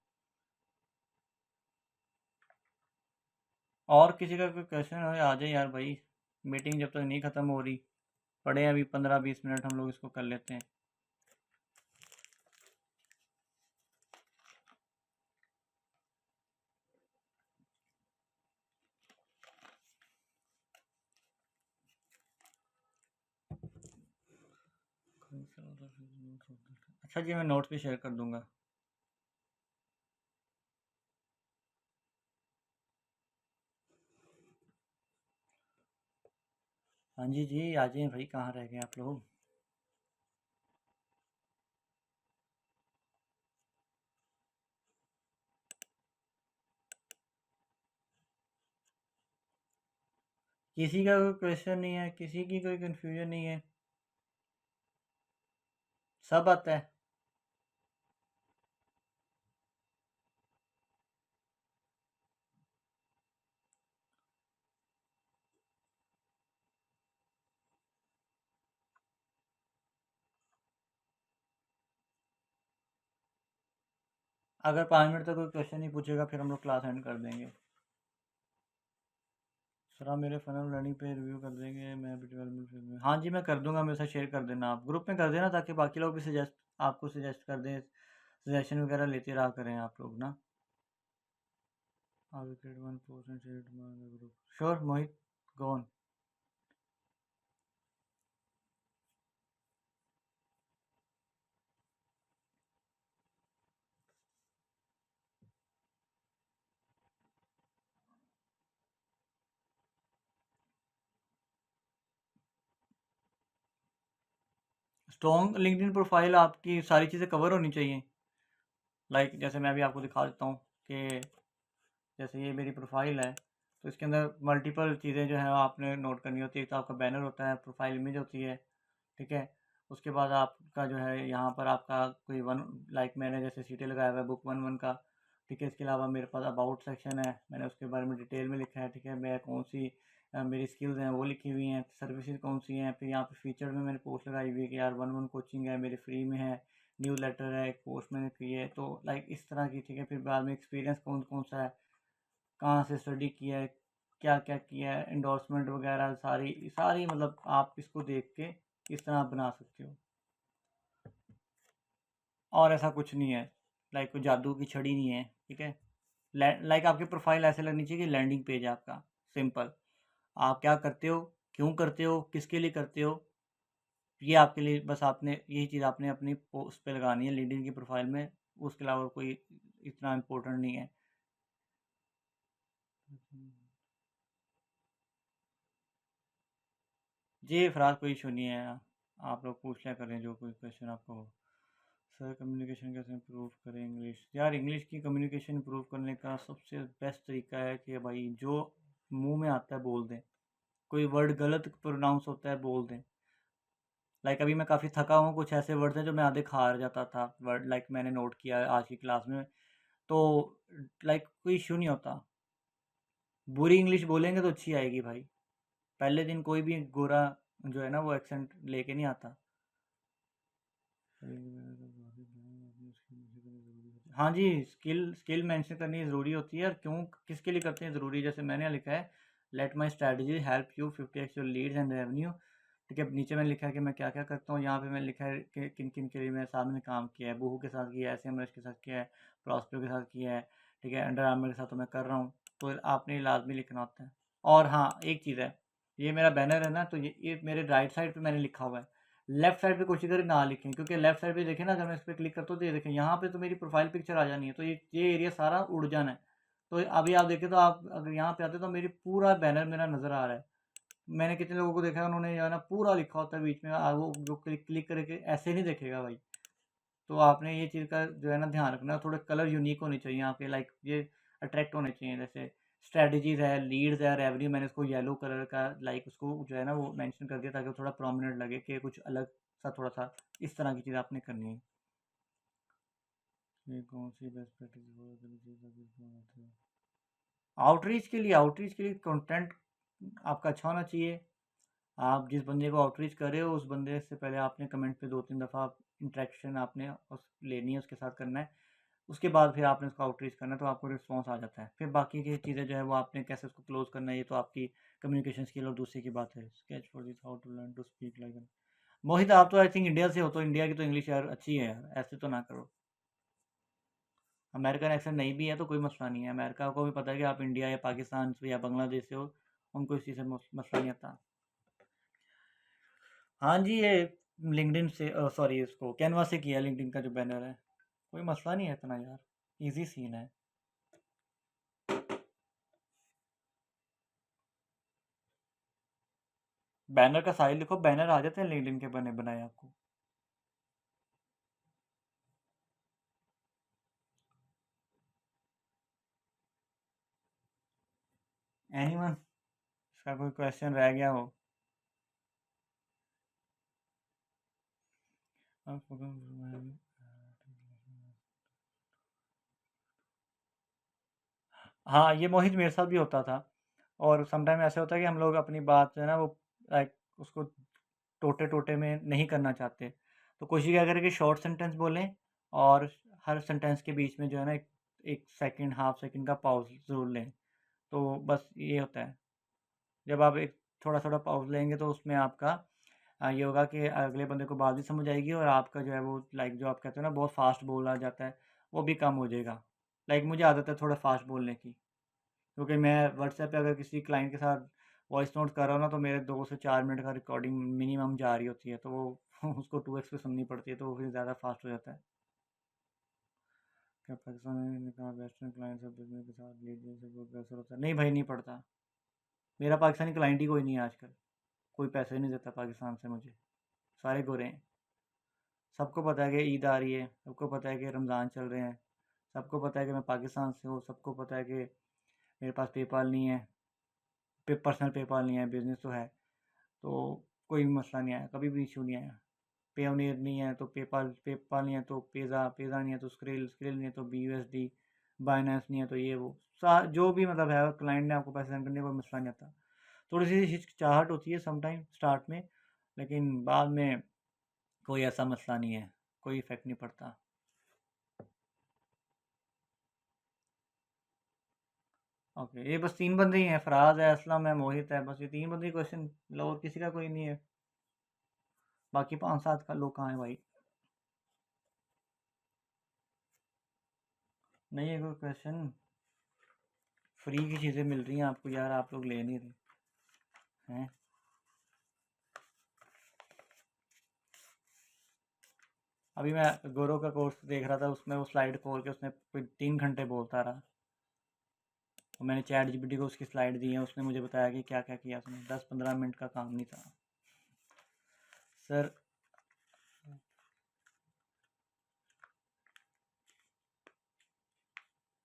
और किसी का कोई क्वेश्चन हो आ जाए यार भाई, मीटिंग जब तक नहीं ख़त्म हो रही। पड़े हैं अभी 15-20 मिनट, हम लोग इसको कर लेते हैं। अच्छा जी, मैं नोट्स भी शेयर कर दूंगा। हाँ जी जी, आ जाइए भाई, कहाँ रह गए आप लोग? किसी का कोई क्वेश्चन नहीं है, किसी की कोई कन्फ्यूजन नहीं है, सब आता है। अगर 5 मिनट तक कोई क्वेश्चन नहीं पूछेगा फिर हम लोग क्लास एंड कर देंगे। सर आप मेरे फनल लर्निंग पे रिव्यू कर देंगे, मैं भी डेवलपमेंट फेज में। हाँ जी, मैं कर दूंगा, मेरे साथ शेयर कर देना, आप ग्रुप में कर देना ताकि बाकी लोग भी आपको सजेस्ट कर दें, सजेशन वगैरह लेते रहा करें आप लोग ना। I'll get 1% share to my group. Sure, Mohit, go on. Strong LinkedIn profile आपकी सारी चीज़ें कवर होनी चाहिए। लाइक जैसे मैं अभी आपको दिखा देता हूँ कि जैसे ये मेरी प्रोफाइल है, तो इसके अंदर मल्टीपल चीज़ें जो है आपने नोट करनी होती है। एक तो आपका बैनर होता है, प्रोफाइल इमेज होती है, ठीक है। उसके बाद आपका जो है यहाँ पर आपका कोई वन, लाइक मैंने जैसे सीटे लगाया हुआ है बुक 1-1 का, ठीक है। इसके अलावा मेरे पास अबाउट सेक्शन है, मैंने उसके बारे में डिटेल में लिखा है, ठीक है। मैं कौन सी मेरी स्किल्स हैं वो लिखी हुई हैं, सर्विसेज कौन सी हैं। फिर यहाँ पे फीचर में मैंने पोस्ट लगाई हुई है कि यार 1-1 कोचिंग है मेरी फ्री में है, न्यूज़ लेटर है, एक पोस्ट मैंने की है, तो लाइक इस तरह की, ठीक है। फिर बाद में एक्सपीरियंस कौन कौन सा है, कहाँ से स्टडी किया है, क्या क्या किया है, इंडोर्समेंट वगैरह सारी सारी, मतलब आप इसको देख के इस तरह आप बना सकते हो। और ऐसा कुछ नहीं है, लाइक कोई जादू की छड़ी नहीं है, ठीक है। लाइक आपकी प्रोफाइल ऐसे लगनी चाहिए कि लैंडिंग पेज है आपका, सिंपल। आप क्या करते हो, क्यों करते हो, किसके लिए करते हो, ये आपके लिए बस, आपने यही चीज़ आपने अपनी पोस्ट पे लगानी है लिंक्डइन की प्रोफाइल में। उसके अलावा कोई इतना इम्पोर्टेंट नहीं है। जी फराज, कोई इशू नहीं है, आप लोग पूछ लिया करें जो कोई क्वेश्चन आपको हो। सर कम्युनिकेशन कैसे इम्प्रूव करें इंग्लिश? यार इंग्लिश की कम्युनिकेशन इम्प्रूव करने का सबसे बेस्ट तरीका है कि भाई जो मुंह में आता है बोल दें। कोई वर्ड गलत प्रोनाउंस होता है बोल दें। लाइक अभी मैं काफ़ी थका हूँ, कुछ ऐसे वर्ड्स हैं जो मैं आधे हार जाता था वर्ड, लाइक मैंने नोट किया है आज की क्लास में। तो लाइक कोई इशू नहीं होता, बुरी इंग्लिश बोलेंगे तो अच्छी आएगी भाई। पहले दिन कोई भी गोरा जो है ना वो एक्सेंट लेके नहीं आता। हाँ जी, स्किल स्किल मेंशन करनी ज़रूरी होती है। और क्यों, किसके लिए करते हैं ज़रूरी, जैसे मैंने लिखा है, let my strategy help you 50x your Leeds and revenue. ठीक है, नीचे मैंने लिखा है कि मैं क्या क्या करता हूँ, यहाँ पे मैंने लिखा है कि किन किन के लिए मैं सामने काम किया है। बूहू के साथ किया है, एस के साथ किया है, प्रॉस्पेरो के साथ किया है, ठीक है, अंडर आर्मर के साथ तो मैं कर रहा हूँ। तो आपने लाजमी लिखना होता है। और हाँ, एक चीज़ है, ये मेरा बैनर है ना, तो ये मेरे राइट साइड पे मैंने लिखा हुआ है। लेफ्ट साइड पे कोशिश करें ना लिखें, क्योंकि लेफ्ट साइड पे देखें ना, अगर मैं इस पर क्लिक करता हूँ तो ये देखें, यहाँ पे तो मेरी प्रोफाइल पिक्चर आ जानी है, तो ये एरिया सारा उड़ जाना है। तो अभी आप देखें तो आप अगर यहाँ पे आते तो मेरी पूरा बैनर मेरा नज़र आ रहा है। मैंने कितने लोगों को देखा है, उन्होंने जो है ना पूरा लिखा होता है बीच में, वो जो क्लिक क्लिक करके ऐसे नहीं देखेगा भाई। तो आपने ये चीज़ का जो है ना ध्यान रखना, थोड़े कलर यूनिक होने चाहिए आपके, लाइक ये अट्रैक्ट होने चाहिए। जैसे स्ट्रेटजीज है, लीड्स है, रेवेन्यू, मैंने उसको येलो कलर का लाइक उसको जो है ना वो मेंशन कर दिया, ताकि वो थोड़ा प्रोमिनेंट लगे कि कुछ अलग सा, थोड़ा सा इस तरह की चीज़ आपने करनी है। ये कौन सी बेस्ट प्रैक्टिस? आउटरीच के लिए कंटेंट आपका अच्छा होना चाहिए। आप जिस बंदे को आउटरीच कर रहे हो, उस बंदे से पहले आपने कमेंट पे 2-3 दफ़ा इंटरेक्शन आपने उस लेनी है, उसके साथ करना है। उसके बाद फिर आपने उसको आउटरीच करना है, तो आपको रिस्पॉन्स आ जाता है। फिर बाकी की चीज़ें जो है वो आपने कैसे उसको क्लोज करना है, ये तो आपकी कम्युनिकेशन स्किल और दूसरी की बात है। Sketch for this how to learn to speak like. Mohit, आप तो आई थिंक इंडिया से हो, तो इंडिया की तो इंग्लिश यार अच्छी है यार, ऐसे तो ना करो। अमेरिकन एक्सेंट नहीं भी है तो कोई मसला नहीं है, अमेरिका को भी पता है कि आप इंडिया या पाकिस्तान से या बांग्लादेश से हो, उनको इस चीज़ से मसला नहीं आता। हाँ जी, ये लिंक्डइन से, सॉरी, इसको कैनवा से किया, लिंक्डइन का जो बैनर है। कोई मसला नहीं है इतना यार, इजी सीन है। बैनर का साइज लिखो, बैनर आ जाते हैं लिंक्डइन के बने बनाए आपको। एनीवन, इसका कोई क्वेश्चन रह गया हो? हाँ, ये मोहित मेरे साथ भी होता था। और समटाइम ऐसे होता है कि हम लोग अपनी बात जो है ना वो लाइक उसको टोटे टोटे में नहीं करना चाहते, तो कोशिश क्या करें कि शॉर्ट सेंटेंस बोलें। और हर सेंटेंस के बीच में जो है ना एक सेकंड, हाफ सेकंड का पॉज ज़रूर लें। तो बस ये होता है, जब आप एक थोड़ा थोड़ा पॉज लेंगे तो उसमें आपका ये होगा कि अगले बंदे को बात भी समझ आएगी, और आपका जो है वो लाइक जो आप कहते हो ना बहुत फास्ट बोला जाता है, वो भी कम हो जाएगा। लाइक मुझे आदत है थोड़ा फास्ट बोलने की, क्योंकि मैं व्हाट्सएप पे अगर किसी क्लाइंट के साथ वॉइस नोट कर रहा हूँ ना, तो मेरे 2 से 4 मिनट का रिकॉर्डिंग मिनिमम जा रही होती है, तो वो उसको 2x पे सुननी पड़ती है, तो वो फिर ज़्यादा फास्ट हो जाता है। क्या पाकिस्तान ने कहा वेस्टर्न क्लाइंट सब बिजनेस के साथ लीड से कोई प्रेशर होता है? नहीं भाई, नहीं पड़ता। मेरा पाकिस्तानी क्लाइंट ही कोई नहीं है आजकल, कोई पैसे नहीं देता पाकिस्तान से मुझे, सारे गोरे हैं। सबको पता है कि ईद आ रही है, सबको पता है कि रमज़ान चल रहे हैं, सबको पता है कि मैं पाकिस्तान से हूँ, सबको पता है कि मेरे पास पेपाल नहीं है, पर्सनल पेपाल नहीं है, बिजनेस तो है। तो कोई मसला नहीं आया, कभी भी इशू नहीं आया। पेयोनियर नहीं है तो पेपाल, पेपाल नहीं है तो पेज़ा, पेज़ा नहीं है तो स्क्रिल, स्क्रिल नहीं है तो BUSD, बाइनेंस नहीं है तो ये वो जो भी मतलब है, क्लाइंट ने आपको पैसे सेंड करने का कोई मसला नहीं आता। थोड़ी सी हिचकिचाहट होती है समटाइम स्टार्ट में, लेकिन बाद में कोई ऐसा मसला नहीं है, कोई इफेक्ट नहीं पड़ता। ओके, ये बस 3 बंदे ही हैं, फराज है, असलम है, मोहित है, बस ये 3 बंदे ही क्वेश्चन, मतलब और किसी का कोई नहीं है। बाकी 5-7 का लोग कहाँ हैं भाई? नहीं है कोई क्वेश्चन? फ्री की चीज़ें मिल रही हैं आपको यार, आप लोग ले नहीं रहे हैं। अभी मैं गौरव का कोर्स देख रहा था, उसमें वो स्लाइड खोल के उसने 3 घंटे बोलता रहा, तो मैंने चैट जीपीटी को उसकी स्लाइड दी है, उसने मुझे बताया कि क्या क्या किया उसने। 10-15 मिनट का काम नहीं था सर।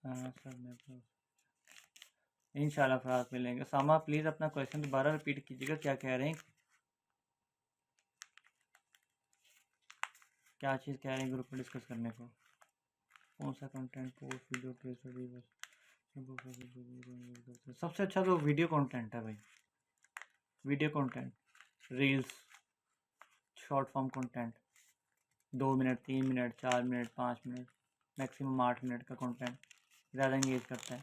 हाँ सर, मैं तो इंशाल्लाह फराज मिलेंगे। सामा प्लीज़ अपना क्वेश्चन दोबारा रिपीट कीजिएगा, क्या कह रहे हैं? क्या चीज़ कह रहे हैं ग्रुप में डिस्कस करने को? कौन सा content, post, video, case study? बस सबसे अच्छा तो वीडियो कंटेंट है भाई। Video content, reels, short form content, 2 minute, 3 minute, 4 minute, 5 minute, maximum 8 minute का कंटेंट ज़्यादा इंगेज करता है।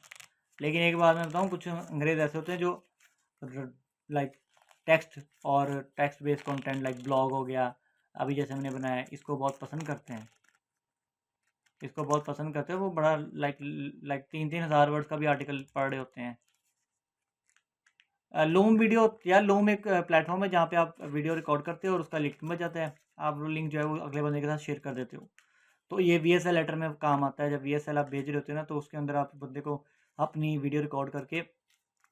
लेकिन एक बात मैं बताऊँ, कुछ अंग्रेज ऐसे होते हैं जो लाइक टेक्स्ट और text based content, like blog हो गया, अभी जैसे मैंने बनाया, इसको बहुत पसंद करते हैं। इसको बहुत पसंद करते हैं, वो बड़ा लाइक 3-3 हज़ार वर्ड्स का भी आर्टिकल पढ़ रहे होते हैं। लूम वीडियो, यार लूम एक प्लेटफॉर्म है जहाँ पे आप वीडियो रिकॉर्ड करते हो और उसका लिंक बच जाता है, आप वो लिंक जो है वो अगले बंदे के साथ शेयर कर देते हो। तो ये VSL लेटर में काम आता है। जब VSL आप भेज रहे होते हो ना, तो उसके अंदर आप बंदे को अपनी वीडियो रिकॉर्ड करके,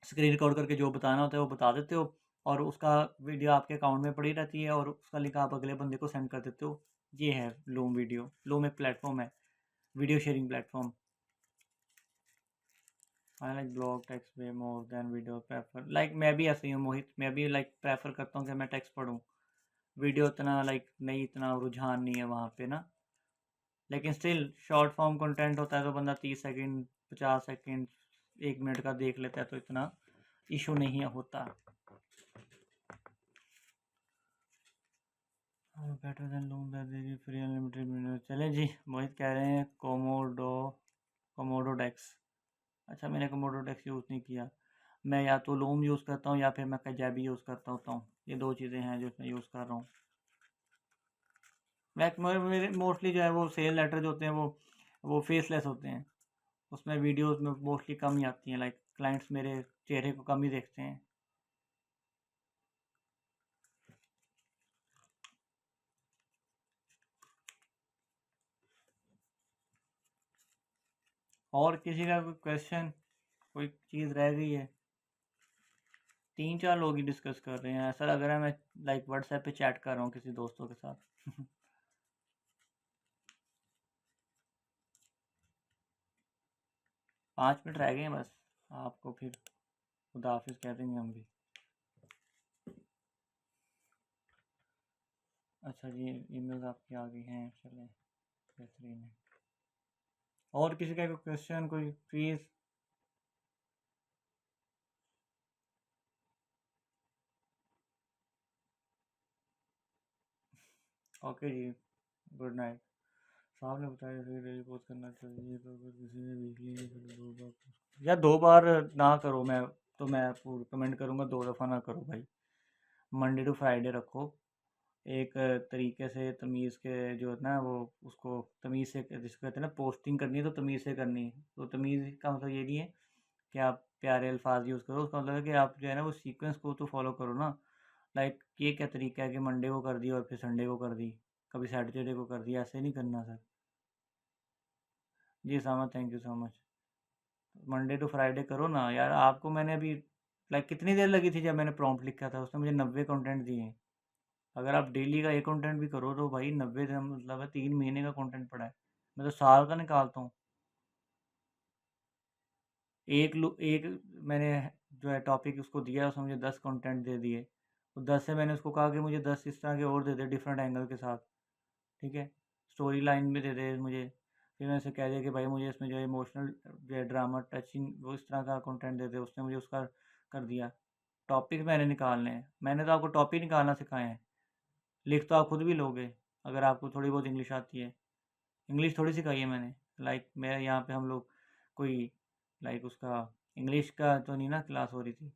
स्क्रीन रिकॉर्ड करके जो बताना होता है वो बता देते हो, और उसका वीडियो आपके अकाउंट में पड़ी रहती है, और उसका लिंक आप अगले बंदे को सेंड कर देते हो। ये है लूम वीडियो। लूम एक प्लेटफॉर्म है, video sharing platform. I like blog text way more than video prefer, like मैं भी ऐसे ही हूँ मोहित, मैं भी लाइक प्रेफर करता हूँ कि मैं टेक्स्ट पढूँ। वीडियो इतना लाइक नहीं, इतना रुझान नहीं है वहाँ पे ना। लेकिन स्टिल शॉर्ट फॉर्म कंटेंट होता है तो बंदा 30 सेकंड, 50 सेकंड, 1 मिनट का देख लेता है, तो इतना इशू नहीं होता। Better than loom free unlimited. चले जी, मोहित कह रहे हैं कोमोडो डेक्स। अच्छा, मैंने कोमोडो डेक्स यूज़ नहीं किया। मैं या तो लूम यूज़ करता हूँ या फिर मैं कजैबी यूज़ करता होता हूँ। ये 2 चीज़ें हैं जो मैं यूज़ कर रहा हूँ। मेरे मोस्टली जो है वो सेल लेटर जो होते हैं वो फेसलेस होते हैं। उसमें वीडियोस में मोस्टली कम ही आती हैं, लाइक क्लाइंट्स मेरे चेहरे को कम ही देखते हैं। और किसी का कोई क्वेश्चन, कोई चीज़ रह गई है? 3-4 लोग ही डिस्कस कर रहे हैं, ऐसा लग रहा है मैं लाइक व्हाट्सएप पे चैट कर रहा हूँ किसी दोस्तों के साथ। 5 मिनट रह गए हैं बस, आपको फिर खुदा हाफिज़ कह देंगे हम भी। अच्छा जी, ईमेल्स आपकी आ गई हैं, चलें, बेहतरीन है। और किसी का कोई क्वेश्चन, कोई please? Okay ji, good night. साहब ने बताया फिर डेली पोस्ट करना चाहिए, तो अगर किसी ने वीकली या फिर 2 बार या 2 बार ना करो, मैं तो मैं आपको रिकमेंड करूँगा 2 दफ़ा ना करो भाई। मंडे टू फ्राइडे रखो, एक तरीके से तमीज़ के जो है ना वो, उसको तमीज़ से, जिसको कहते हैं ना पोस्टिंग करनी है तो तमीज़ से करनी है। तो तमीज़ का मतलब ये नहीं है कि आप प्यारे अल्फाज यूज़ करो, उसका मतलब है कि आप जो है ना वो सीक्वेंस को तो फॉलो करो ना। लाइक ये क्या तरीका है कि मंडे को कर दी और फिर संडे को कर दी, कभी सैटरडे को कर दी, ऐसे नहीं करना सर। जी सामा, thank you so much. Monday to Friday करो ना यार। आपको मैंने अभी लाइक कितनी देर लगी थी जब मैंने प्रॉम्प्ट लिखा था, उसने मुझे 90 कंटेंट दिए हैं। अगर आप डेली का एक कंटेंट भी करो तो भाई 90 से मतलब है 3 महीने का कंटेंट पड़ा है। मैं तो साल का निकालता हूँ। एक मैंने जो है टॉपिक उसको दिया, उसने मुझे 10 कंटेंट दे दिए। तो 10 से मैंने उसको कहा कि मुझे 10 इस तरह के और दे दे, डिफरेंट एंगल के साथ, ठीक है, स्टोरी लाइन भी दे दे मुझे। फिर मैंने उसे कह दिया कि भाई मुझे इसमें जो है इमोशनल, जो है ड्रामा टचिंग, वो इस तरह का कंटेंट दे दे। उसने मुझे उसका कर दिया। टॉपिक मैंने निकालने हैं, मैंने तो आपको टॉपिक निकालना सिखाए हैं, लिख तो आप खुद भी लोगे। अगर आपको थोड़ी बहुत इंग्लिश आती है। इंग्लिश थोड़ी सिखाई है मैंने, लाइक मेरे यहाँ पे हम लोग कोई लाइक उसका इंग्लिश का तो नहीं ना क्लास हो रही थी।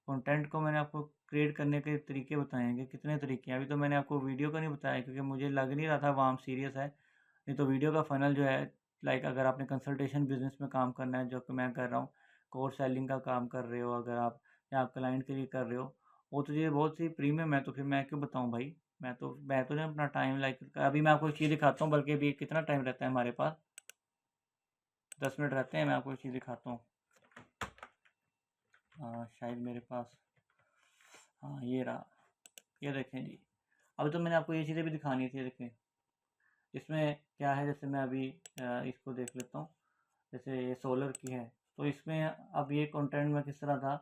कंटेंट को मैंने आपको क्रिएट करने के तरीके बताए हैं कि कितने तरीके हैं। अभी तो मैंने आपको वीडियो का नहीं बताया क्योंकि मुझे लग नहीं रहा था वहाँ सीरियस है। नहीं तो वीडियो का फ़नल जो है, लाइक अगर आपने कंसल्टेशन बिज़नेस में काम करना है जो कि मैं कर रहा हूँ, कोर्स सेलिंग का काम कर रहे हो अगर आप, या आप क्लाइंट के लिए कर रहे हो, वो तो ये बहुत सी प्रीमियम है, तो फिर मैं क्यों बताऊँ भाई। मैं तो ना अपना टाइम, लाइक अभी मैं आपको एक चीज़ दिखाता हूँ, बल्कि अभी कितना टाइम रहता है हमारे पास, 10 मिनट रहते हैं। मैं आपको एक चीज़ दिखाता हूँ। शायद मेरे पास, हाँ ये रहा, ये देखें जी। अभी तो मैंने आपको ये चीज़ें भी दिखानी थी, देखें इसमें क्या है। जैसे मैं अभी इसको देख लेता हूँ, जैसे ये सोलर की है, तो इसमें अब ये कंटेंट में किस तरह था,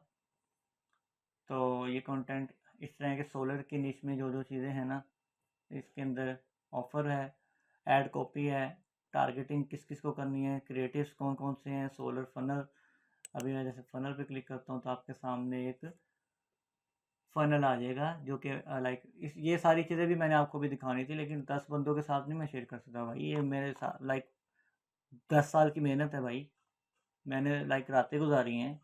तो ये कंटेंट इस तरह के सोलर की निश में जो जो चीज़ें हैं ना, इसके अंदर ऑफ़र है, ऐड कॉपी है, टारगेटिंग किस किस को करनी है, क्रिएटिव्स कौन कौन से हैं, सोलर फनल। अभी मैं जैसे फनल पे क्लिक करता हूँ तो आपके सामने एक फ़नल आ जाएगा जो कि लाइक इस ये सारी चीज़ें भी मैंने आपको भी दिखानी थी, लेकिन 10 बंदों के साथ नहीं मैं शेयर कर सकता भाई। ये मेरे साथ लाइक 10 साल की मेहनत है भाई। मैंने लाइक रातें गुजारी हैं,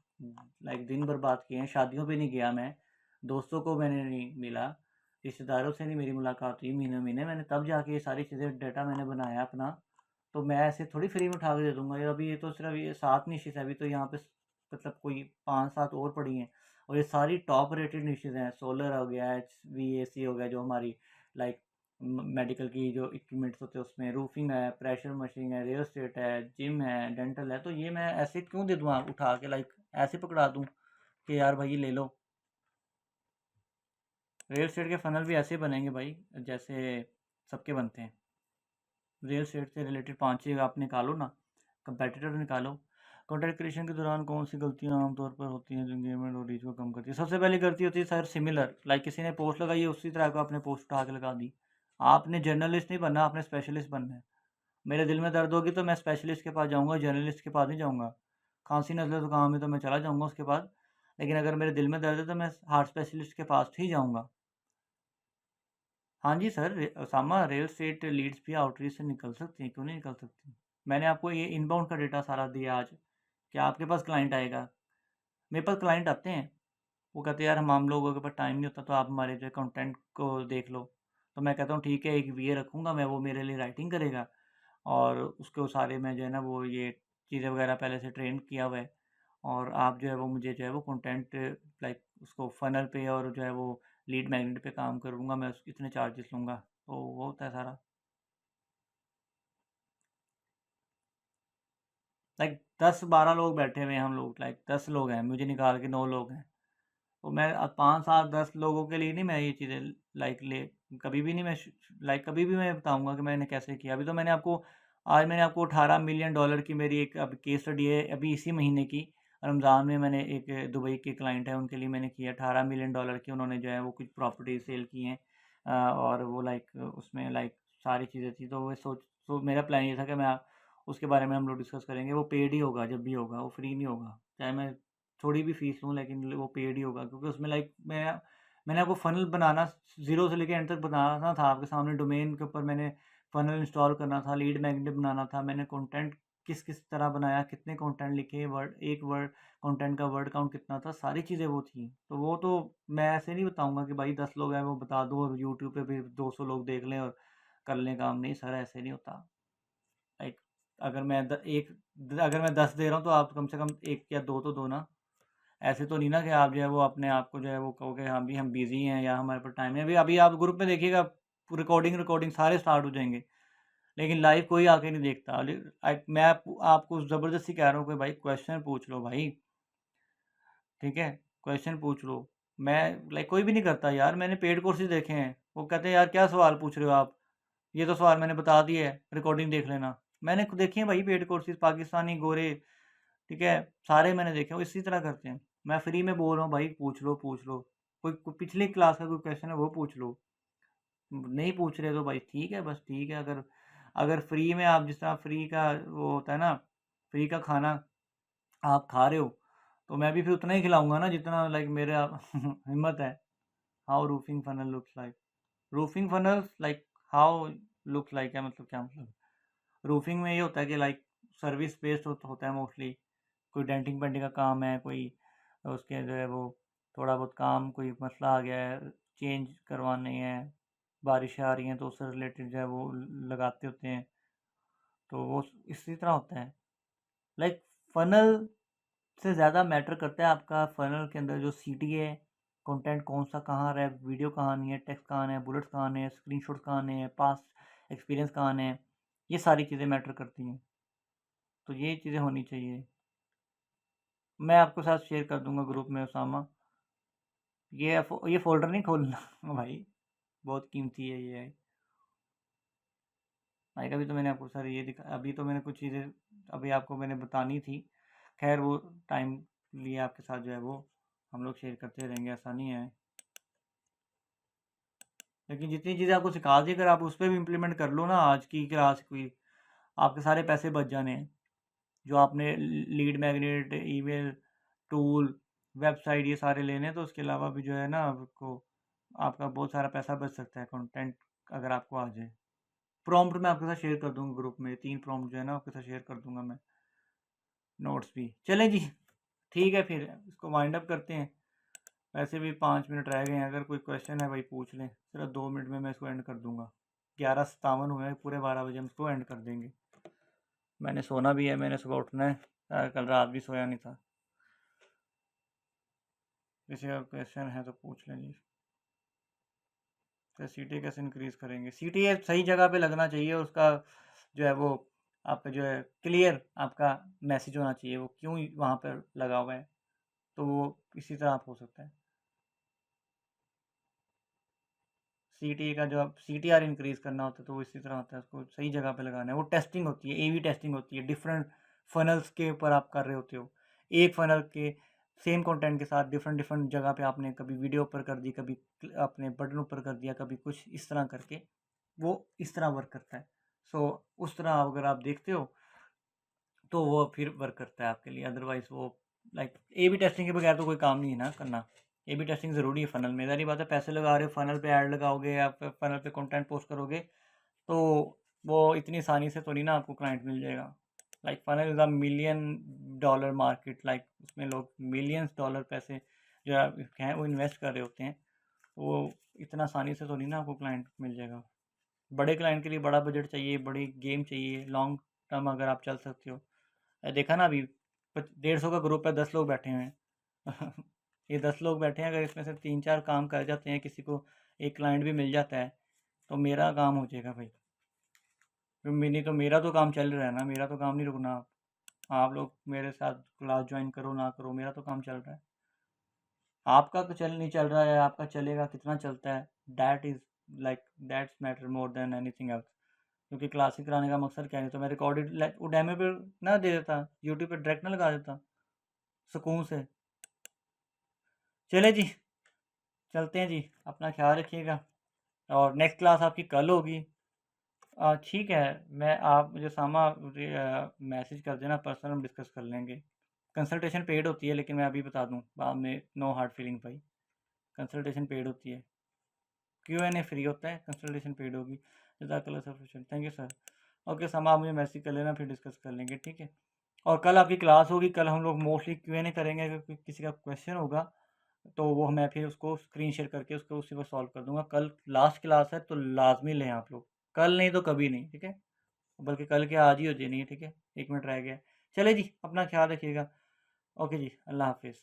लाइक दिन बर्बाद किए हैं, शादियों पे नहीं गया मैं, दोस्तों को मैंने नहीं मिला, रिश्तेदारों से नहीं मेरी मुलाकात हुई महीने महीने, मैंने तब जाके ये सारी चीज़ें डाटा मैंने बनाया अपना। तो मैं ऐसे थोड़ी फ्री में उठा के दे दूँगा। ये अभी ये तो सिर्फ ये 7 निशेज़ है, अभी तो यहाँ पे मतलब कोई 5-7 और पड़ी हैं, और ये सारी टॉप रेटेड निशेज़ हैं। सोलर हो गया, HVAC हो गया जो हमारी लाइक मेडिकल की जो इक्विपमेंट्स होते हैं उसमें, रूफिंग है, प्रेशर मशीन है, रियल एस्टेट है, जिम है, डेंटल है। तो ये मैं ऐसे क्यों दे दूँ आप उठा के, लाइक ऐसे पकड़ा दूँ कि यार भाई ये ले लो। रियल एस्टेट के फनल भी ऐसे बनेंगे भाई जैसे सबके बनते हैं। रियल एस्टेट से रिलेटेड 5-6 आप निकालो ना, कंपेटिटर निकालो। कंटेंट क्रिएशन के दौरान कौन सी गलतियां आमतौर पर होती हैं जो एंगेजमेंट और रीच को कम करती है? सबसे पहली गलती होती है सर सिमिलर, लाइक किसी ने पोस्ट लगाई है उसी तरह को आपने पोस्ट उठा के लगा दी। आपने जर्नलिस्ट नहीं बनना, आपने स्पेशलिस्ट बनना है। मेरे दिल में दर्द होगी तो मैं स्पेशलिस्ट के पास जाऊँगा, जर्नलिस्ट के पास नहीं जाऊँगा। खाँसी, नज़ला, ज़ुकाम है तो मैं चला जाऊँगा उसके पास, लेकिन अगर मेरे दिल में दर्द है तो मैं हार्ट स्पेशलिस्ट के पास ही जाऊँगा। हाँ जी sir, Osama real estate leads भी आउटरीच से निकल सकती हैं, क्यों नहीं निकल सकती? मैंने आपको ये इनबाउंड का डेटा सारा दिया आज, क्या आपके पास क्लाइंट आएगा? मेरे पास क्लाइंट आते हैं, वो कहते हैं यार हम लोगों के पास टाइम नहीं होता तो आप हमारे जो कंटेंट को देख लो। तो मैं कहता हूँ ठीक है, एक वीए रखूँगा मैं, वो मेरे लिए राइटिंग करेगा, और उसको सारे में जो है ना वो ये चीज़ें वगैरह पहले से ट्रेन किया हुआ है, और आप जो है वो मुझे जो है वो कंटेंट लाइक उसको फ़नल पे और जो है वो लीड मैग्नेट पे काम करूँगा, मैं उस इतने चार्जेस लूँगा, तो वो होता है सारा। लाइक 10-12 लोग बैठे हुए हैं हम लोग, लाइक 10 लोग हैं, मुझे निकाल के 9 लोग हैं। तो मैं 5-7-10 लोगों के लिए नहीं मैं ये चीज़ें लाइक ले कभी भी नहीं मैं लाइक कभी भी मैं बताऊँगा कि मैंने कैसे किया। अभी तो मैंने आपको $18 मिलियन की मेरी एक अब केस स्टडी है, अभी इसी महीने की रमज़ान में मैंने एक दुबई के क्लाइंट है उनके लिए मैंने किया $18 मिलियन की। उन्होंने जो है वो कुछ प्रॉपर्टी सेल की हैं, और वो लाइक उसमें लाइक सारी चीज़ें थी। तो वो तो मेरा प्लान ये था कि मैं उसके बारे में हम लोग डिस्कस करेंगे। वो पेड ही होगा जब भी होगा, वो फ्री नहीं होगा। चाहे मैं थोड़ी भी फीस लूँ, लेकिन वो पेड ही होगा, क्योंकि उसमें लाइक मैंने आपको फ़नल बनाना ज़ीरो से लेके एंड तक बनाना था आपके सामने। डोमेन के ऊपर मैंने फ़नल इंस्टॉल करना था, लीड मैग्नेट बनाना था, मैंने कंटेंट किस-किस तरह बनाया, कितने कंटेंट लिखे, एक वर्ड कंटेंट का वर्ड काउंट कितना था, सारी चीज़ें वो थी। तो वो तो मैं ऐसे नहीं बताऊँगा कि भाई 10 लोग हैं वो बता दो और यूट्यूब पे भी 200 लोग देख लें और कर लें काम। नहीं सर, ऐसे नहीं होता। लाइक अगर मैं द एक अगर मैं 10 दे रहा हूँ तो आप कम से कम 1 या 2 तो दो ना। ऐसे तो नहीं ना कि आप जो है वो अपने आप को जो है वो कहो कि हाँ, अभी हम बिज़ी हैं या हमारे पास टाइम है। अभी अभी आप ग्रुप में देखिएगा, रिकॉर्डिंग सारे स्टार्ट हो जाएँगे, लेकिन लाइव कोई आके नहीं देखता। मैं आपको ज़बरदस्ती कह रहा हूँ कि भाई क्वेश्चन पूछ लो भाई, ठीक है? क्वेश्चन पूछ लो। मैं लाइक कोई भी नहीं करता यार, मैंने पेड कोर्सेज़ देखे हैं। वो कहते हैं यार क्या सवाल पूछ रहे हो आप? ये तो सवाल मैंने बता दिए है, रिकॉर्डिंग देख लेना। मैंने देखे हैं भाई पेड कोर्सेज़, पाकिस्तानी गोरे, ठीक है? सारे मैंने देखे हैं, वो इसी तरह करते हैं। मैं फ्री में बोल रहा हूँ भाई, पूछ लो, पूछ लो। कोई पिछली क्लास का कोई क्वेश्चन है वो पूछ लो। नहीं पूछ रहे तो भाई ठीक है, बस ठीक है। अगर अगर फ्री में आप जिस तरह फ्री का वो होता है ना, फ्री का खाना आप खा रहे हो, तो मैं भी फिर उतना ही खिलाऊँगा ना जितना लाइक मेरा हिम्मत है। How roofing funnel looks like? Roofing funnels like how looks like है मतलब क्या मतलब? रूफिंग में ये होता है कि लाइक सर्विस बेस्ड होता है मोस्टली। कोई डेंटिंग पेंटिंग का काम है, कोई उसके जो है वो थोड़ा बहुत काम, कोई मसला आ गया है, चेंज करवाने हैं, बारिश आ रही है तो उससे रिलेटेड जो है वो लगाते होते हैं। तो वो इसी तरह होता है। लाइक फनल से ज़्यादा मैटर करता है आपका फनल के अंदर जो सीटी है, कंटेंट कौन सा कहाँ रहा है, वीडियो कहाँ नहीं है, टेक्स्ट कहाँ है, बुलेट्स कहाँ है, स्क्रीनशॉट्स कहाँ है, पास्ट एक्सपीरियंस कहाँ है, ये सारी चीज़ें मैटर करती हैं। तो ये चीज़ें होनी चाहिए। मैं आपको साथ शेयर कर दूंगा ग्रुप में उसामा। ये फोल्डर नहीं खोलना भाई, बहुत कीमती है ये। भाई अभी तो मैंने आपको सर ये दिखा, अभी तो मैंने कुछ चीज़ें अभी आपको मैंने बतानी थी। खैर वो टाइम लिए आपके साथ जो है वो हम लोग शेयर करते रहेंगे, ऐसा नहीं है। लेकिन जितनी चीज़ें आपको सिखा दी, अगर आप उस पर भी इम्प्लीमेंट कर लो ना, आज की क्लास की आपके सारे पैसे बच जाने हैं। जो आपने lead magnet, email tool, website ये सारे लेने हैं, तो उसके अलावा भी जो है ना आपको आपका बहुत सारा पैसा बच सकता है कंटेंट अगर आपको आ जाए। प्रॉम्प्ट मैं आपके साथ शेयर कर दूंगा ग्रुप में, 3 प्रॉम्प्ट जो है ना आपके साथ शेयर कर दूंगा मैं, नोट्स भी। चलें जी, ठीक है फिर इसको वाइंड अप करते हैं। वैसे भी 5 मिनट रह गए हैं, अगर कोई क्वेश्चन है भाई पूछ लें, सिर्फ 2 मिनट में मैं इसको एंड कर दूंगा। 11:57 हुए हैं, पूरे 12 बजे हम इसको एंड कर देंगे। मैंने सोना भी है, मैंने सुबह उठना है, कल रात भी सोया नहीं था। किसी का क्वेश्चन है तो पूछ लें जी। तो सीटी कैसे इंक्रीज करेंगे? सीटी सही जगह पे लगना चाहिए, उसका जो है वो आपका जो है क्लियर आपका मैसेज होना चाहिए, वो क्यों वहाँ पर लगा हुआ है, तो वो इसी तरह आप हो सकता है। सीटी का जो सी टी आर इंक्रीज करना होता है तो वो इसी तरह होता है, उसको सही जगह पे लगाना है। वो टेस्टिंग होती है, एवी टेस्टिंग होती है, डिफरेंट फनल्स के ऊपर आप कर रहे होते हो। एक फनल के सेम कंटेंट के साथ डिफरेंट डिफरेंट जगह पे आपने कभी वीडियो ऊपर कर दी, कभी अपने बटन ऊपर कर दिया, कभी कुछ इस तरह करके वो इस तरह वर्क करता है। सो उस तरह अगर आप देखते हो तो वो फिर वर्क करता है आपके लिए। अदरवाइज वो लाइक ए बी टेस्टिंग के बगैर तो कोई काम नहीं है ना करना। ए बी टेस्टिंग ज़रूरी है फ़नल में, ज़ाहिर बात है। पैसे लगा रहे हो, फ़नल पे ऐड लगाओगे या फ़नल पे कंटेंट पोस्ट करोगे, तो वो इतनी आसानी से थोड़ी ना आपको क्लाइंट मिल जाएगा। Like funnel is a $1 million market, like उसमें लोग मिलियंस डॉलर पैसे जो हैं वो इन्वेस्ट कर रहे होते हैं। वो इतना आसानी से थोड़ी ना आपको क्लाइंट मिल जाएगा। बड़े क्लाइंट के लिए बड़ा बजट चाहिए, बड़ी गेम चाहिए, लॉन्ग टर्म अगर आप चल सकते हो। देखा ना अभी 150 का ग्रुप है, 10 लोग बैठे हुए हैं ये 10 लोग बैठे हैं, अगर इसमें से 3-4 काम कर जाते हैं, किसी को एक क्लाइंट भी मिल जाता है, तो मेरा काम हो जाएगा भाई। तो मेरा तो काम चल रहा है ना, मेरा तो काम नहीं रुकना। आप लोग मेरे साथ क्लास ज्वाइन करो ना करो, मेरा तो काम चल रहा है। आपका तो चल नहीं चल रहा है, आपका चलेगा, कितना चलता है, that is like that's matter more than anything else. क्योंकि क्लासिक कराने का मकसद क्या है, तो मैं रिकॉर्डेड वो डेमो पे ना दे देता, यूट्यूब पे डायरेक्ट ना लगा देता सुकून से। चले जी, चलते हैं जी, अपना ख्याल रखिएगा। और नेक्स्ट क्लास आपकी कल होगी। ठीक है, मैं आप मुझे सामा मैसेज कर देना, पर्सनल हम डिस्कस कर लेंगे। कंसल्टेशन पेड होती है, लेकिन मैं अभी बता दूं बाद में, नो हार्ड फीलिंग भाई। कंसल्टेशन पेड होती है, Q&A फ्री होता है, कंसल्टेशन पेड होगी। जज़ाकल्लाह sir, thank you sir. Okay Sama, आप मुझे मैसेज कर लेना, फिर डिस्कस कर लेंगे, ठीक है। और कल आपकी क्लास होगी, कल हम लोग मोस्टली Q&A करेंगे। अगर किसी का क्वेश्चन होगा तो वो मैं फिर उसको स्क्रीन शेयर करके उसको उसी पर सॉल्व कर दूंगा। कल लास्ट क्लास है तो लाजमी लें आप लोग, कल नहीं तो कभी नहीं, ठीक है। बल्कि कल के आज ही हो जानी है, ठीक है। 1 मिनट रह गया। चले जी, अपना ख्याल रखिएगा। ओके जी, अल्लाह हाफिज़।